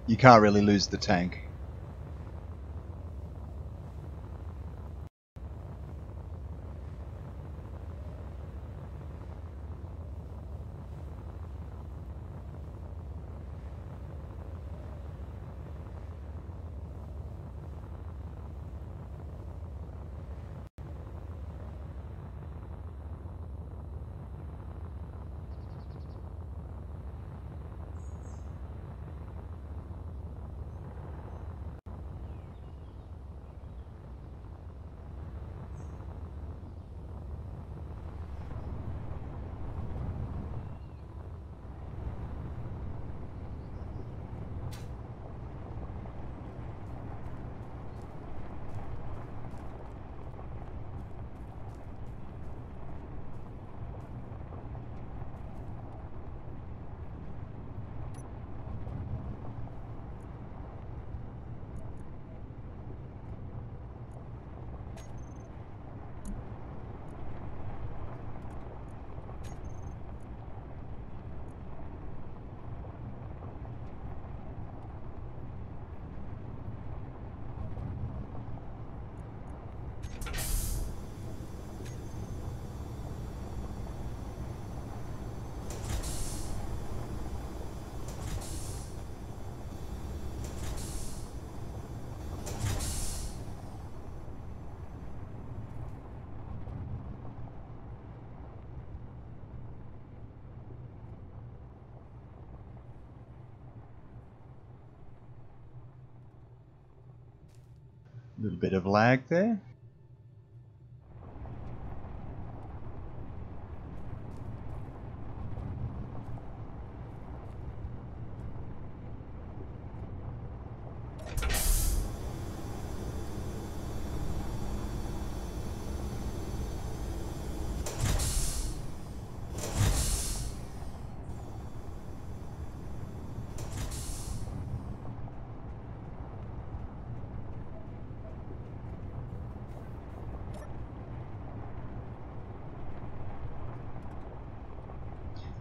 You can't really lose the tank. A little bit of lag there.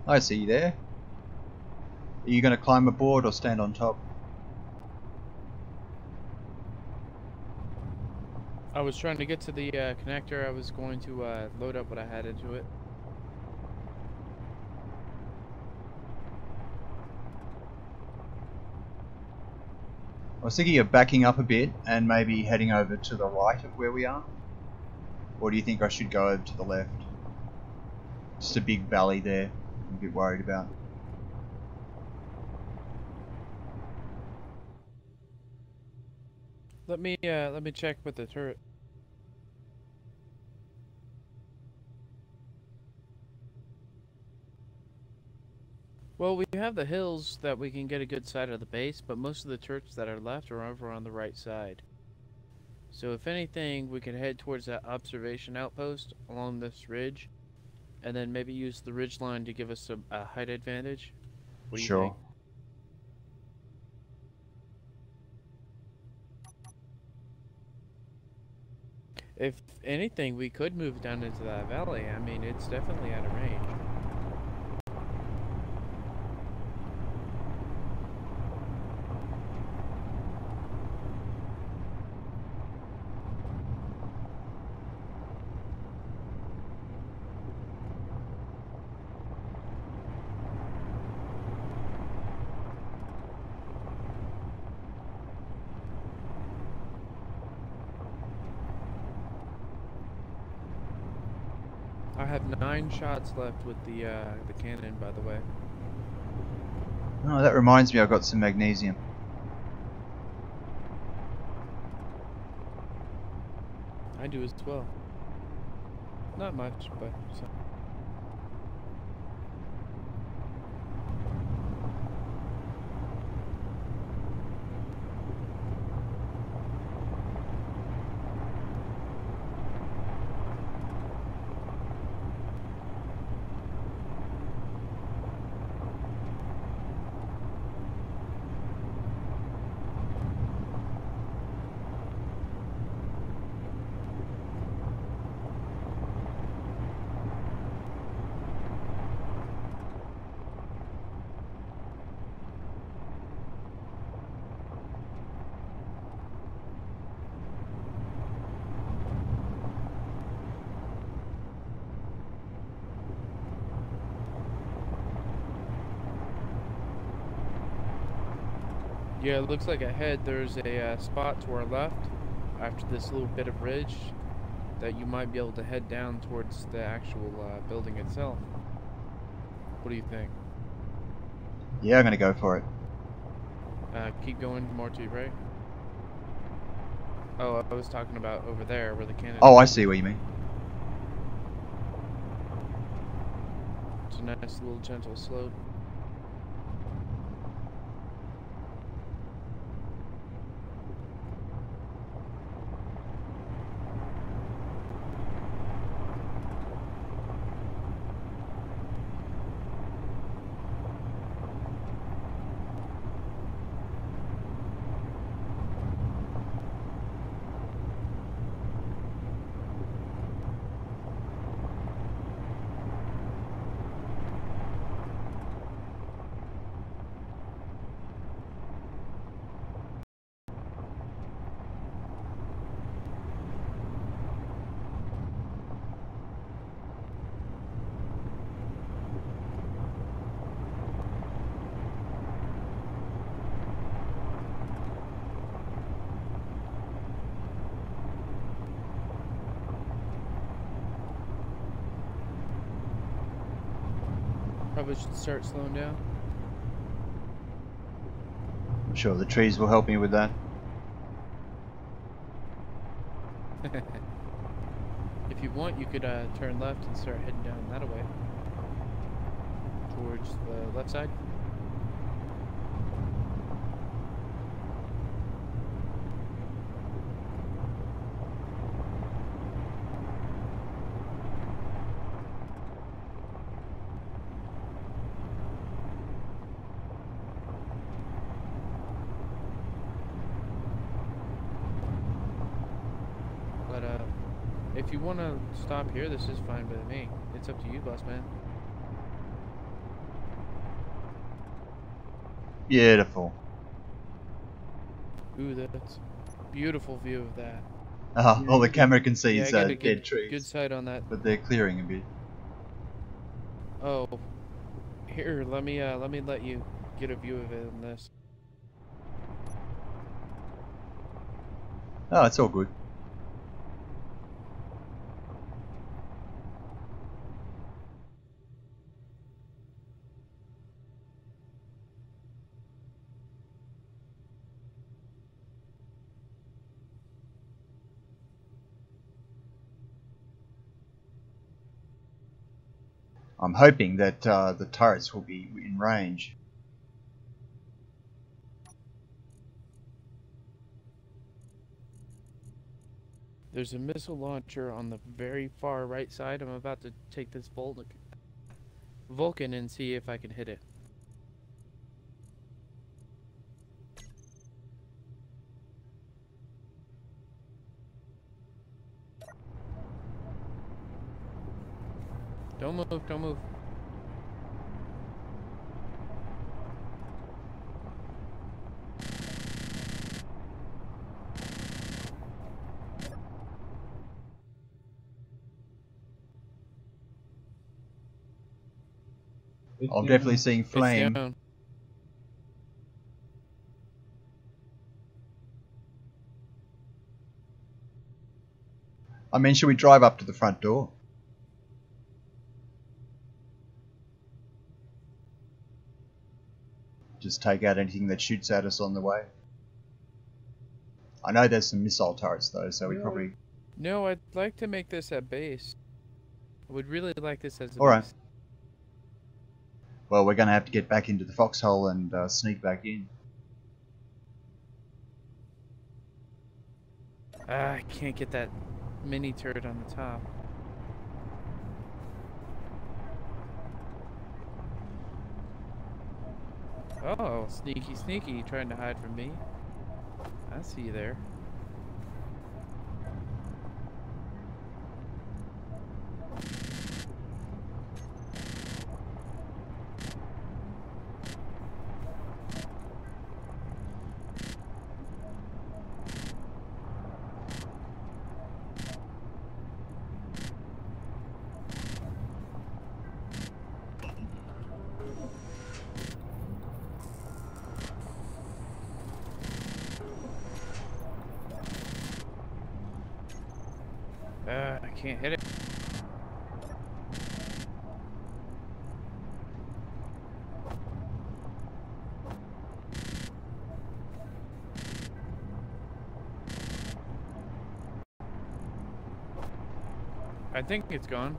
I see you there. Are you going to climb aboard or stand on top? I was trying to get to the connector. I was going to load up what I had into it. I was thinking of backing up a bit and maybe heading over to the right of where we are. Or do you think I should go over to the left? Just a big valley there. I'm a bit worried about. Let me check with the turret. Well, we have the hills that we can get a good side of the base, but most of the turrets that are left are over on the right side. So if anything, we could head towards that observation outpost along this ridge, and then maybe use the ridge line to give us a height advantage. What do you Sure. think? If anything, we could move down into that valley. I mean, it's definitely out of range. I have 9 shots left with the cannon, by the way. Oh, that reminds me, I've got some magnesium. I do as well. Not much, but some. Yeah, it looks like ahead there's a spot to our left after this little bit of ridge that you might be able to head down towards the actual building itself. What do you think? Yeah, I'm gonna go for it. Keep going more to your right. Oh, I was talking about over there where the cannon Oh, I is. see what you mean. It's a nice little gentle slope. Probably should start slowing down. I'm sure the trees will help me with that. If you want, you could turn left and start heading down that way. Towards the left side. But if you want to stop here, this is fine by me. It's up to you, boss man. Beautiful. Ooh, that's beautiful view of that. All the camera can see Yeah, is I get a dead good trees, sight on that. but they're clearing a bit. Oh, here, let you get a view of it in this. Oh, it's all good. I'm hoping that the turrets will be in range. There's a missile launcher on the very far right side. I'm about to take this Vulcan and see if I can hit it. Don't move, don't move. I'm definitely seeing It's flame. down. I mean, should we drive up to the front door? Just take out anything that shoots at us on the way. I know there's some missile turrets though, so we probably... No, I'd like to make this a base. I would really like this as a Alright. base. Well, we're going to have to get back into the foxhole and sneak back in. I can't get that mini turret on the top. Oh, sneaky, sneaky, trying to hide from me. I see you there. I can't hit it. I think it's gone.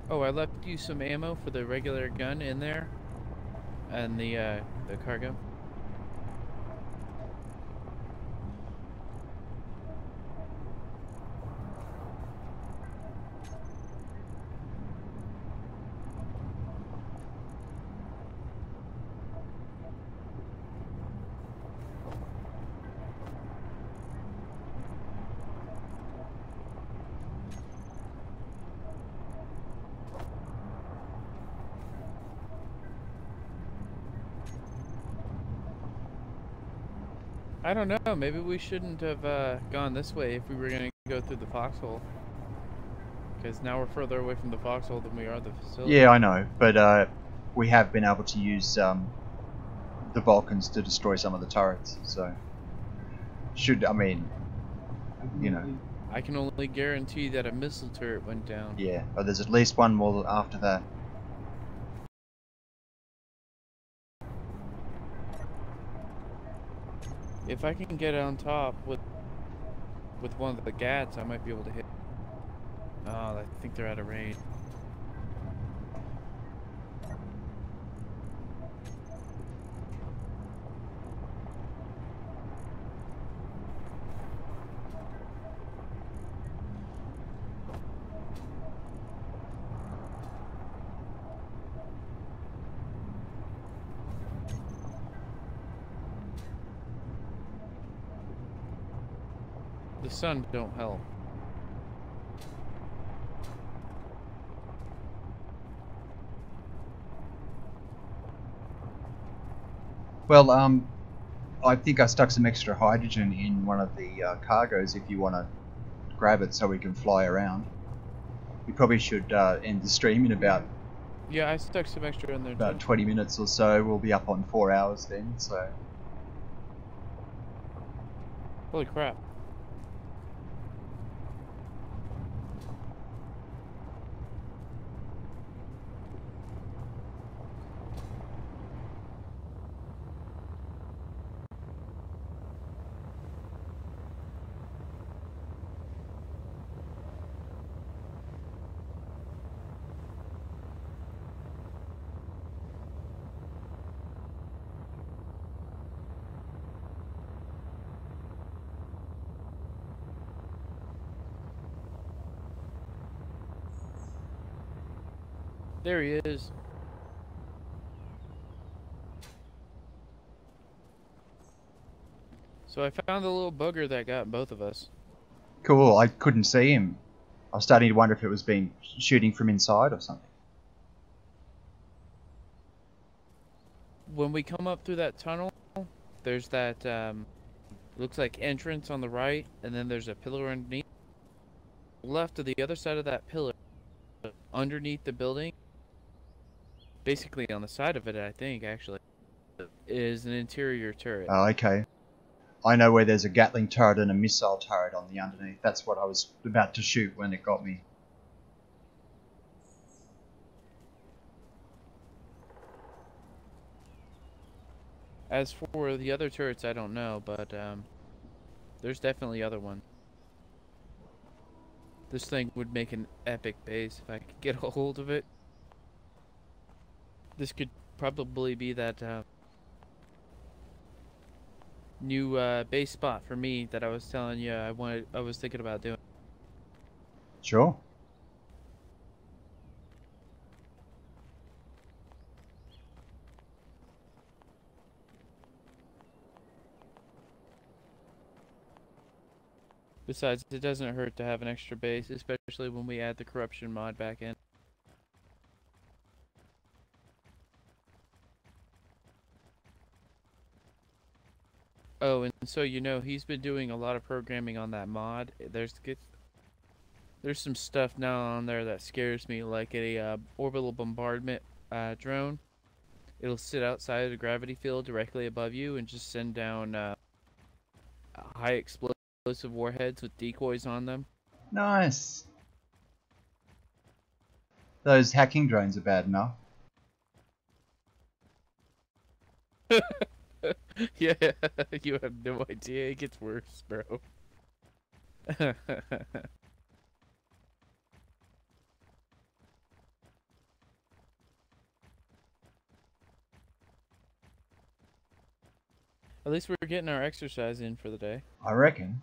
Oh, I left you some ammo for the regular gun in there, and the cargo. I don't know, maybe we shouldn't have gone this way if we were going to go through the foxhole. Because now we're further away from the foxhole than we are the facility. Yeah, I know, but we have been able to use the Vulcans to destroy some of the turrets, so... I mean, you know... I can only guarantee that a missile turret went down. Yeah, but there's at least one more after that. If I can get on top with one of the gats, I might be able to hit. Oh, I think they're out of range. The sun don't help. Well, I think I stuck some extra hydrogen in one of the cargoes if you want to grab it so we can fly around. We probably should end the stream in about... Yeah, I stuck some extra in there too. About 20 minutes or so. We'll be up on 4 hours then, so... Holy crap. There he is. So I found the little bugger that got both of us. Cool, I couldn't see him. I was starting to wonder if it was being shooting from inside or something. When we come up through that tunnel, there's that looks like entrance on the right, and then there's a pillar underneath. Left to the other side of that pillar, underneath the building, basically on the side of it, I think actually, is an interior turret. Oh, okay. I know where there's a Gatling turret and a missile turret on the underneath. That's what I was about to shoot when it got me. As for the other turrets, I don't know, but there's definitely other ones. This thing would make an epic base if I could get a hold of it. This could probably be that new base spot for me that I was telling you I was thinking about doing. Sure. Besides, it doesn't hurt to have an extra base, especially when we add the corruption mod back in. Oh, and so you know, he's been doing a lot of programming on that mod. There's some stuff now on there that scares me, like a orbital bombardment drone. It'll sit outside of the gravity field directly above you and just send down high explosive warheads with decoys on them. Nice. Those hacking drones are bad enough. Yeah, you have no idea. It gets worse, bro. At least we're getting our exercise in for the day. I reckon.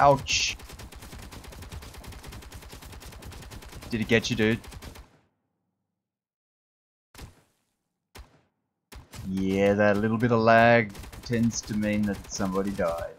Ouch. Did it get you, dude? Yeah, that little bit of lag tends to mean that somebody died.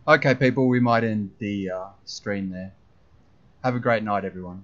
Okay, people, we might end the stream there. Have a great night, everyone.